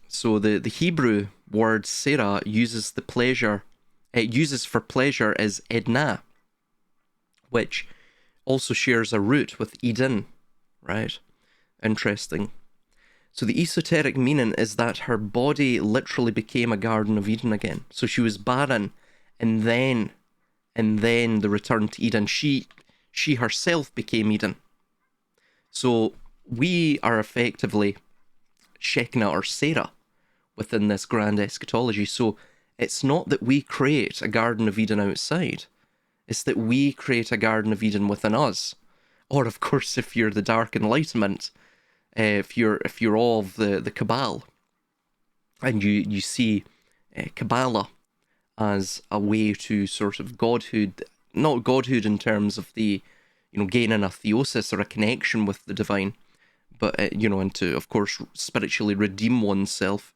A: so the Hebrew word Sarah uses the pleasure, it uses for pleasure as edna, which also shares a root with Eden, right? Interesting. So the esoteric meaning is that her body literally became a Garden of Eden again. So she was barren, and then the return to Eden. She herself became Eden. So we are effectively Shekinah or Sarah within this grand eschatology. So it's not that we create a Garden of Eden outside. It's that we create a Garden of Eden within us. Or of course, if you're the Dark Enlightenment, if you're of the Cabal, and you see Kabbalah as a way to sort of godhood, not godhood in terms of the, gaining a theosis or a connection with the divine, but, and to, of course, spiritually redeem oneself,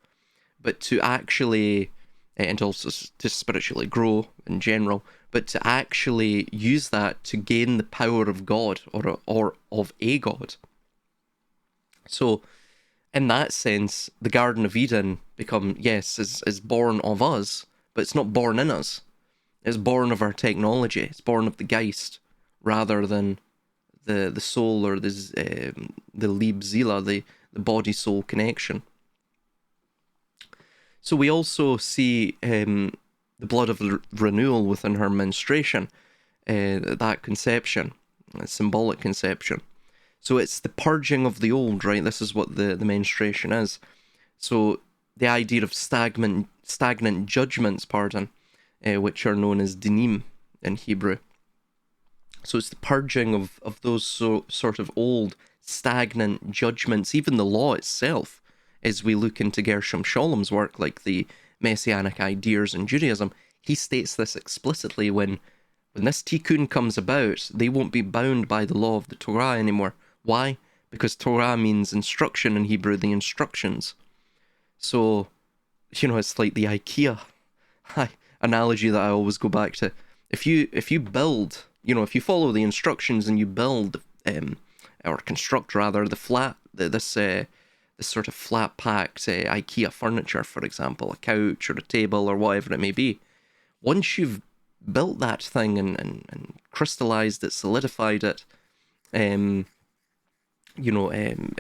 A: but to actually, and also to spiritually grow in general, but to actually use that to gain the power of God or of a God. So, in that sense, the Garden of Eden is born of us, but it's not born in us. It's born of our technology. It's born of the Geist, rather than the soul, or the Lieb Zila, the body-soul connection. So we also see the blood of renewal within her menstruation, that conception, a symbolic conception. So it's the purging of the old, right? This is what the menstruation is. So the idea of stagnant judgments, which are known as dinim in Hebrew. So it's the purging of those sort of old, stagnant judgments, even the law itself, as we look into Gershom Sholom's work, like the Messianic ideas in Judaism. He states this explicitly: when this tikkun comes about, they won't be bound by the law of the Torah anymore. Why? Because Torah means instruction in Hebrew, the instructions. So, it's like the IKEA analogy that I always go back to. If you build, if you follow the instructions and you build, or construct rather, this sort of flat packed IKEA furniture, for example, a couch or a table or whatever it may be, once you've built that thing and crystallized it, solidified it,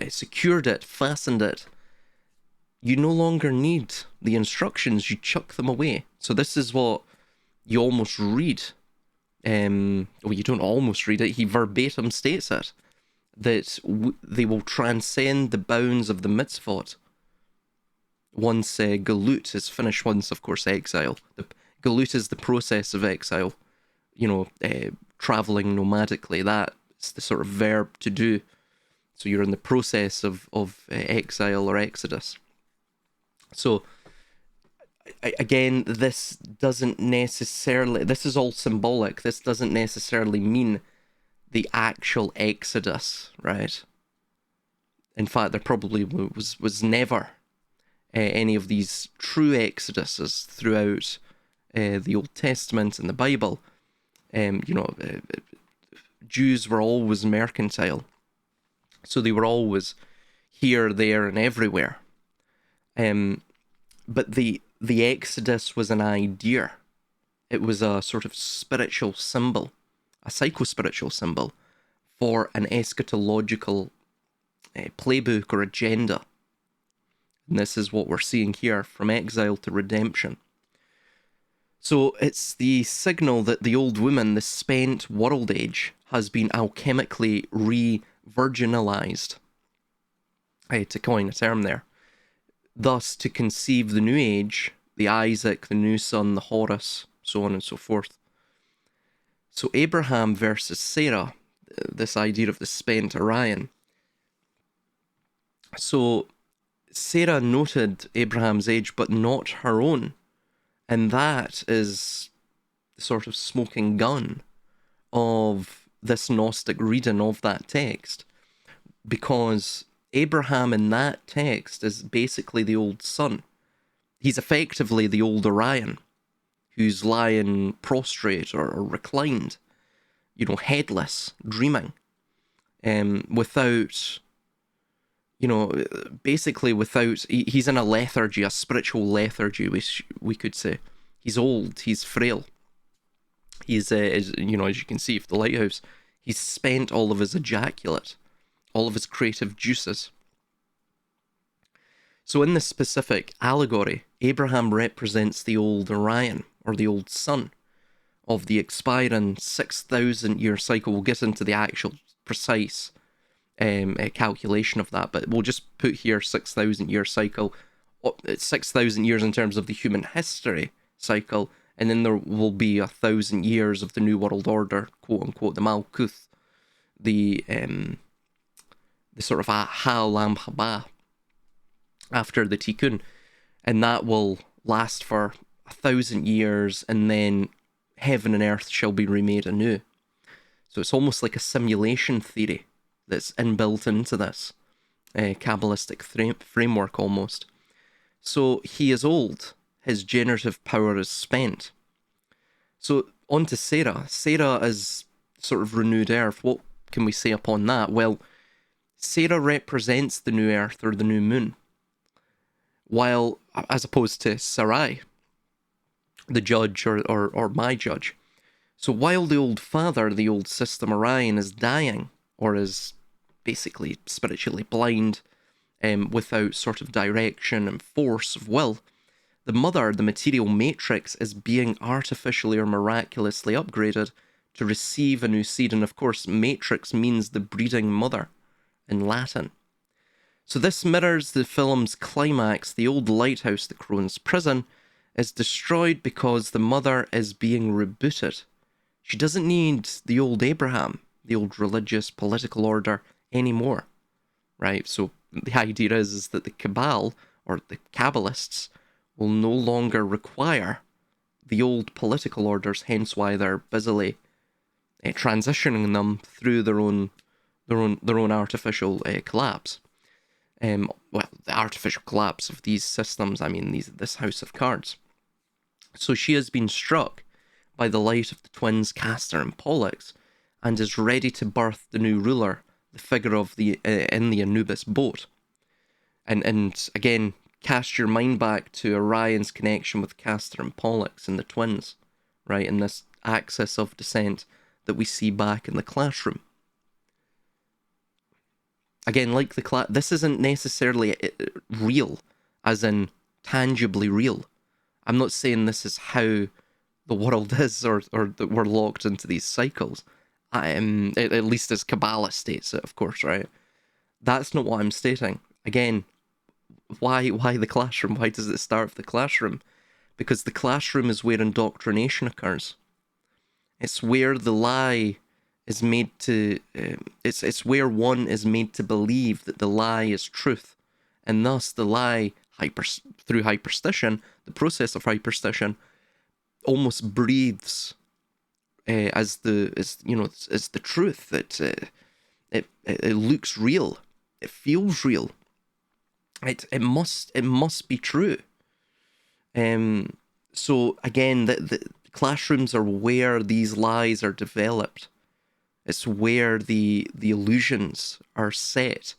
A: secured it, fastened it, you no longer need the instructions, you chuck them away. So this is what you almost read. You don't almost read it, he verbatim states it, that they will transcend the bounds of the mitzvot once galut is finished, once, of course, exile. The galut is the process of exile, traveling nomadically. That's the sort of verb to do. So you're in the process of exile or exodus. So, again, this doesn't necessarily, this is all symbolic. This doesn't necessarily mean the actual exodus, right? In fact, there probably was never any of these true exoduses throughout the Old Testament and the Bible. Jews were always mercantile, so they were always here, there, and everywhere. But the exodus was an idea. It was a sort of spiritual symbol, a psycho-spiritual symbol for an eschatological playbook or agenda. And this is what we're seeing here, from exile to redemption. So it's the signal that the old woman, the spent world age, has been alchemically re-virginalized, to coin a term there. Thus, to conceive the new age, the Isaac, the new son, the Horus, so on and so forth. So Abraham versus Sarah, this idea of the spent Orion. So Sarah noted Abraham's age, but not her own. And that is the sort of smoking gun of this Gnostic reading of that text. Because Abraham in that text is basically the old sun. He's effectively the old Orion, who's lying prostrate or reclined, headless, dreaming, without, basically without, he's in a lethargy, a spiritual lethargy, which we could say. He's old, he's frail. He's, as you can see, for the lighthouse, he's spent all of his ejaculate, all of his creative juices. So in this specific allegory, Abraham represents the old Orion, or the old sun, of the expiring 6,000-year cycle. We'll get into the actual precise calculation of that, but we'll just put here 6,000-year cycle. It's 6,000 years in terms of the human history cycle, and then there will be 1,000 years of the New World Order, quote-unquote, the Malkuth, the sort of Ha-Olam Haba, after the Tikkun, and that will last for 1,000 years, and then heaven and earth shall be remade anew. So it's almost like a simulation theory that's inbuilt into this Kabbalistic framework almost. So he is old, his generative power is spent. So on to Sarah. Sarah is sort of renewed earth. What can we say upon that? Well, Sarah represents the new earth, or the new moon, while, as opposed to Sarai, the judge, or my judge. So while the old father, the old system Orion, is dying or is basically spiritually blind, without sort of direction and force of will. The mother, the material matrix, is being artificially or miraculously upgraded to receive a new seed. And of course, matrix means the breeding mother in Latin. So this mirrors the film's climax. The old lighthouse, the Crone's prison, is destroyed because the mother is being rebooted. She doesn't need the old Abraham, the old religious political order anymore, right? So the idea is that the Cabal, or the Kabbalists, will no longer require the old political orders, hence why they're busily transitioning them through their own artificial collapse. Well, the artificial collapse of these systems, I mean this house of cards. So she has been struck by the light of the twins Castor and Pollux, and is ready to birth the new ruler, the figure of the in the Anubis boat. And again, cast your mind back to Orion's connection with Castor and Pollux and the twins, right, in this axis of descent that we see back in the classroom. Again, like the this isn't necessarily real, as in tangibly real. I'm not saying this is how the world is, or that we're locked into these cycles. At least as Kabbalah states it, of course, right? That's not what I'm stating. Again, why the classroom? Why does it start with the classroom? Because the classroom is where indoctrination occurs. It's where the lie is made to... it's where one is made to believe that the lie is truth. And thus the lie, through hyperstition, the process of hyperstition, almost breathes as the truth. That it looks real. It feels real. It must be true. So again, the classrooms are where these lies are developed. It's where the illusions are set,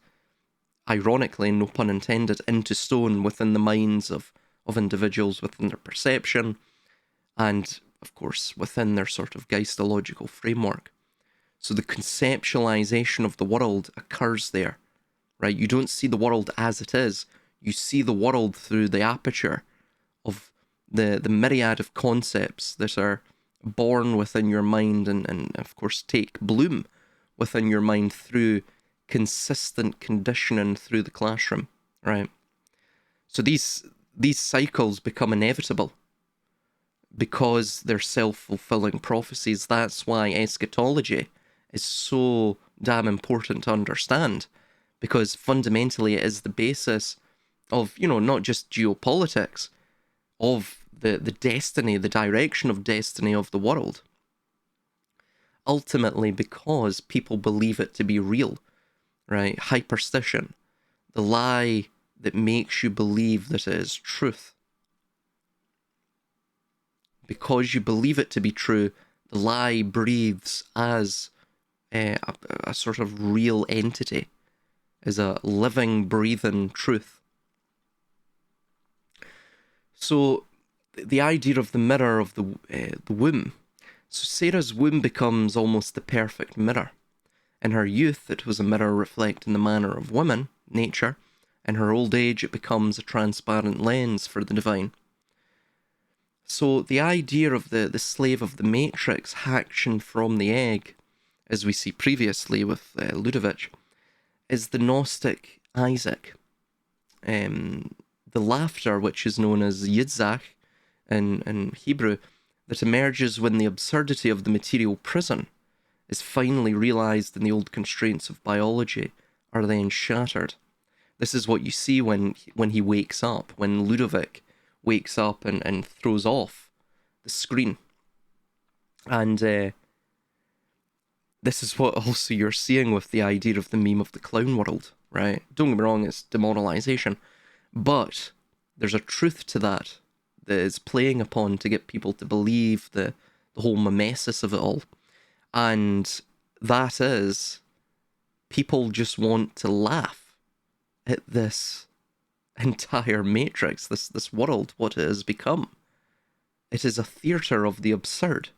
A: ironically, no pun intended, into stone within the minds of individuals, within their perception, and of course within their sort of geistological framework. So the conceptualization of the world occurs there, right? You don't see the world as it is. You see the world through the aperture of the myriad of concepts that are born within your mind and of course take bloom within your mind through consistent conditioning through the classroom, right? So these cycles become inevitable because they're self-fulfilling prophecies. That's why eschatology is so damn important to understand, because fundamentally it is the basis of, not just geopolitics, of the destiny, the direction of destiny of the world. Ultimately, because people believe it to be real, right? Hyperstition, the lie that makes you believe that it is truth. Because you believe it to be true, the lie breathes as a sort of real entity, as a living, breathing truth. So the idea of the mirror of the womb. So Sarah's womb becomes almost the perfect mirror. In her youth, it was a mirror reflecting the manner of woman, nature. In her old age, it becomes a transparent lens for the divine. So the idea of the slave of the matrix hatching from the egg, as we see previously with Ludovic, is the Gnostic Isaac. The laughter, which is known as Yitzhak in Hebrew, that emerges when the absurdity of the material prison is finally realized and the old constraints of biology are then shattered. This is what you see when he wakes up, when Ludovic wakes up and throws off the screen. And this is what also you're seeing with the idea of the meme of the clown world, right? Don't get me wrong, it's demoralization. But there's a truth to that is playing upon to get people to believe the whole mimesis of it all. And that is, people just want to laugh at this entire matrix, this world, what it has become. It is a theatre of the absurd.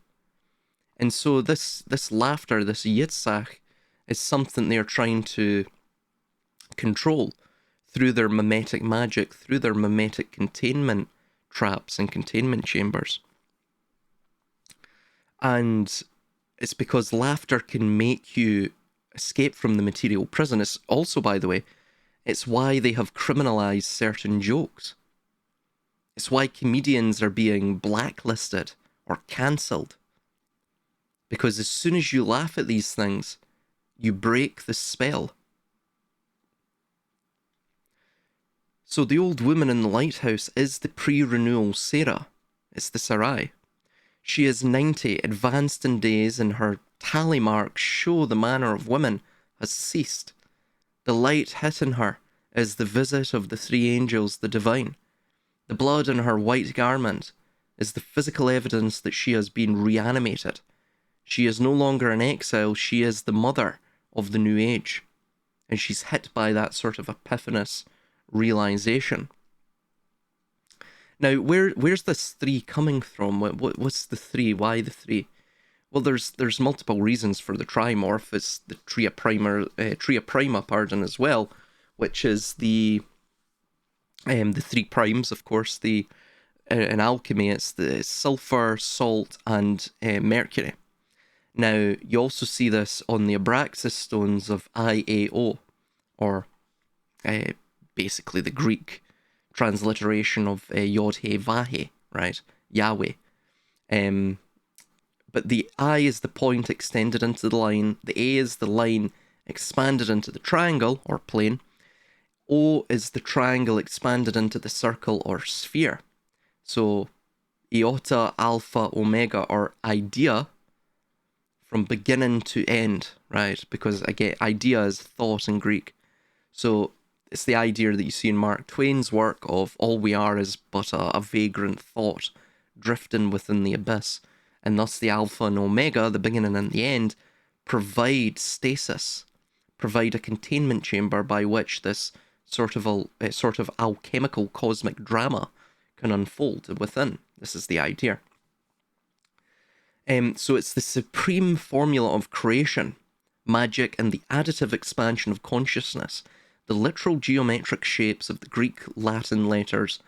A: And so this laughter, this Yitzhak, is something they're trying to control through their mimetic magic, through their mimetic containment traps and containment chambers. And it's because laughter can make you escape from the material prison. It's also, by the way, it's why they have criminalized certain jokes. It's why comedians are being blacklisted or cancelled. Because as soon as you laugh at these things, you break the spell. So the old woman in the lighthouse is the pre-renewal Sarah. It's the Sarai. She is 90, advanced in days, and her tally marks show the manner of women has ceased. The light hitting her is the visit of the three angels, the divine. The blood in her white garment is the physical evidence that she has been reanimated. She is no longer in exile, she is the mother of the new age. And she's hit by that sort of epiphanous realization. Now, where's this 3 coming from? What's the 3? Why the 3? Well, there's multiple reasons for the trimorph. It's the tria prima, as well, which is the 3 primes, of course. In alchemy, it's the sulfur, salt, and mercury. Now, you also see this on the Abraxas stones of IAO, or basically the Greek transliteration of Yod-He-Vahe, right? Yahweh. But the I is the point extended into the line. The A is the line expanded into the triangle, or plane. O is the triangle expanded into the circle, or sphere. So, iota, alpha, omega, or idea, from beginning to end, right? Because, again, idea is thought in Greek. So, it's the idea that you see in Mark Twain's work of all we are is but a vagrant thought drifting within the abyss. And thus the alpha and omega, the beginning and the end, provide stasis, provide a containment chamber by which this sort of alchemical cosmic drama can unfold within. This is the idea. So it's the supreme formula of creation, magic, and the additive expansion of consciousness, the literal geometric shapes of the Greek Latin letters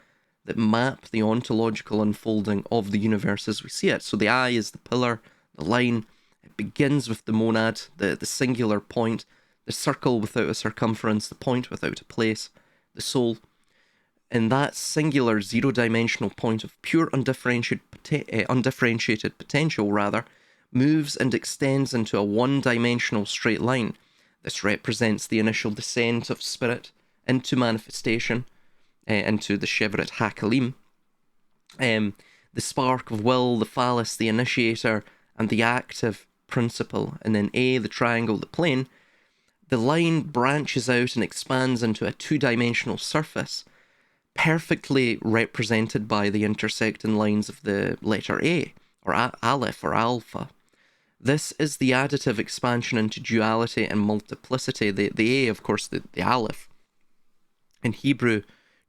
A: that map the ontological unfolding of the universe as we see it. So the I is the pillar, the line. It begins with the monad, the singular point, the circle without a circumference, the point without a place, the soul. And that singular zero-dimensional point of pure undifferentiated potential, moves and extends into a one-dimensional straight line. This represents the initial descent of spirit into manifestation, into the Shevret HaKalim. The spark of will, the phallus, the initiator, and the active principle. And then A, the triangle, the plane. The line branches out and expands into a two-dimensional surface, perfectly represented by the intersecting lines of the letter A, or Aleph, or Alpha. This is the additive expansion into duality and multiplicity. The A, of course, the Aleph. In Hebrew,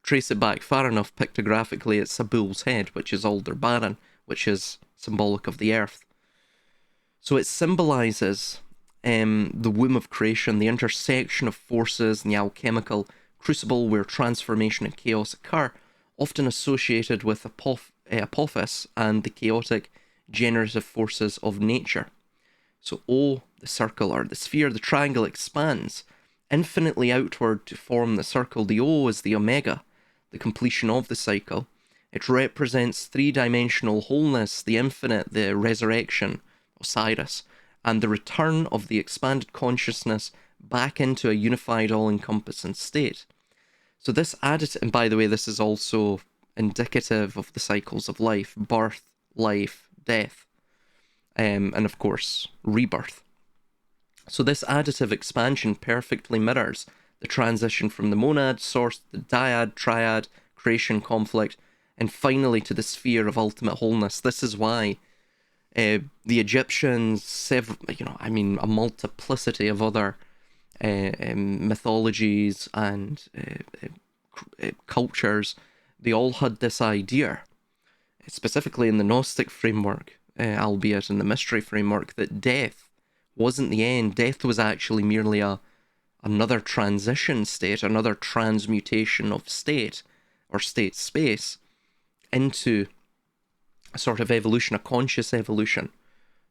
A: trace it back far enough pictographically, it's a bull's head, which is Aldebaran, which is symbolic of the earth. So it symbolizes the womb of creation, the intersection of forces and the alchemical crucible where transformation and chaos occur, often associated with Apophis and the chaotic generative forces of nature. So O, the circle, or the sphere, the triangle expands infinitely outward to form the circle. The O is the omega, the completion of the cycle. It represents three-dimensional wholeness, the infinite, the resurrection, Osiris, and the return of the expanded consciousness back into a unified, all-encompassing state. So this additive, and by the way, this is also indicative of the cycles of life: birth, life, death, and of course, rebirth. So this additive expansion perfectly mirrors the transition from the monad, source, the dyad, triad, creation, conflict, and finally to the sphere of ultimate wholeness. This is why the Egyptians, a multiplicity of other mythologies and cultures, they all had this idea, specifically in the Gnostic framework, albeit in the mystery framework, that death wasn't the end. Death was actually merely another transition state, another transmutation of state or state space into a sort of evolution, a conscious evolution.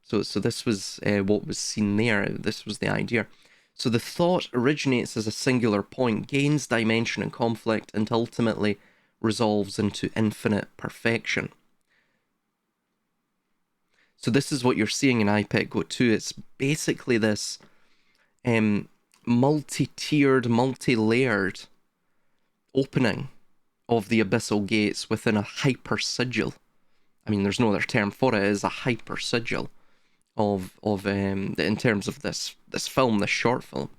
A: So this was what was seen there. This was the idea. So the thought originates as a singular point, gains dimension and conflict, and ultimately resolves into infinite perfection. So this is what you're seeing in IPEC Go 2. It's basically this multi-tiered, multi-layered opening of the abyssal gates within a hyper-sigil. I mean, there's no other term for it. It is a hyper-sigil of in terms of this film, this short film.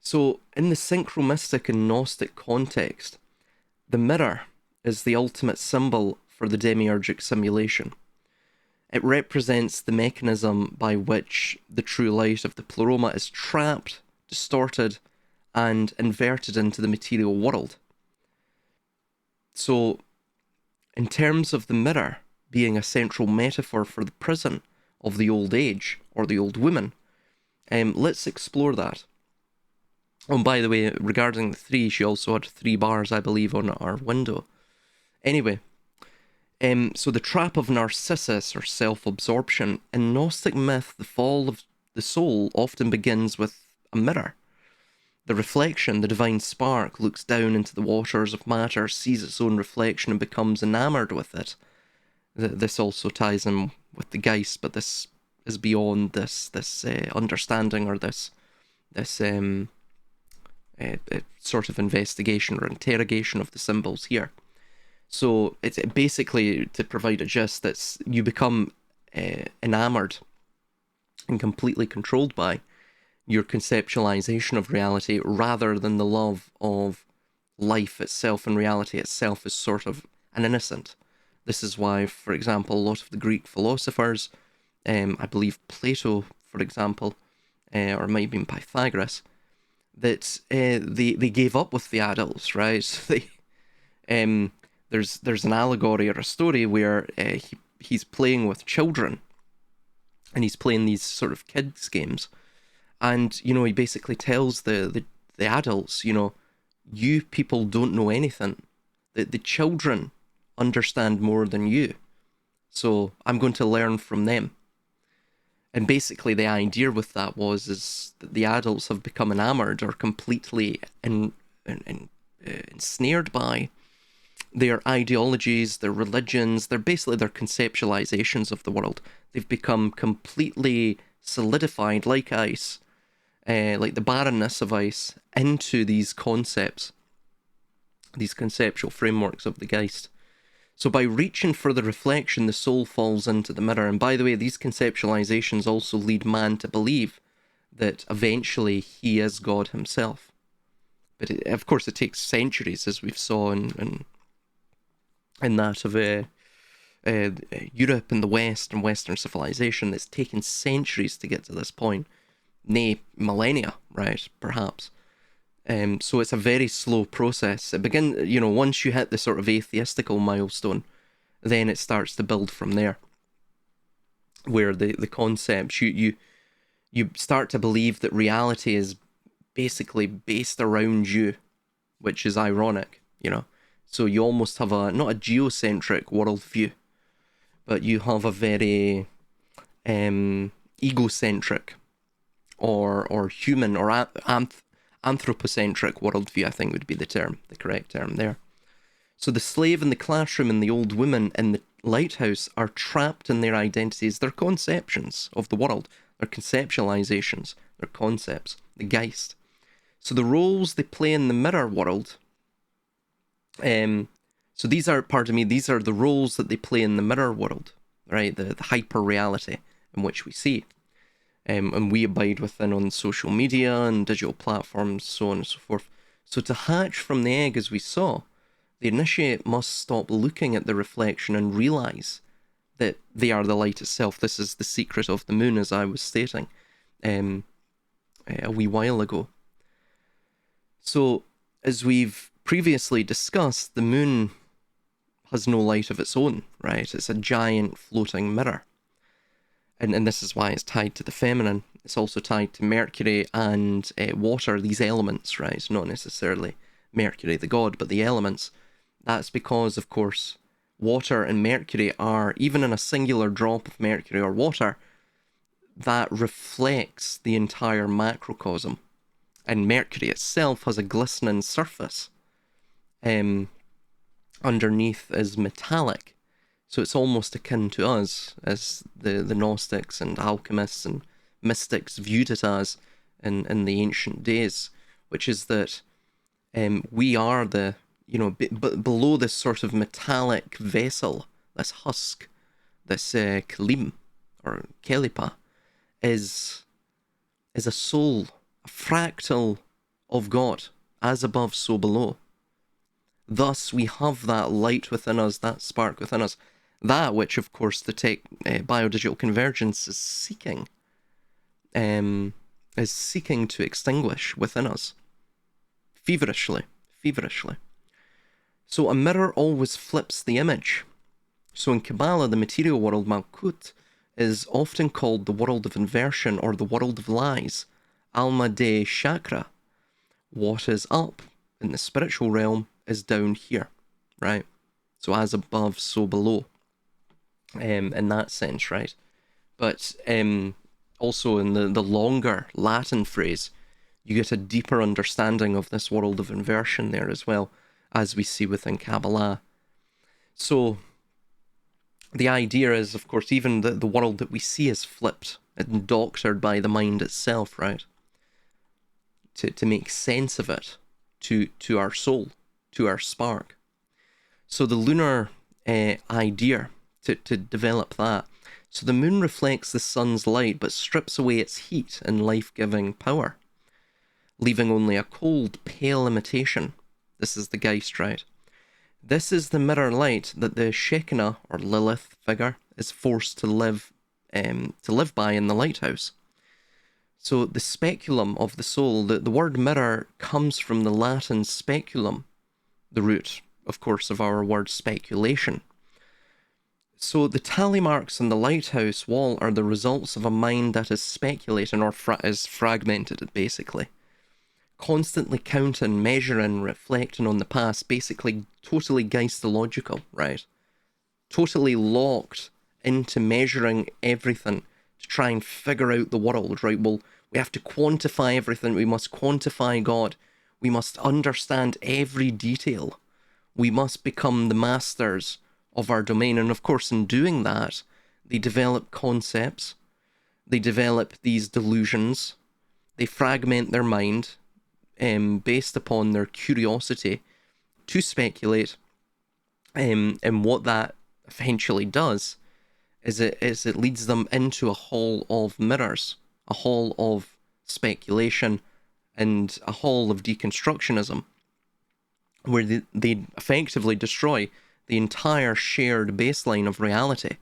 A: So in the synchromistic and Gnostic context, the mirror is the ultimate symbol for the demiurgic simulation. It represents the mechanism by which the true light of the pleroma is trapped, distorted, and inverted into the material world. So, in terms of the mirror being a central metaphor for the prison of the old age, or the old woman, let's explore that. Oh, and by the way, regarding the 3, she also had 3 bars, I believe, on our window. Anyway, so the trap of Narcissus, or self-absorption. In Gnostic myth, the fall of the soul often begins with a mirror. The reflection, the divine spark, looks down into the waters of matter, sees its own reflection, and becomes enamored with it. This also ties in with the Geist, but this is beyond this understanding, or this sort of investigation or interrogation of the symbols here. So it's basically, to provide a gist, that you become enamored and completely controlled by your conceptualization of reality, rather than the love of life itself, and reality itself is sort of an innocent. This is why, for example, a lot of the Greek philosophers, I believe Plato, for example, or it might have been Pythagoras, that they gave up with the adults, right? So there's an allegory or a story where he's playing with children, and he's playing these sort of kids games, and he basically tells the adults, you people don't know anything. The children understand more than you, so I'm going to learn from them. And basically the idea with that is that the adults have become enamored, or completely ensnared by their ideologies, their religions, their conceptualizations of the world. They've become completely solidified like ice, like the barrenness of ice, into these concepts, these conceptual frameworks of the Geist. So by reaching for the reflection, the soul falls into the mirror. And by the way, these conceptualizations also lead man to believe that eventually he is God himself. But of course, it takes centuries, as we've saw in that of Europe and the West and Western civilization. It's taken centuries to get to this point, nay, millennia, right? Perhaps. So it's a very slow process. It begins, once you hit the sort of atheistical milestone, then it starts to build from there, where the concepts, you start to believe that reality is basically based around you, which is ironic, So you almost have not a geocentric worldview, but you have a very egocentric or human or anthropocentric worldview, I think would be the correct term there. So the slave in the classroom and the old woman in the lighthouse are trapped in their identities, their conceptions of the world, their conceptualizations, their concepts, the Geist. So the roles they play in the mirror world, so these are the roles that they play in the mirror world, right? The hyper reality in which we see. And we abide within on social media and digital platforms, so on and so forth. So to hatch from the egg, as we saw, the initiate must stop looking at the reflection and realize that they are the light itself. This is the secret of the moon, as I was stating a wee while ago. So, as we've previously discussed, the moon has no light of its own, right? It's a giant floating mirror. and this is why it's tied to the feminine. It's also tied to Mercury and water, these elements, right? Not necessarily Mercury the god, but the elements. That's because, of course, water and Mercury are, even in a singular drop of mercury or water, that reflects the entire macrocosm. And Mercury itself has a glistening surface. Underneath is metallic. So it's almost akin to us, as the Gnostics and alchemists and mystics viewed it as in the ancient days, which is that we are the, below this sort of metallic vessel, this husk, this kalim, or kelipa, is a soul, a fractal of God, as above, so below. Thus, we have that light within us, that spark within us, that which, of course, the biodigital convergence is seeking to extinguish within us, feverishly. So a mirror always flips the image. So in Kabbalah, the material world, Malkut, is often called the world of inversion or the world of lies, Alma de Chakra. What is up in the spiritual realm is down here, right? So as above, so below, in that sense, right? But also in the longer Latin phrase, you get a deeper understanding of this world of inversion there as well, as we see within Kabbalah. So the idea is, of course, even the world that we see is flipped and doctored by the mind itself, right? To make sense of it, to our soul, to our spark. So the lunar idea, to develop that. So the moon reflects the sun's light, but strips away its heat and life-giving power, leaving only a cold, pale imitation. This is the Geist, right? This is the mirror light that the Shekinah, or Lilith figure, is forced to live by in the lighthouse. So the speculum of the soul, the word mirror comes from the Latin speculum, the root, of course, of our word speculation. So the tally marks on the lighthouse wall are the results of a mind that is speculating, or is fragmented, basically. Constantly counting, measuring, reflecting on the past, basically totally geistological, right? Totally locked into measuring everything to try and figure out the world, right? Well, we have to quantify everything. We must quantify God. We must understand every detail. We must become the masters of our domain. And of course, in doing that, they develop concepts. They develop these delusions. They fragment their mind based upon their curiosity to speculate. And what that eventually does is it leads them into a hall of mirrors, a hall of speculation, and a hall of deconstructionism, where they effectively destroy the entire shared baseline of reality.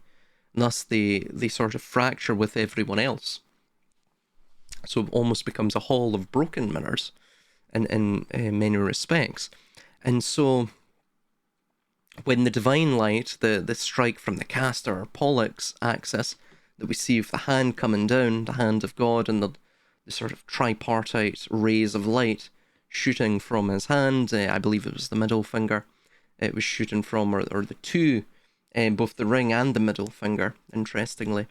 A: Thus, they sort of fracture with everyone else. So it almost becomes a hall of broken mirrors in many respects. And so when the divine light, the strike from the castor or Pollux axis that we see of the hand coming down, the hand of God, and the sort of tripartite rays of light shooting from his hand, I believe it was the middle finger, it was shooting from, or the two, both the ring and the middle finger, interestingly.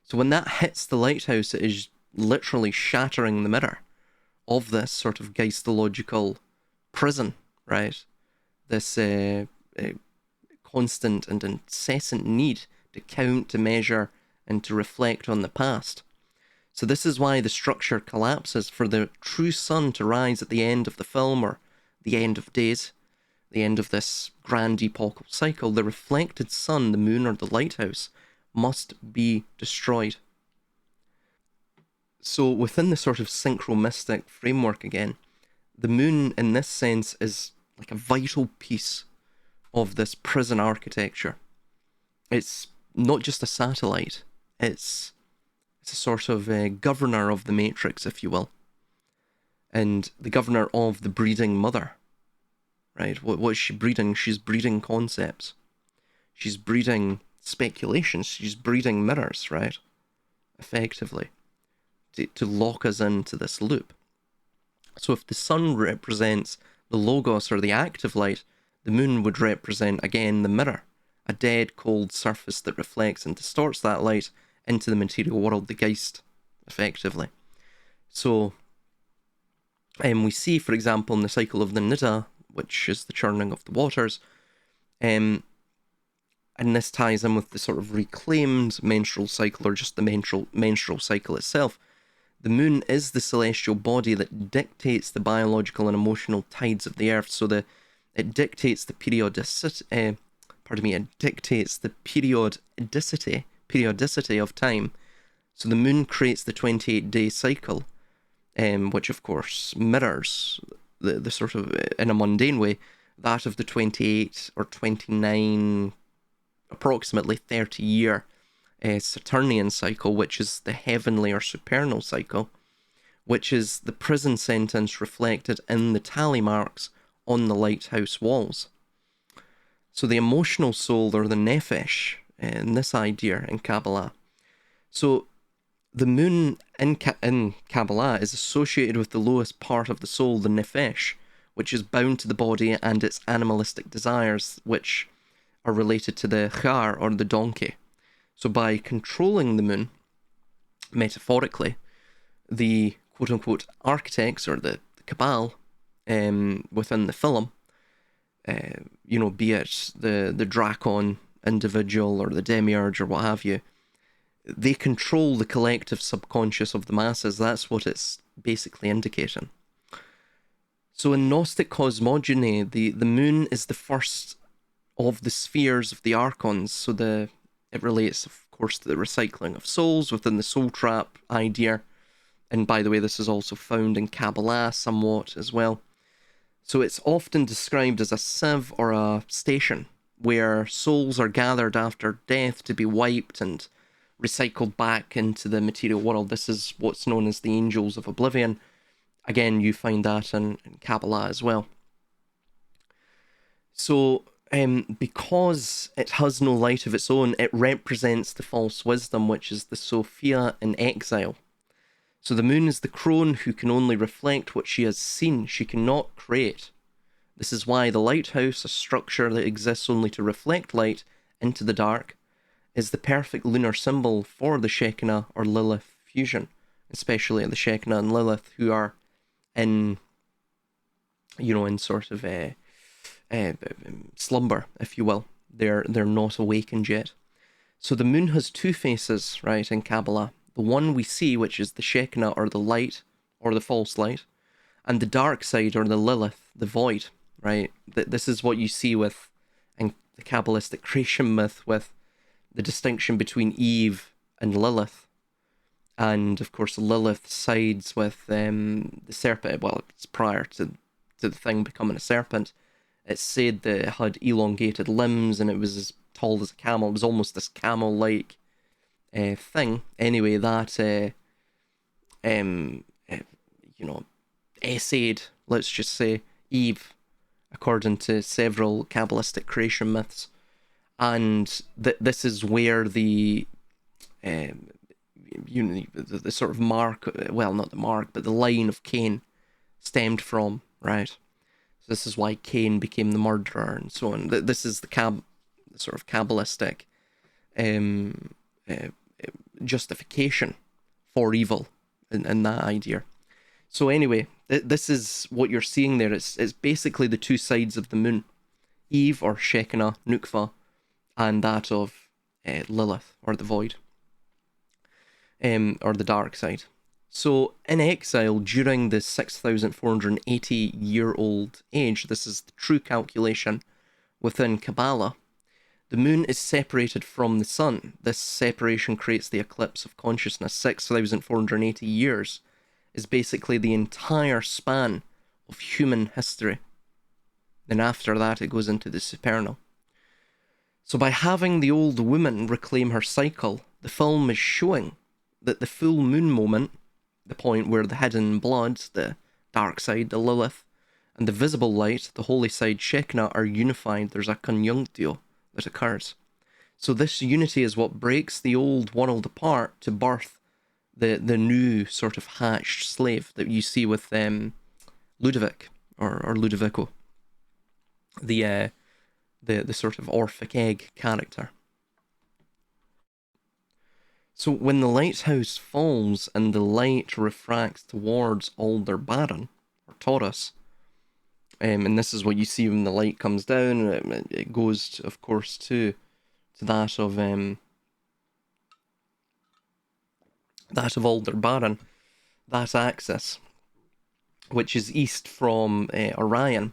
A: So when that hits the lighthouse, it is literally shattering the mirror of this sort of geistological prison, right? This constant and incessant need to count, to measure, and to reflect on the past. So this is why the structure collapses. For the true sun to rise at the end of the film, or the end of days, the end of this grand epochal cycle, the reflected sun, the moon, or the lighthouse must be destroyed. So within the sort of synchromystic framework again, the moon in this sense is like a vital piece of this prison architecture. It's not just a satellite, it's a sort of a governor of the matrix, if you will, and the governor of the breeding mother, right? What is she breeding? She's breeding concepts. She's breeding speculations. She's breeding mirrors, right? effectively, to lock us into this loop. So if the sun represents the logos or the active light, the moon would represent, again, the mirror, a dead, cold surface that reflects and distorts that light into the material world, the Geist, effectively. So we see, for example, in the cycle of the Nida, which is the churning of the waters, and this ties in with the sort of reclaimed menstrual cycle, or just the menstrual cycle itself. The moon is the celestial body that dictates the biological and emotional tides of the earth. So it dictates the periodicity. It dictates the periodicity of time. So the moon creates the 28-day cycle, which of course mirrors the sort of, in a mundane way, that of the 28 or 29, approximately 30-year Saturnian cycle, which is the heavenly or supernal cycle, which is the prison sentence reflected in the tally marks on the lighthouse walls. So the emotional soul, or the nephesh, in this idea in Kabbalah. So the moon in Kabbalah is associated with the lowest part of the soul, the nephesh, which is bound to the body and its animalistic desires, which are related to the char, or the donkey. So by controlling the moon, metaphorically, the quote-unquote architects, or the cabal within the film, be it the Dracon individual or the demiurge or what have you, they control the collective subconscious of the masses. That's what it's basically indicating. So in Gnostic cosmogony, the moon is the first of the spheres of the archons. So it relates, of course, to the recycling of souls within the soul trap idea. And by the way, this is also found in Kabbalah somewhat as well. So it's often described as a sieve, or a station, where souls are gathered after death to be wiped and recycled back into the material world. This is what's known as the Angels of Oblivion. Again, you find that in Kabbalah as well. So because it has no light of its own, it represents the false wisdom, which is the Sophia in exile. So the moon is the crone who can only reflect what she has seen. She cannot create. This is why the lighthouse, a structure that exists only to reflect light into the dark, is the perfect lunar symbol for the Shekinah or Lilith fusion, especially the Shekinah and Lilith, who are in sort of slumber, if you will. They're not awakened yet. So the moon has two faces, right, in Kabbalah. The one we see, which is the Shekinah, or the light, or the false light, and the dark side, or the Lilith, the void, right? This is what you see with in the Kabbalistic creation myth, with the distinction between Eve and Lilith. And of course, Lilith sides with the serpent. Well, it's prior to the thing becoming a serpent. It's said that it had elongated limbs and it was as tall as a camel. It was almost this camel-like thing. Anyway, that essayed, let's just say, Eve, according to several Kabbalistic creation myths. And this is where the sort of mark, well, not the mark, but the line of Cain stemmed from, right? So this is why Cain became the murderer and so on. This is the sort of Kabbalistic justification for evil in that idea. So anyway, this is what you're seeing there. It's basically the two sides of the moon, Eve, or Shekinah, Nukva, and that of Lilith, or the void, or the dark side. So in exile, during the 6,480-year-old age, this is the true calculation within Kabbalah, the moon is separated from the sun. This separation creates the eclipse of consciousness. 6,480 years is basically the entire span of human history. Then after that, it goes into the supernal. So by having the old woman reclaim her cycle, the film is showing that the full moon moment, the point where the hidden blood, the dark side, the Lilith, and the visible light, the holy side, Shekinah, are unified. There's a conjunctio that occurs. So this unity is what breaks the old world apart to birth the new sort of hatched slave that you see with Ludovic or Ludovico, the sort of Orphic egg character. So when the lighthouse falls and the light refracts towards Aldebaran, or Taurus, and this is what you see when the light comes down, it goes, of course, to that of Aldebaran, that axis, which is east from Orion.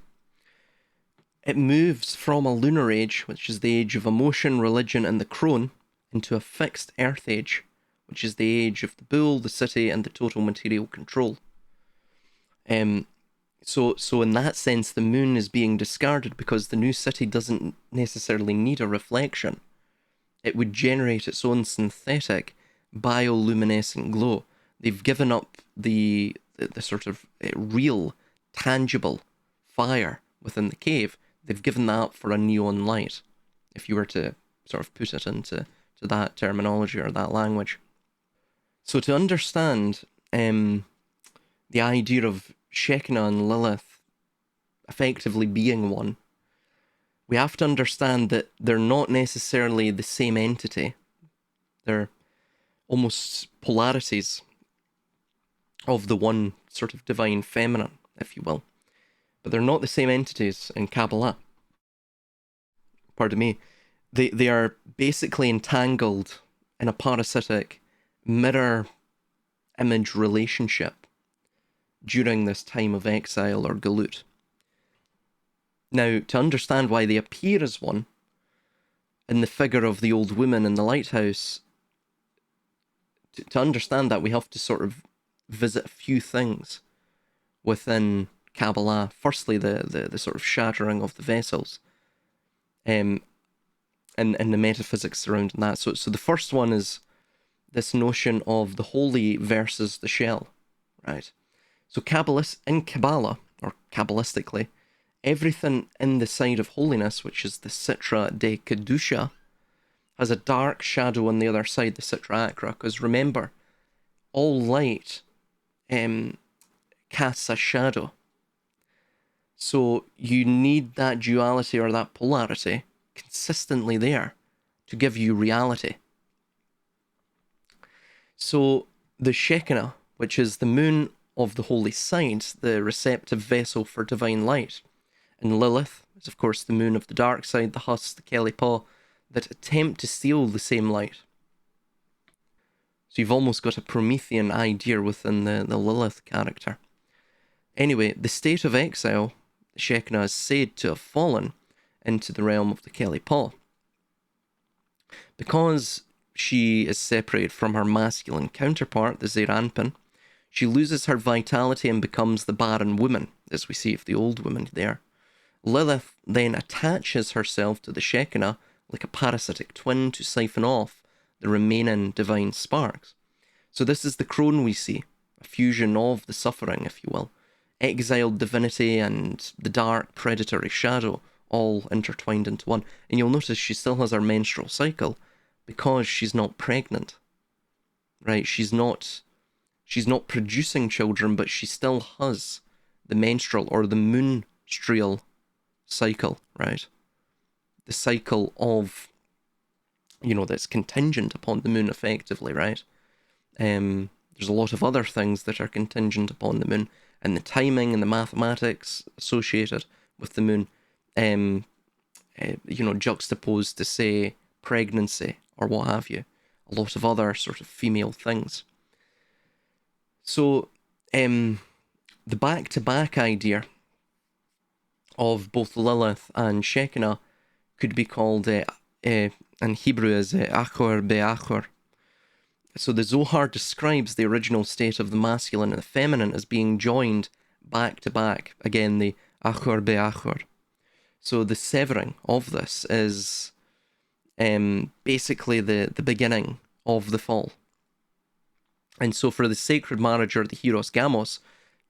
A: It moves from a lunar age, which is the age of emotion, religion, and the crone, into a fixed earth age, which is the age of the bull, the city, and the total material control. So in that sense, the moon is being discarded because the new city doesn't necessarily need a reflection. It would generate its own synthetic bioluminescent glow. They've given up the sort of real, tangible fire within the cave. They've given that up for a neon light, if you were to sort of put it into that terminology or that language. So to understand the idea of Shekinah and Lilith effectively being one, we have to understand that they're not necessarily the same entity. They're almost polarities of the one sort of divine feminine, if you will. But they're not the same entities in Kabbalah. Pardon me. They are basically entangled in a parasitic mirror image relationship during this time of exile or galut. Now, to understand why they appear as one, in the figure of the old woman in the lighthouse, to understand that, we have to sort of visit a few things within Kabbalah. Firstly, the sort of shattering of the vessels, and the metaphysics surrounding that. So the first one is this notion of the holy versus the shell, right? So in Kabbalah, or Kabbalistically, everything in the side of holiness, which is the Sitra de Kedusha, has a dark shadow on the other side, the Sitra Akra, because remember, all light casts a shadow. So you need that duality or that polarity consistently there to give you reality. So the Shekinah, which is the moon of the holy side, the receptive vessel for divine light, and Lilith is of course the moon of the dark side, the Hus, the Kelly Paw, that attempt to steal the same light. So you've almost got a Promethean idea within the Lilith character. Anyway, the state of exile, the Shekinah is said to have fallen into the realm of the Kelly Paw. Because she is separated from her masculine counterpart, the Zeranpin, she loses her vitality and becomes the barren woman, as we see of the old woman there. Lilith then attaches herself to the Shekinah like a parasitic twin to siphon off the remaining divine sparks. So this is the crone we see, a fusion of the suffering, if you will, exiled divinity and the dark predatory shadow, all intertwined into one. And you'll notice she still has her menstrual cycle because she's not pregnant, right? She's not producing children, but she still has the menstrual or the moonstrial cycle, right? The cycle of, that's contingent upon the moon effectively, right? There's a lot of other things that are contingent upon the moon, and the timing and the mathematics associated with the moon, juxtaposed to, say, pregnancy or what have you. A lot of other sort of female things. So, the back-to-back idea of both Lilith and Shekinah could be called, in Hebrew, as Achor Be'achor. So the Zohar describes the original state of the masculine and the feminine as being joined back to back. Again, the Achor Be'achor. So the severing of this is basically the beginning of the fall. And so for the sacred marriage or the Hieros Gamos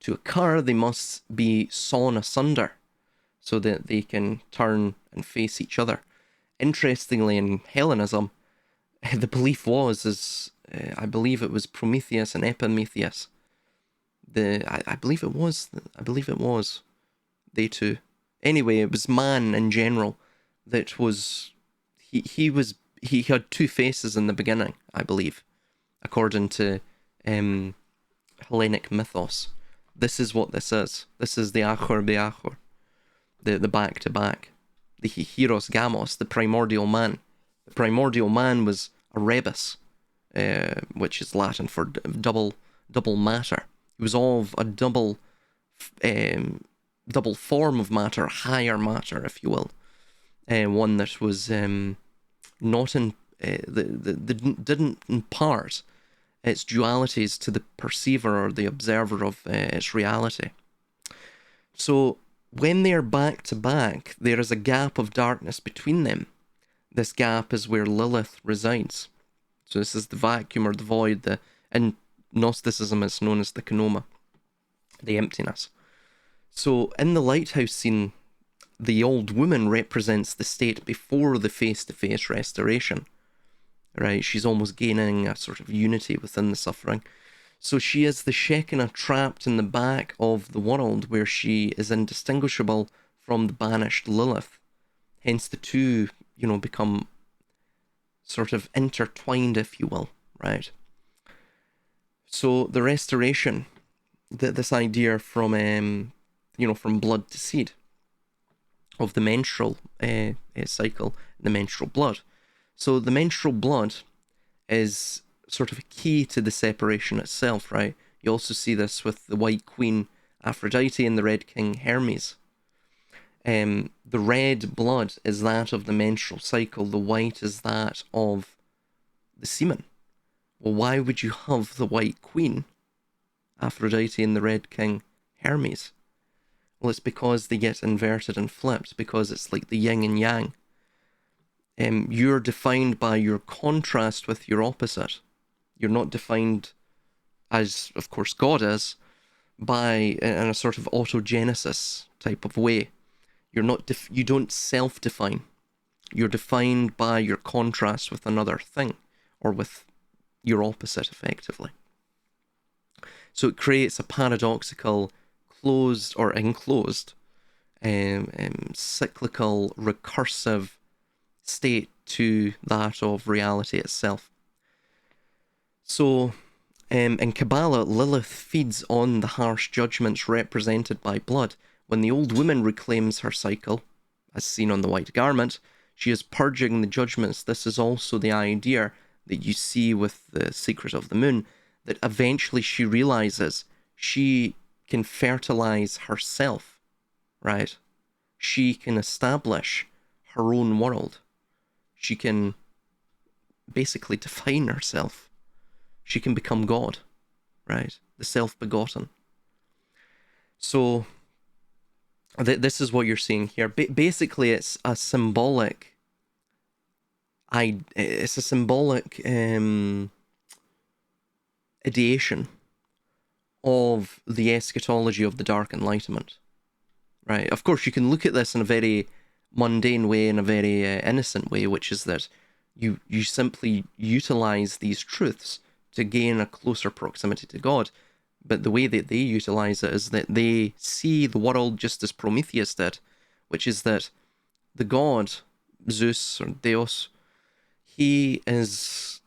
A: to occur, they must be sawn asunder so that they can turn and face each other. Interestingly, in Hellenism, the belief was, as I believe it was Prometheus and Epimetheus. I believe it was. I believe it was they two. Anyway, it was man in general that was. He had two faces in the beginning, I believe, according to Hellenic mythos. This is what this is. This is the Achor Beachor, the back to back, the Hieros Gamos, the primordial man. The primordial man was a rebus, which is Latin for double matter. He was of a double form of matter, higher matter, if you will, one that was not in didn't impart its dualities to the perceiver or the observer of its reality. So when they're back to back, there is a gap of darkness between them. This gap is where Lilith resides. So this is the vacuum or the void. In Gnosticism, it's known as the kenoma, the emptiness. So in the lighthouse scene, the old woman represents the state before the face-to-face restoration. Right? She's almost gaining a sort of unity within the suffering. So she is the Shekinah trapped in the back of the world where she is indistinguishable from the banished Lilith. Hence the two, become sort of intertwined, if you will, right? So the restoration, this idea from, from blood to seed, of the menstrual cycle, the menstrual blood. So the menstrual blood is sort of a key to the separation itself, right? You also see this with the White Queen Aphrodite and the Red King Hermes. The red blood is that of the menstrual cycle. The white is that of the semen. Well, why would you have the White Queen Aphrodite and the Red King Hermes? Well, it's because they get inverted and flipped, because it's like the yin and yang. You're defined by your contrast with your opposite. You're not defined, as of course God is, by in a sort of autogenesis type of way. You're not. You don't self-define. You're defined by your contrast with another thing, or with your opposite, effectively. So it creates a paradoxical, closed or enclosed, cyclical, recursive state to that of reality itself. So, in Kabbalah, Lilith feeds on the harsh judgments represented by blood. When the old woman reclaims her cycle, as seen on the white garment, she is purging the judgments. This is also the idea that you see with the Secret of the Moon, that eventually she realizes she can fertilize herself, right? She can establish her own world. She can basically define herself. She can become God, right? The self-begotten. So this is what you're seeing here. Basically, it's a symbolic. It's a symbolic ideation of the eschatology of the Dark Enlightenment, right? Of course, you can look at this in a very mundane way, in a very innocent way, which is that you simply utilize these truths to gain a closer proximity to God. But the way that they utilize it is that they see the world just as Prometheus did, which is that the god, Zeus or Deus, he is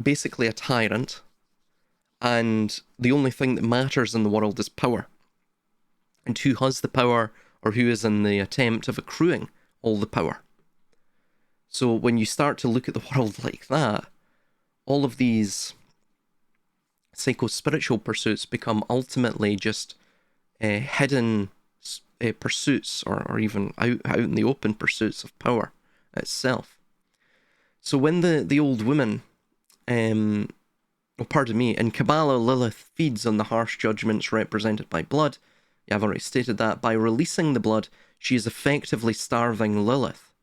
A: basically a tyrant, and the only thing that matters in the world is power. And who has the power, or who is in the attempt of accruing all the power. So when you start to look at the world like that, all of these psycho-spiritual pursuits become ultimately just hidden pursuits, or even out in the open pursuits of power itself. So when the old woman, in Kabbalah, Lilith feeds on the harsh judgments represented by blood. Yeah, I've already stated that. By releasing the blood, she is effectively starving Lilith.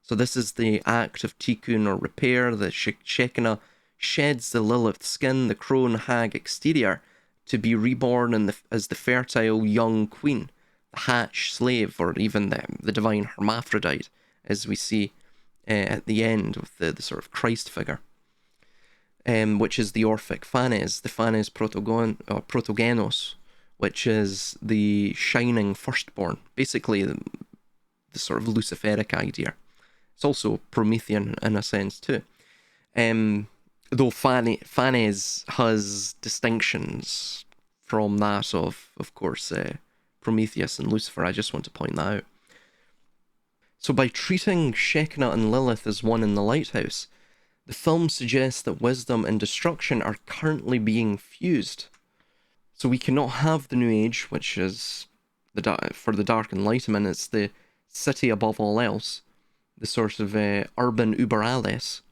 A: So this is the act of tikkun, or repair. The Shekinah sheds the Lilith skin, the crone hag exterior, to be reborn as the fertile young queen, the hatched slave, or even the divine hermaphrodite, as we see at the end with the sort of Christ figure. which is the Orphic Phanes, the Phanes Protogenos, which is the shining firstborn, basically the sort of Luciferic idea. It's also Promethean in a sense too. Though Phanes has distinctions from that of course, Prometheus and Lucifer. I just want to point that out. So by treating Shekinah and Lilith as one in the lighthouse, the film suggests that wisdom and destruction are currently being fused. So we cannot have the New Age, which is for the Dark Enlightenment, it's the city above all else, the sort of urban uber alles.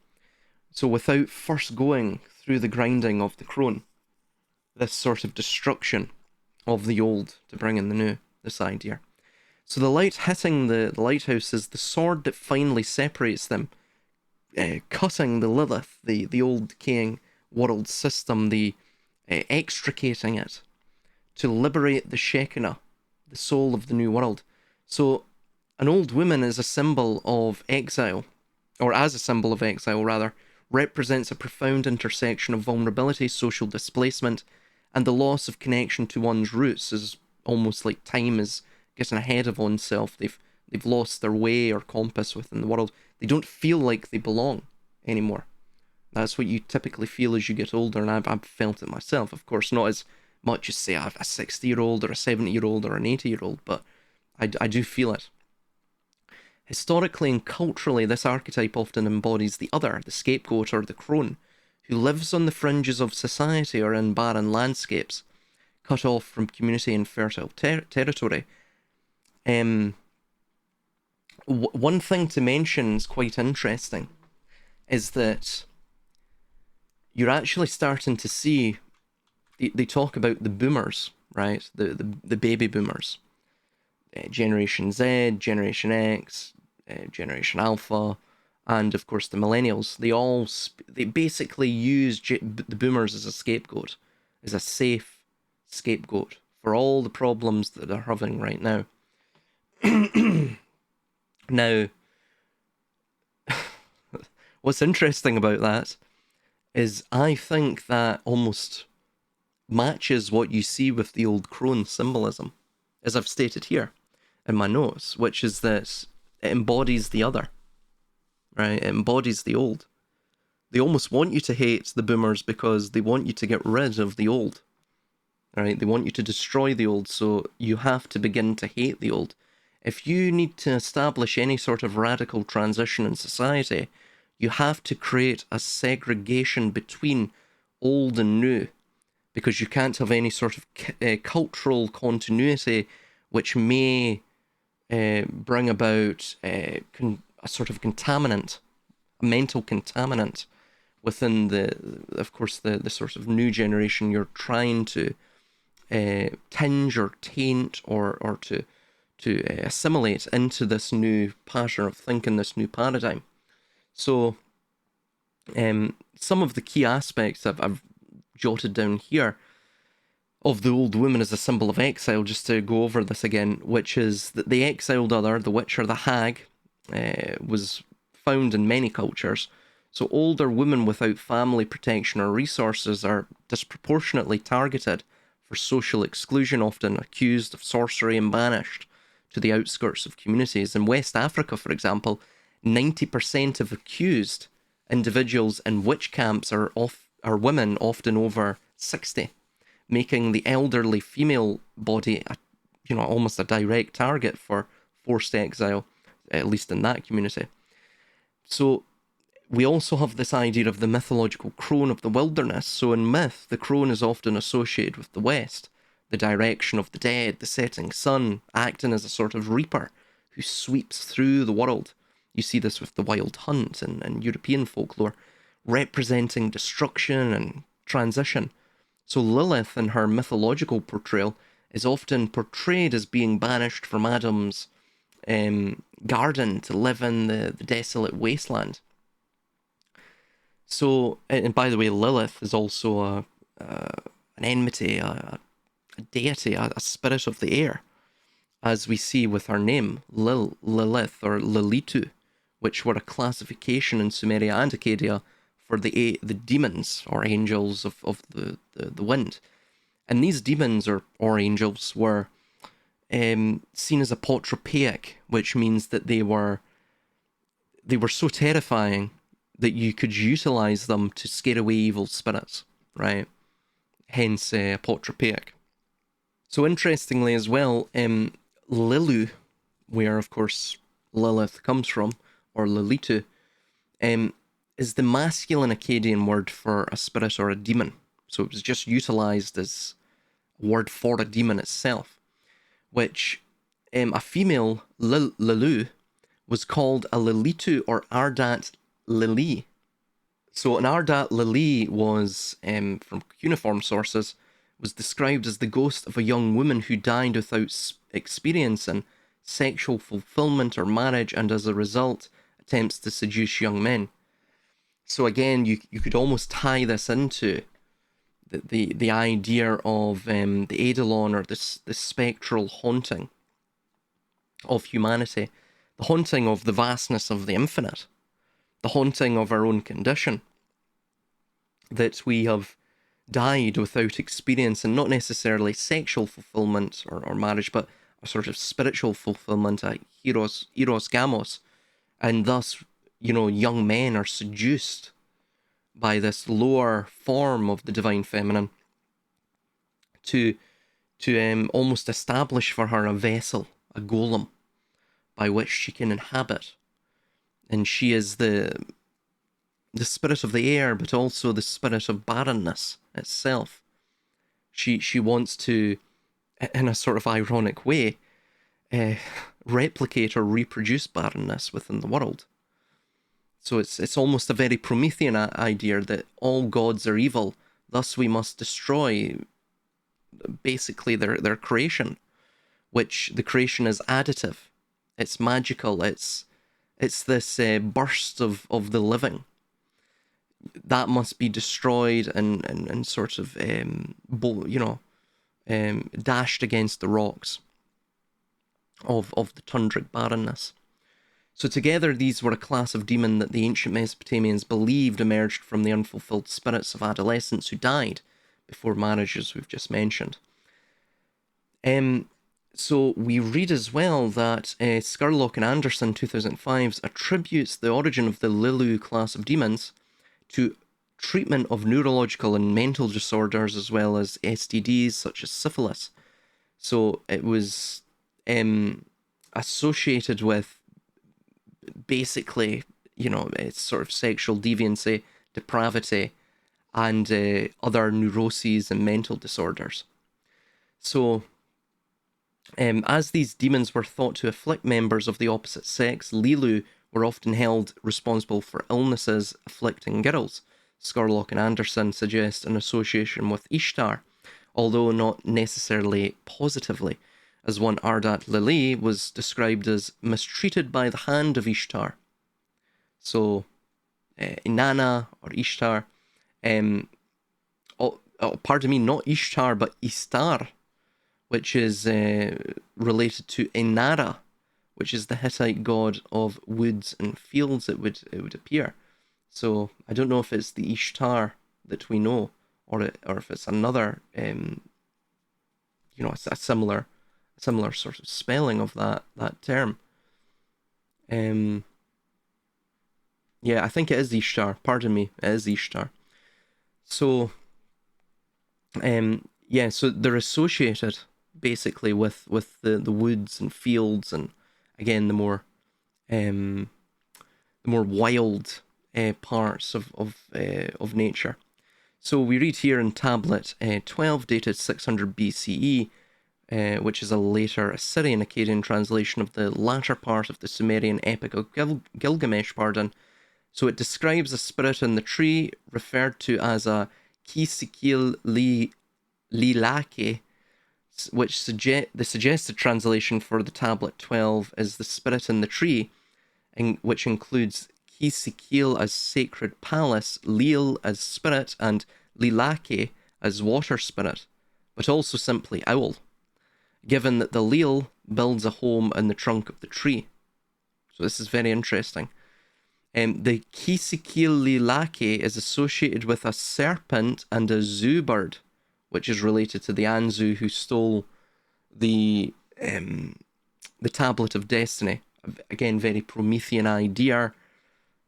A: So without first going through the grinding of the crone, this sort of destruction of the old to bring in the new, this idea. So the light hitting the lighthouse is the sword that finally separates them, cutting the Lilith, the old decaying world system, extricating it to liberate the Shekinah, the soul of the new world. So an old woman is a symbol of exile, or as a symbol of exile rather, represents a profound intersection of vulnerability, social displacement, and the loss of connection to one's roots. Is almost like time is getting ahead of oneself. They've lost their way or compass within the world. They don't feel like they belong anymore. That's what you typically feel as you get older, and I've felt it myself. Of course, not as much as, say, a 60-year-old or a 70-year-old or an 80-year-old, but I do feel it. Historically and culturally, this archetype often embodies the other, the scapegoat or the crone, who lives on the fringes of society or in barren landscapes, cut off from community and fertile territory. One thing to mention is quite interesting, is that you're actually starting to see, they talk about the boomers, right? The baby boomers. Generation Z, Generation X, Generation Alpha, and of course the millennials. They basically use the boomers as a scapegoat, as a safe scapegoat for all the problems that they're having right now. Now, what's interesting about that is I think that almost matches what you see with the old crone symbolism, as I've stated here in my notes, which is that it embodies the other, right? It embodies the old. They almost want you to hate the boomers because they want you to get rid of the old, right? They want you to destroy the old, so you have to begin to hate the old. If you need to establish any sort of radical transition in society, you have to create a segregation between old and new, because you can't have any sort of cultural continuity which may bring about a sort of contaminant, a mental contaminant within of course, the sort of new generation you're trying to tinge or taint or to assimilate into this new pattern of thinking, this new paradigm. So some of the key aspects I've jotted down here of the old woman as a symbol of exile, just to go over this again, which is that the exiled other, the witch or the hag, was found in many cultures. So older women without family protection or resources are disproportionately targeted for social exclusion, often accused of sorcery and banished to the outskirts of communities. In West Africa, for example, 90% of accused individuals in witch camps are women, often over 60, making the elderly female body, almost a direct target for forced exile, at least in that community. So we also have this idea of the mythological crone of the wilderness. So in myth, the crone is often associated with the West, the direction of the dead, the setting sun, acting as a sort of reaper who sweeps through the world. You see this with the Wild Hunt and European folklore, representing destruction and transition. So Lilith, in her mythological portrayal, is often portrayed as being banished from Adam's garden to live in the desolate wasteland. So, and by the way, Lilith is also an enmity, a deity, a spirit of the air, as we see with her name, Lilith or Lilitu, which were a classification in Sumeria and Accadia for the demons or angels of the wind. And these demons or angels were seen as apotropaic, which means that they were so terrifying that you could utilize them to scare away evil spirits, right? Hence apotropaic. So interestingly as well, Lilu, where of course Lilith comes from, or Lilitu, is the masculine Akkadian word for a spirit or a demon. So it was just utilized as a word for a demon itself, which a female Lilu was called a Lilitu or Ardat Lili. So an Ardat Lili was, from cuneiform sources, was described as the ghost of a young woman who died without experiencing sexual fulfillment or marriage, and as a result attempts to seduce young men. So again, you could almost tie this into the idea of the Eidolon, or this spectral haunting of humanity, the haunting of the vastness of the infinite, the haunting of our own condition, that we have died without experiencing not necessarily sexual fulfillment or marriage, but a sort of spiritual fulfillment, a eros gamos, and thus, young men are seduced by this lower form of the divine feminine to almost establish for her a vessel, a golem, by which she can inhabit. And she is the spirit of the air, but also the spirit of barrenness itself. She wants to, in a sort of ironic way, replicate or reproduce barrenness within the world. So it's almost a very Promethean idea that all gods are evil, thus we must destroy basically their creation, which the creation is additive, it's magical, it's this burst of the living that must be destroyed and sort of dashed against the rocks of the tundric barrenness. So together these were a class of demon that the ancient Mesopotamians believed emerged from the unfulfilled spirits of adolescents who died before marriage, as we've just mentioned. So we read as well that Scurlock and Anderson 2005 attributes the origin of the Lilu class of demons to treatment of neurological and mental disorders, as well as STDs such as syphilis. So it was associated with basically, it's sort of sexual deviancy, depravity, and other neuroses and mental disorders. So as these demons were thought to afflict members of the opposite sex, Lilu were often held responsible for illnesses afflicting girls. Scurlock and Anderson suggest an association with Ishtar, although not necessarily positively, as one Ardat Lili was described as mistreated by the hand of Ishtar. So, Inanna or Ishtar, pardon me, not Ishtar, but Istar, which is related to Inara, which is the Hittite god of woods and fields, it would appear. So I don't know if it's the Ishtar that we know, or if it's another, it's a similar sort of spelling of that term. Yeah, I think it is Ishtar. Pardon me, it is Ishtar. So, so they're associated basically with the woods and fields, and again the more wild parts of nature. So we read here in tablet 12, dated 600 BCE, which is a later Assyrian Akkadian translation of the latter part of the Sumerian epic of Gilgamesh, So it describes a spirit in the tree referred to as a Kisikil Lilake, which the suggested translation for the tablet 12 is the spirit in the tree, which includes Kisikil as sacred palace, Lil as spirit, and Lilake as water spirit, but also simply owl, given that the Lil builds a home in the trunk of the tree. So this is very interesting. The Kisikililake is associated with a serpent and a zoo bird, which is related to the Anzu who stole the Tablet of Destiny. Again, very Promethean idea,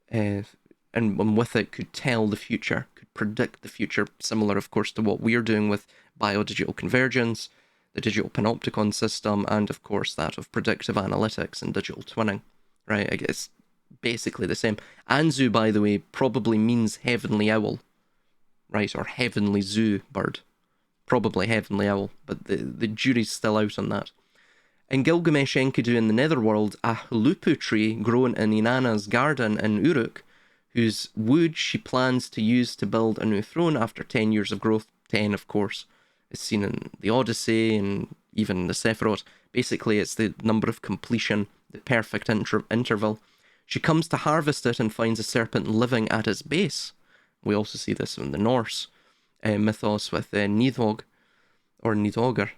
A: and with it could tell the future, could predict the future, similar, of course, to what we're doing with biodigital convergence, the digital panopticon system, and, of course, that of predictive analytics and digital twinning, right? I guess basically the same. Anzu, by the way, probably means heavenly owl, right? Or heavenly zoo bird. Probably heavenly owl, but the jury's still out on that. In Gilgamesh Enkidu in the Netherworld, a hulupu tree grown in Inanna's garden in Uruk, whose wood she plans to use to build a new throne after 10 years of growth. 10, of course, is seen in the Odyssey and even the Sephiroth. Basically, it's the number of completion, the perfect interval. She comes to harvest it and finds a serpent living at its base. We also see this in the Norse mythos with Nidhogg, or Nidhogger,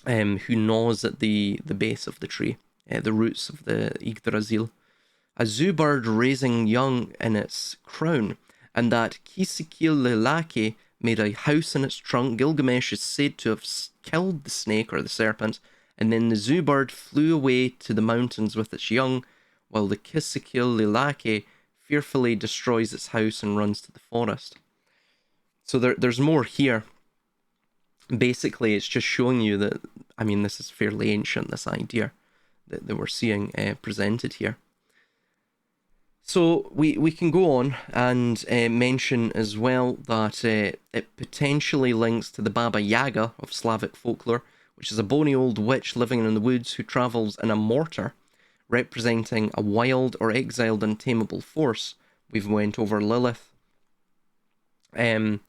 A: who gnaws at the base of the tree, the roots of the Yggdrasil. A zoo bird raising young in its crown, and that Kisikililake made a house in its trunk. Gilgamesh is said to have killed the snake or the serpent, and then the zoo bird flew away to the mountains with its young, while the Kisikililake fearfully destroys its house and runs to the forest. So there's more here. Basically, it's just showing you that, I mean, this is fairly ancient, this idea that we're seeing presented here. So we can go on and mention as well that it potentially links to the Baba Yaga of Slavic folklore, which is a bony old witch living in the woods who travels in a mortar, representing a wild or exiled untamable force. We've went over Lilith, the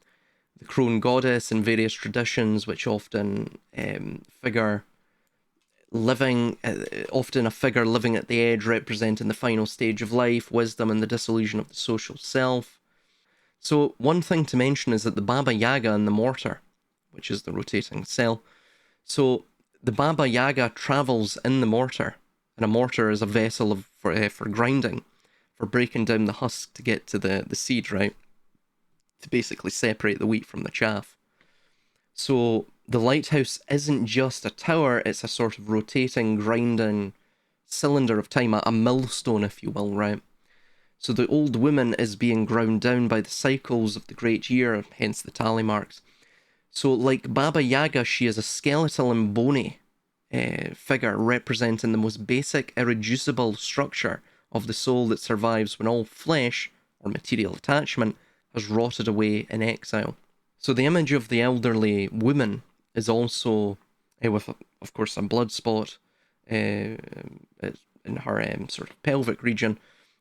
A: crone goddess in various traditions, which often figure living, often a figure living at the edge, representing the final stage of life, wisdom, and the disillusion of the social self. So one thing to mention is that the Baba Yaga and the mortar, which is the rotating cell, so the Baba Yaga travels in the mortar, and a mortar is a vessel for grinding, for breaking down the husk to get to the seed, right? To basically separate the wheat from the chaff. So the lighthouse isn't just a tower, it's a sort of rotating, grinding cylinder of time, a millstone, if you will, right? So the old woman is being ground down by the cycles of the great year, hence the tally marks. So like Baba Yaga, she is a skeletal and bony figure representing the most basic, irreducible structure of the soul that survives when all flesh, or material attachment, has rotted away in exile. So the image of the elderly woman is also, with, of course, a blood spot in her sort of pelvic region,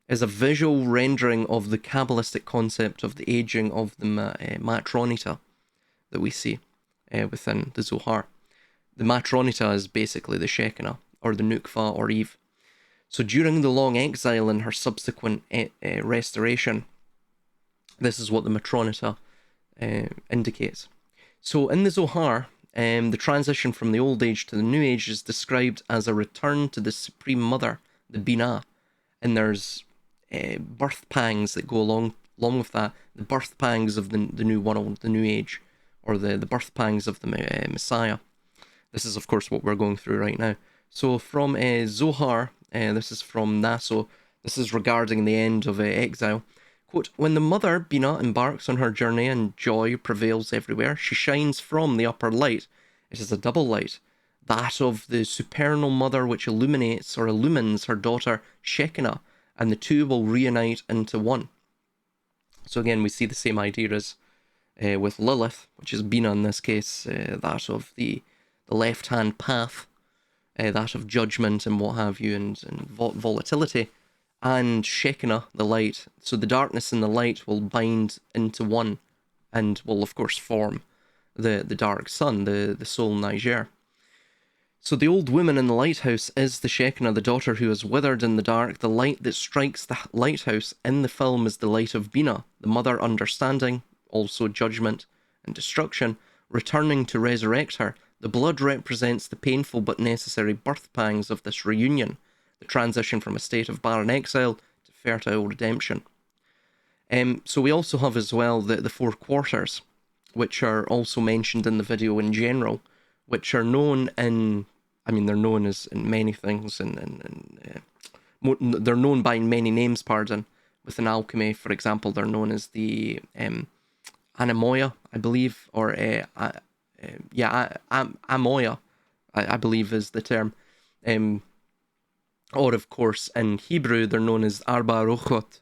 A: is a visual rendering of the Kabbalistic concept of the aging of the Matronita that we see within the Zohar. The Matronita is basically the Shekinah, or the Nukva, or Eve. So during the long exile and her subsequent restoration, this is what the Matronita indicates. So in the Zohar, the transition from the old age to the new age is described as a return to the Supreme Mother, the Binah, and there's birth pangs that go along with that, the birth pangs of the new world, the new age, or the birth pangs of the Messiah. This is, of course, what we're going through right now. So from Zohar, this is from Naso, this is regarding the end of exile. Quote, when the mother, Binah, embarks on her journey and joy prevails everywhere, she shines from the upper light. It is a double light, that of the supernal mother which illuminates or illumines her daughter Shekinah, and the two will reunite into one. So again, we see the same idea as with Lilith, which is Binah in this case, that of the left-hand path, that of judgment and what have you, and volatility, and Shekinah, the light. So the darkness and the light will bind into one, and will, of course, form the dark sun, the soul Niger. So the old woman in the lighthouse is the Shekinah, the daughter who is withered in the dark. The light that strikes the lighthouse in the film is the light of Binah, the mother understanding, also judgment and destruction, returning to resurrect her. The blood represents the painful but necessary birth pangs of this reunion, the transition from a state of barren exile to fertile redemption. So we also have as well the four quarters, which are also mentioned in the video in general, which are known in, I mean, they're known as in many things, they're known by many names, pardon. Within alchemy, for example, they're known as the anemoia, I believe, or amoia, I believe is the term. Or of course, in Hebrew, they're known as arba rochot.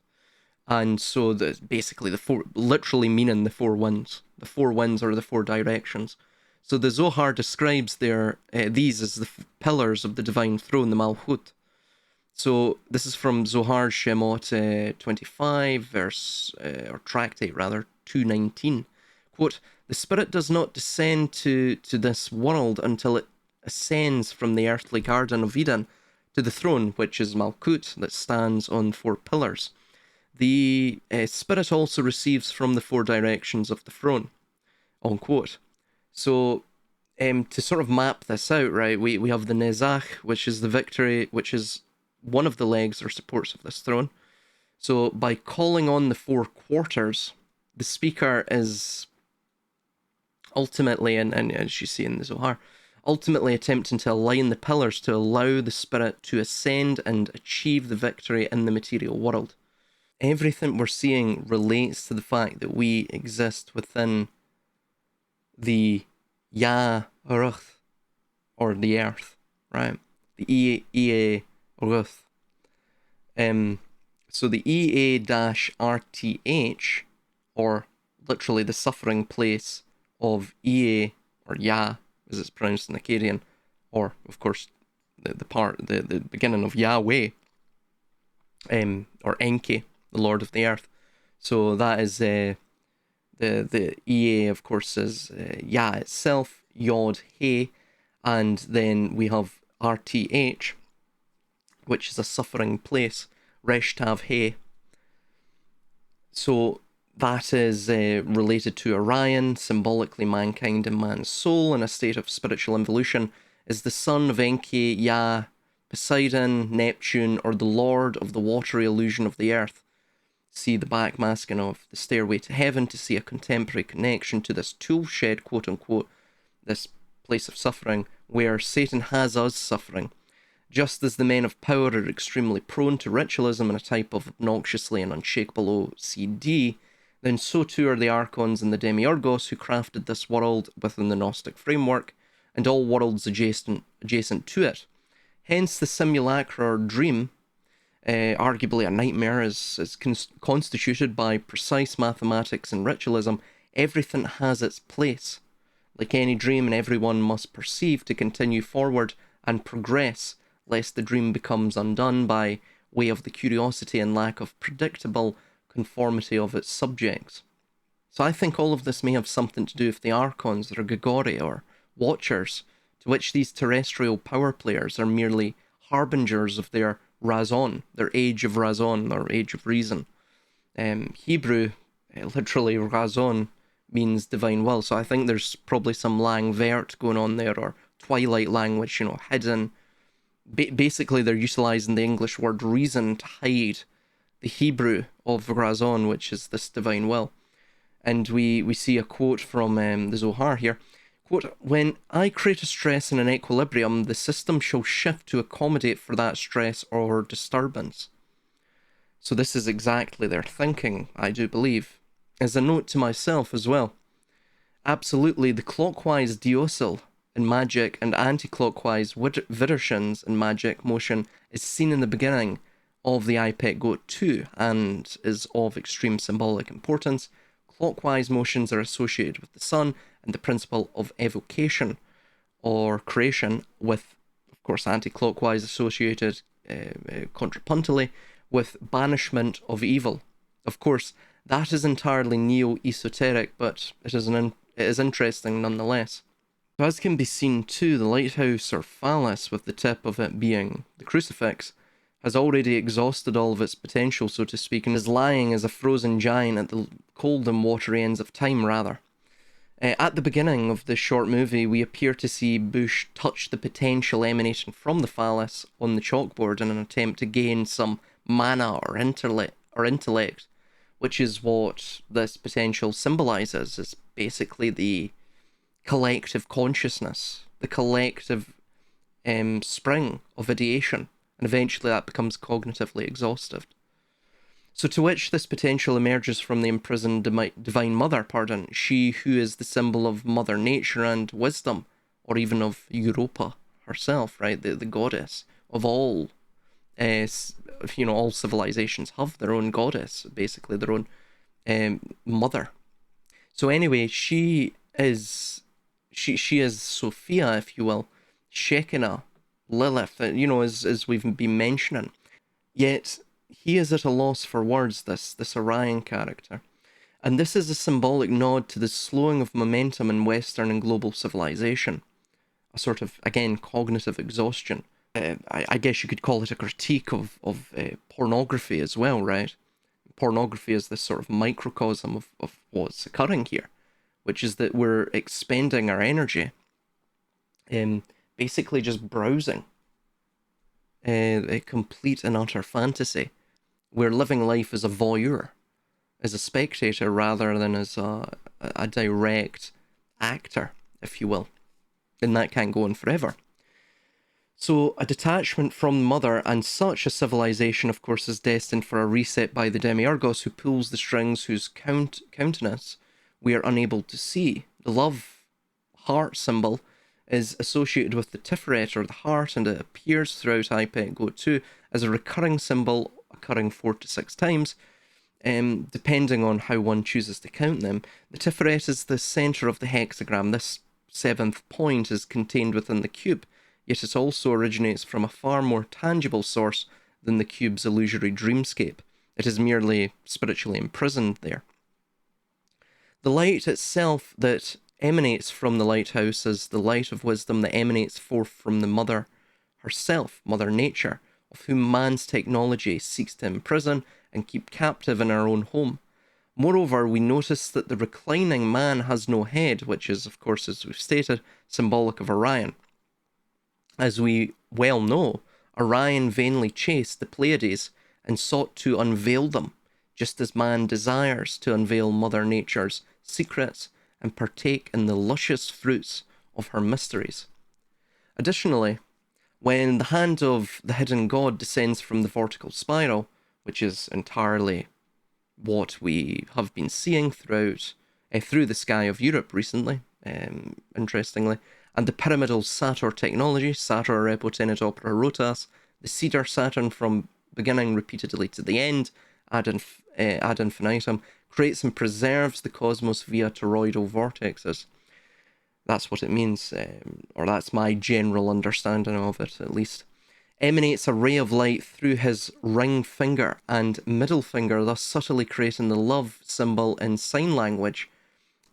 A: And so basically the four, literally meaning the four winds. The four winds are the four directions. So the Zohar describes these as the pillars of the divine throne, the Malchut. So this is from Zohar Shemot 25, or tractate rather, 219. Quote, the spirit does not descend to this world until it ascends from the earthly garden of Eden to the throne, which is Malchut, that stands on four pillars. The spirit also receives from the four directions of the throne, unquote. So, to sort of map this out, right, we have the Nezach, which is the victory, which is one of the legs or supports of this throne. So, by calling on the four quarters, the speaker is ultimately, and as you see in the Zohar, ultimately attempting to align the pillars to allow the spirit to ascend and achieve the victory in the material world. Everything we're seeing relates to the fact that we exist within the Ya-Ruth, or the earth, right? The Ea-Ruth. So the Ea-RTH, or literally the suffering place of Ea, or Ya, as it's pronounced in Akkadian, or of course the beginning of Yahweh, or Enki, the Lord of the Earth. So that is the EA, of course, is Ya itself, Yod, He, and then we have RTH, which is a suffering place, Resh Tav He. So that is related to Orion, symbolically mankind and man's soul in a state of spiritual involution, is the son of Enki, Ya, Poseidon, Neptune, or the Lord of the watery illusion of the earth. See the backmasking of the Stairway to Heaven to see a contemporary connection to this tool shed, quote unquote, this place of suffering, where Satan has us suffering. Just as the men of power are extremely prone to ritualism and a type of obnoxiously and unshakable OCD, then so too are the Archons and the Demiurgos who crafted this world within the Gnostic framework, and all worlds adjacent to it. Hence the simulacra or dream, arguably a nightmare, is constituted by precise mathematics and ritualism. Everything has its place. Like any dream, and everyone must perceive to continue forward and progress, lest the dream becomes undone by way of the curiosity and lack of predictable conformity of its subjects. So I think all of this may have something to do with the Archons, or Gregori, or Watchers, to which these terrestrial power players are merely harbingers of their Razon, their age of Razon, or age of reason. Hebrew, literally Razon, means divine will, so I think there's probably some lang vert going on there, or twilight language, hidden. Basically, they're utilising the English word reason to hide the Hebrew of Razon, which is this divine will. And we see a quote from the Zohar here. Quote, when I create a stress in an equilibrium, the system shall shift to accommodate for that stress or disturbance. So this is exactly their thinking, I do believe. As a note to myself as well. Absolutely, the clockwise deosil in magic and anti-clockwise Widershins in magic motion is seen in the beginning of the IPEC Goat 2 and is of extreme symbolic importance. Clockwise motions are associated with the sun and the principle of evocation or creation, with, of course, anti-clockwise associated contrapuntally with banishment of evil. Of course, that is entirely neo-esoteric, but it is interesting nonetheless. So as can be seen too, the lighthouse or phallus, with the tip of it being the crucifix, has already exhausted all of its potential, so to speak, and is lying as a frozen giant at the cold and watery ends of time, rather. At the beginning of this short movie, we appear to see Bush touch the potential emanating from the phallus on the chalkboard in an attempt to gain some mana or intellect, which is what this potential symbolizes, is basically the collective consciousness, the collective spring of ideation, and eventually that becomes cognitively exhaustive. So to which this potential emerges from the imprisoned divine mother, she who is the symbol of mother nature and wisdom, or even of Europa herself, right, the goddess of all, all civilizations have their own goddess, basically their own mother. So anyway, she is Sophia, if you will, Shekinah, Lilith, as we've been mentioning. Yet he is at a loss for words, this Orion character. And this is a symbolic nod to the slowing of momentum in Western and global civilization. A sort of, again, cognitive exhaustion. I guess you could call it a critique of pornography as well, right? Pornography is this sort of microcosm of what's occurring here, which is that we're expending our energy in basically just browsing a complete and utter fantasy. We're living life as a voyeur, as a spectator, rather than as a direct actor, if you will. And that can't go on forever. So a detachment from mother and such a civilization, of course, is destined for a reset by the Demiurgos, who pulls the strings whose countenance we are unable to see. The love heart symbol is associated with the Tiferet, or the heart, and it appears throughout iPet Go 2 as a recurring symbol, occurring 4 to 6 times, depending on how one chooses to count them. The Tiferet is the centre of the hexagram. This 7th point is contained within the cube, yet it also originates from a far more tangible source than the cube's illusory dreamscape. It is merely spiritually imprisoned there. The light itself that emanates from the lighthouse is the light of wisdom that emanates forth from the mother herself, Mother Nature, of whom man's technology seeks to imprison and keep captive in our own home. Moreover, we notice that the reclining man has no head, which is, of course, as we've stated, symbolic of Orion. As we well know, Orion vainly chased the Pleiades and sought to unveil them, just as man desires to unveil Mother Nature's secrets and partake in the luscious fruits of her mysteries. Additionally, when the hand of the hidden god descends from the vortical spiral, which is entirely what we have been seeing through the sky of Europe recently, interestingly, and the pyramidal Sator technology, Sator repotenet opera rotas, the cedar Saturn from beginning repeatedly to the end, ad infinitum, creates and preserves the cosmos via toroidal vortexes. That's what it means, or that's my general understanding of it, at least. Emanates a ray of light through his ring finger and middle finger, thus subtly creating the love symbol in sign language,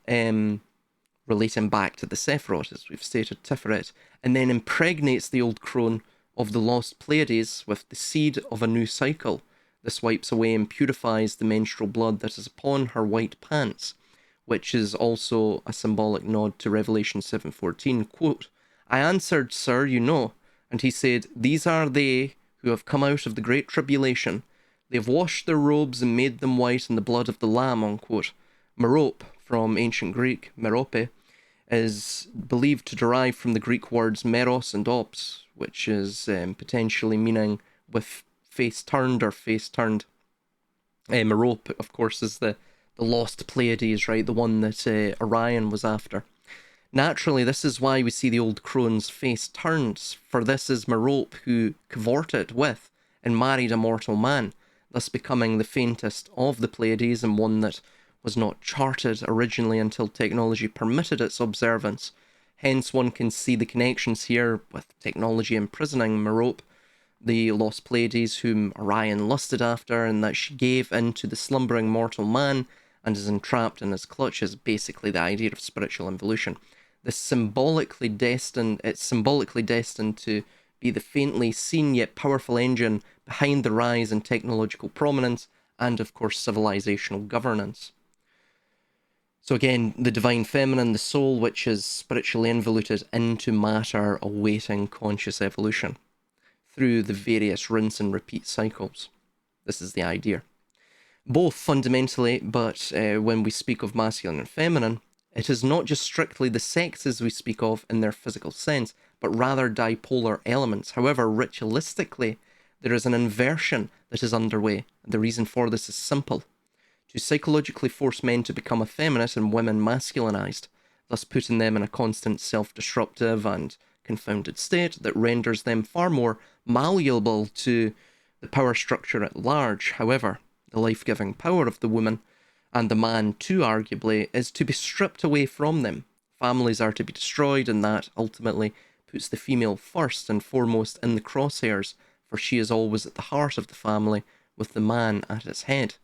A: relating back to the Sephiroth, as we've stated, Tiferet, and then impregnates the old crone of the lost Pleiades with the seed of a new cycle. This wipes away and purifies the menstrual blood that is upon her white pants, which is also a symbolic nod to Revelation 7:14. Quote, I answered, Sir, you know. And he said, These are they who have come out of the great tribulation. They have washed their robes and made them white in the blood of the Lamb, unquote. Merope, from ancient Greek, merope, is believed to derive from the Greek words meros and ops, which is potentially meaning with face turned or face turned. Merope, of course, is the lost Pleiades, right? The one that Orion was after. Naturally, this is why we see the old crone's face turned, for this is Merope who cavorted with and married a mortal man, thus becoming the faintest of the Pleiades and one that was not charted originally until technology permitted its observance. Hence, one can see the connections here with technology imprisoning Merope, the lost Pleiades whom Orion lusted after, and that she gave into the slumbering mortal man and is entrapped in his clutches, basically the idea of spiritual involution. It's symbolically destined to be the faintly seen yet powerful engine behind the rise in technological prominence and, of course, civilizational governance. So again, the divine feminine, the soul, which is spiritually involuted into matter, awaiting conscious evolution through the various rinse and repeat cycles. This is the idea. Both fundamentally, but when we speak of masculine and feminine, it is not just strictly the sexes we speak of in their physical sense, but rather dipolar elements. However, ritualistically, there is an inversion that is underway. The reason for this is simple: to psychologically force men to become effeminate and women masculinized, thus putting them in a constant self-destructive and confounded state that renders them far more malleable to the power structure at large. However, the life-giving power of the woman and the man too, arguably, is to be stripped away from them. Families are to be destroyed, and that ultimately puts the female first and foremost in the crosshairs, for she is always at the heart of the family, with the man at its head.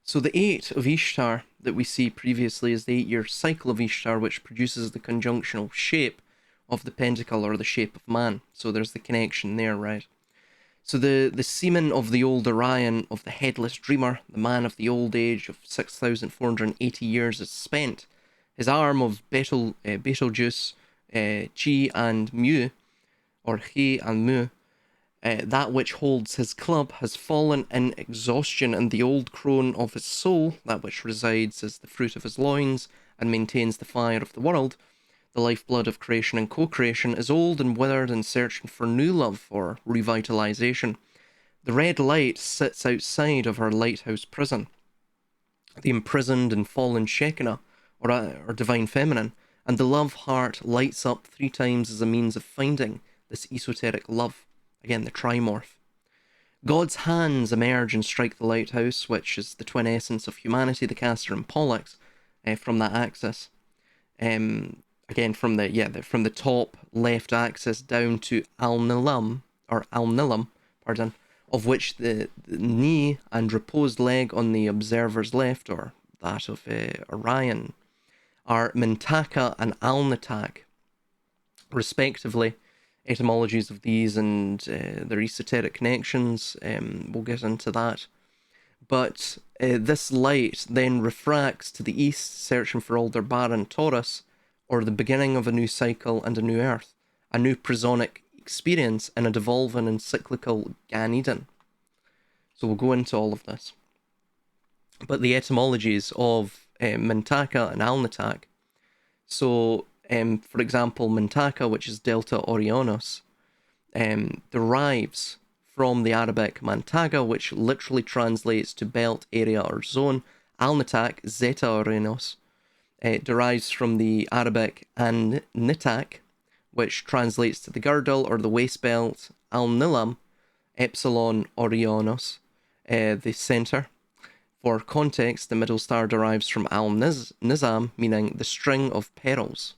A: So the 8 of Ishtar that we see previously is the 8-year cycle of Ishtar, which produces the conjunctional shape of the pentacle, or the shape of man. So there's the connection there, right? So the semen of the old Orion, of the headless dreamer, the man of the old age of 6,480 years is spent. His arm of Betelgeuse, Chi and Mu, or He and Mu, that which holds his club, has fallen in exhaustion, and the old crone of his soul, that which resides as the fruit of his loins and maintains the fire of the world, the lifeblood of creation and co-creation, is old and withered and searching for new love or revitalization. The red light sits outside of her lighthouse prison. The imprisoned and fallen Shekinah, or divine feminine, and the love heart lights up 3 times as a means of finding this esoteric love. Again, the trimorph. God's hands emerge and strike the lighthouse, which is the twin essence of humanity, the Castor and Pollux, from that axis. Again, from the top left axis down to Alnilam, of which the knee and reposed leg on the observer's left, or that of Orion, are Mintaka and Alnitak, respectively. Etymologies of these and their esoteric connections, we'll get into that. But this light then refracts to the east, searching for Aldebaran Taurus, or the beginning of a new cycle and a new earth, a new prosonic experience in a devolving and cyclical Gan Eden. So we'll go into all of this. But the etymologies of Mintaka and Alnitak. So, for example, Mintaka, which is Delta Orionis, derives from the Arabic Mantaga, which literally translates to belt, area, or zone. Alnitak, Zeta Orionis, derives from the Arabic An-Nitak, which translates to the girdle or the waist belt. Al-Nilam, Epsilon Orionis, the center. For context, the middle star derives from Al-Nizam, meaning the string of perils.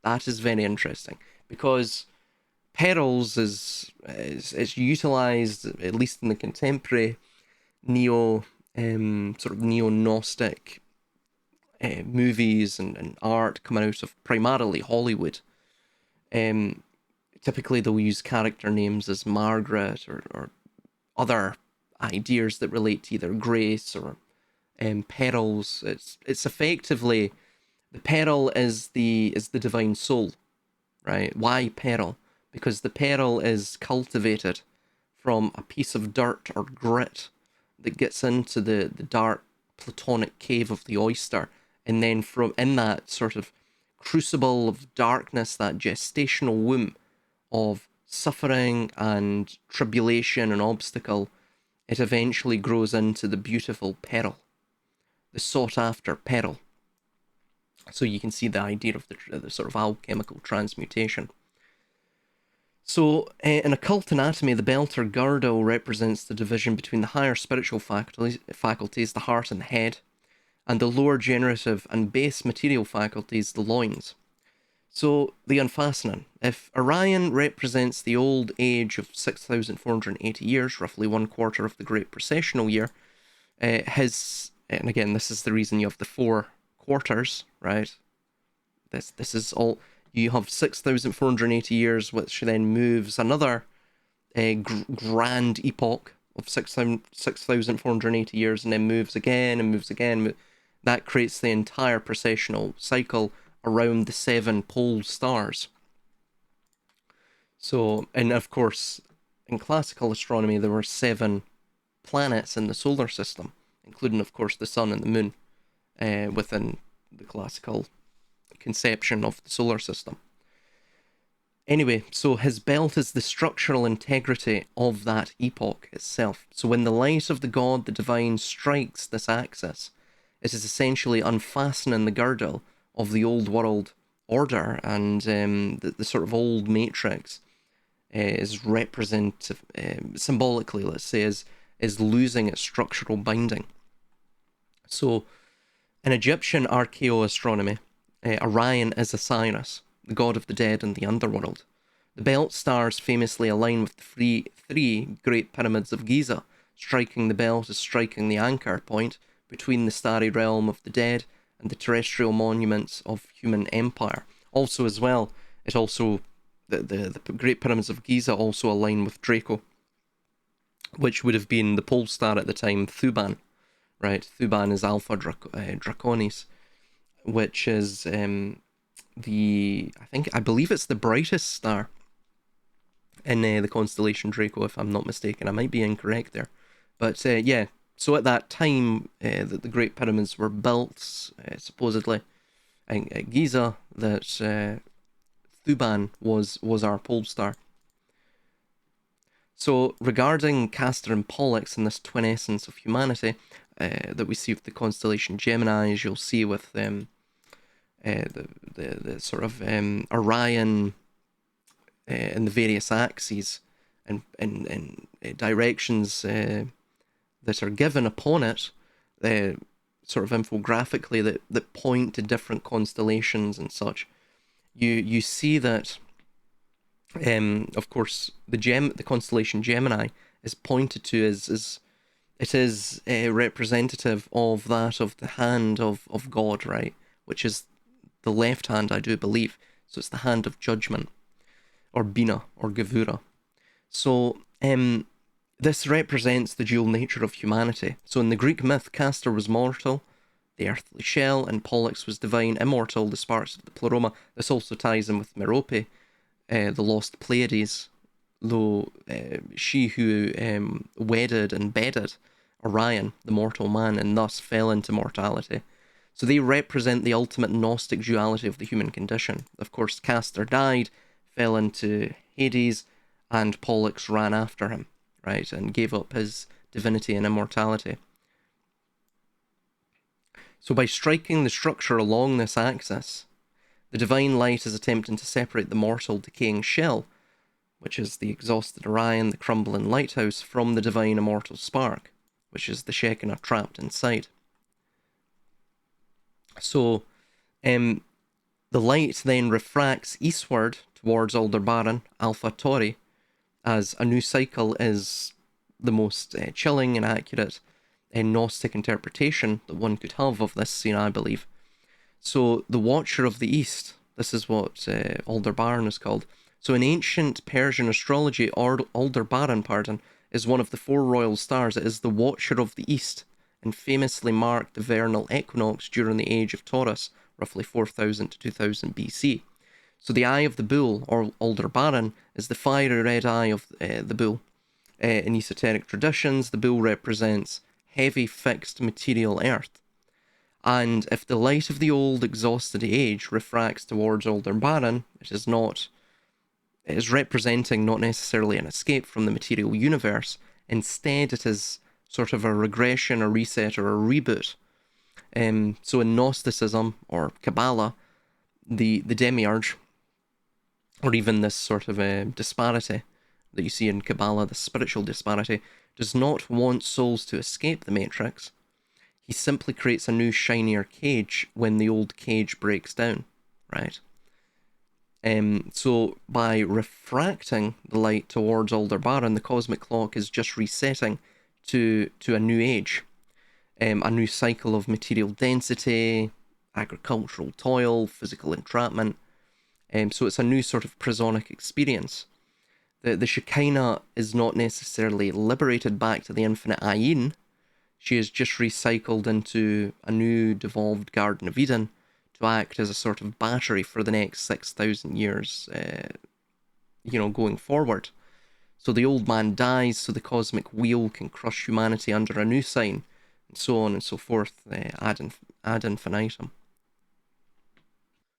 A: That is very interesting, because perils is utilized, at least in the contemporary sort of neo-Gnostic movies and art coming out of primarily Hollywood. Typically they'll use character names as Margaret or other ideas that relate to either grace or perils. It's effectively, the peril is the divine soul, right? Why peril? Because the peril is cultivated from a piece of dirt or grit that gets into the dark platonic cave of the oyster, and then from in that sort of crucible of darkness, that gestational womb of suffering and tribulation and obstacle, it eventually grows into the beautiful peril, the sought-after peril. So you can see the idea of the sort of alchemical transmutation. So in occult anatomy, the belt or girdle represents the division between the higher spiritual faculties, the heart and the head, and the lower generative and base material faculties, the loins. So the unfastening. If Orion represents the old age of 6,480 years, roughly 1/4 of the Great Processional Year, and again, this is the reason you have the 4 quarters, right? This is all, you have 6,480 years, which then moves another grand epoch of 6,480 years, and then moves again and moves again. That creates the entire processional cycle around the 7 pole stars. So, and of course, in classical astronomy, there were 7 planets in the solar system, including, of course, the sun and the moon, within the classical conception of the solar system. Anyway, so his belt is the structural integrity of that epoch itself. So when the light of the god, the divine, strikes this axis, it is essentially unfastening the girdle of the old world order, and the sort of old matrix is represented symbolically, let's say, is losing its structural binding. So in Egyptian archaeoastronomy, Orion is Osiris, the god of the dead and the underworld. The belt stars famously align with the three great pyramids of Giza. Striking the belt is striking the anchor point between the starry realm of the dead and the terrestrial monuments of human empire. Also, as well, the great pyramids of Giza also align with Draco, which would have been the pole star at the time, Thuban. Right, Thuban is Alpha Draconis, which is I believe it's the brightest star in the constellation Draco, if I'm not mistaken. I might be incorrect there, but yeah. So at that time that the Great Pyramids were built, supposedly at Giza, that Thuban was our pole star. So regarding Castor and Pollux and this twin essence of humanity that we see with the constellation Gemini, as you'll see with the sort of Orion and the various axes and directions that are given upon it, sort of infographically, that point to different constellations and such. You see that, of course, the constellation Gemini is pointed to as it is representative of that of the hand of God, right? Which is the left hand, I do believe. So it's the hand of judgment, or Bina, or Gevura. So this represents the dual nature of humanity. So in the Greek myth, Castor was mortal, the earthly shell, and Pollux was divine, immortal, the sparks of the pleroma. This also ties in with Merope, the lost Pleiades, though she who wedded and bedded Orion, the mortal man, and thus fell into mortality. So they represent the ultimate Gnostic duality of the human condition. Of course, Castor died, fell into Hades, and Pollux ran after him, right, and gave up his divinity and immortality. So by striking the structure along this axis, the divine light is attempting to separate the mortal decaying shell, which is the exhausted Orion, the crumbling lighthouse, from the divine immortal spark, which is the Shekinah trapped inside. So the light then refracts eastward towards Aldebaran, Alpha Tauri, as a new cycle is the most chilling and accurate Gnostic interpretation that one could have of this scene, I believe. So the Watcher of the East, this is what Aldebaran is called. So in ancient Persian astrology, Aldebaran, is one of the four royal stars. It is the Watcher of the East, and famously marked the vernal equinox during the age of Taurus, roughly 4000 to 2000 BC. So the eye of the bull, or Aldebaran, is the fiery red eye of the bull. In esoteric traditions, the bull represents heavy fixed material earth. And if the light of the old exhausted age refracts towards Aldebaran, it is representing not necessarily an escape from the material universe. Instead, it is sort of a regression, a reset, or a reboot. So in Gnosticism or Kabbalah, the demiurge, or even this sort of disparity that you see in Kabbalah, the spiritual disparity, does not want souls to escape the matrix. He simply creates a new, shinier cage when the old cage breaks down, right? So by refracting the light towards Aldebaran, the cosmic clock is just resetting to a new age, a new cycle of material density, agricultural toil, physical entrapment. So it's a new sort of prisonic experience. The Shekinah is not necessarily liberated back to the infinite Ayin. She is just recycled into a new devolved Garden of Eden to act as a sort of battery for the next 6,000 years, going forward. So the old man dies, so the cosmic wheel can crush humanity under a new sign, and so on and so forth, ad infinitum.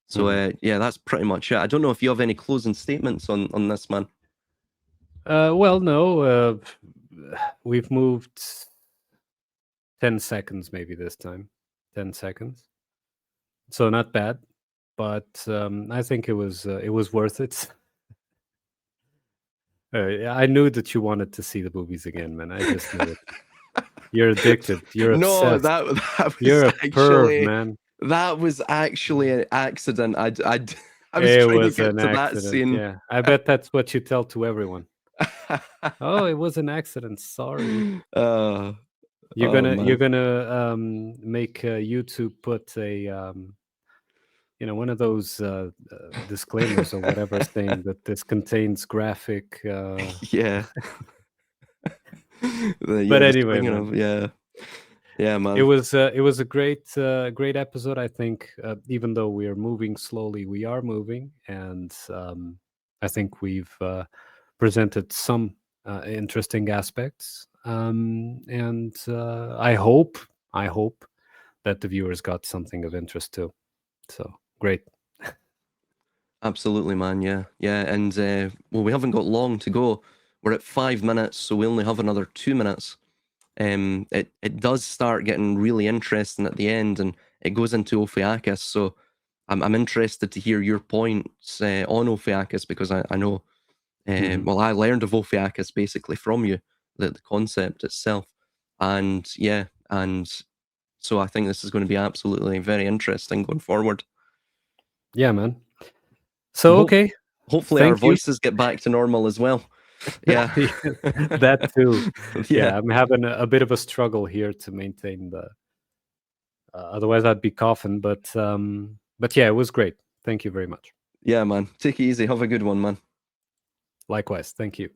A: So yeah, that's pretty much it. I don't know if you have any closing statements on this, man.
B: Well, no. We've moved 10 seconds maybe this time. 10 seconds. So not bad, but I think it was worth it. I knew that you wanted to see the movies again, man. I just knew it. You're addicted. You're
A: No,
B: obsessed.
A: that was
B: You're a perv,
A: actually
B: man.
A: that was actually an accident. I was
B: It
A: trying to
B: was
A: get
B: an
A: to that
B: accident.
A: scene.
B: Yeah, I bet that's what you tell to everyone. Oh, it was an accident. Sorry.
A: Oh
B: You're
A: man.
B: gonna make YouTube put a one of those disclaimers or whatever saying that this contains graphic.
A: Yeah.
B: But
A: The
B: anyway,
A: swinging
B: man,
A: of yeah,
B: it
A: man.
B: was a great episode. I think even though we are moving slowly, we are moving, and I think we've presented some interesting aspects. And I hope that the viewers got something of interest too. So great.
A: Absolutely, man. Yeah, yeah. And well, we haven't got long to go. We're at 5 minutes, so we only have another 2 minutes. It does start getting really interesting at the end, and it goes into Ophiuchus. So I'm interested to hear your points on Ophiuchus, because I know well, I learned of Ophiuchus basically from you, the concept itself, and yeah, and so I think this is going to be absolutely very interesting going forward.
B: Yeah, man. So okay,
A: Hopefully our
B: thank you.
A: voices get back to normal as well. Yeah.
B: That too.
A: Yeah.
B: I'm having a bit of a struggle here to maintain the. Otherwise, I'd be coughing. But yeah, it was great. Thank you very much.
A: Yeah, man. Take it easy. Have a good one, man.
B: Likewise. Thank you.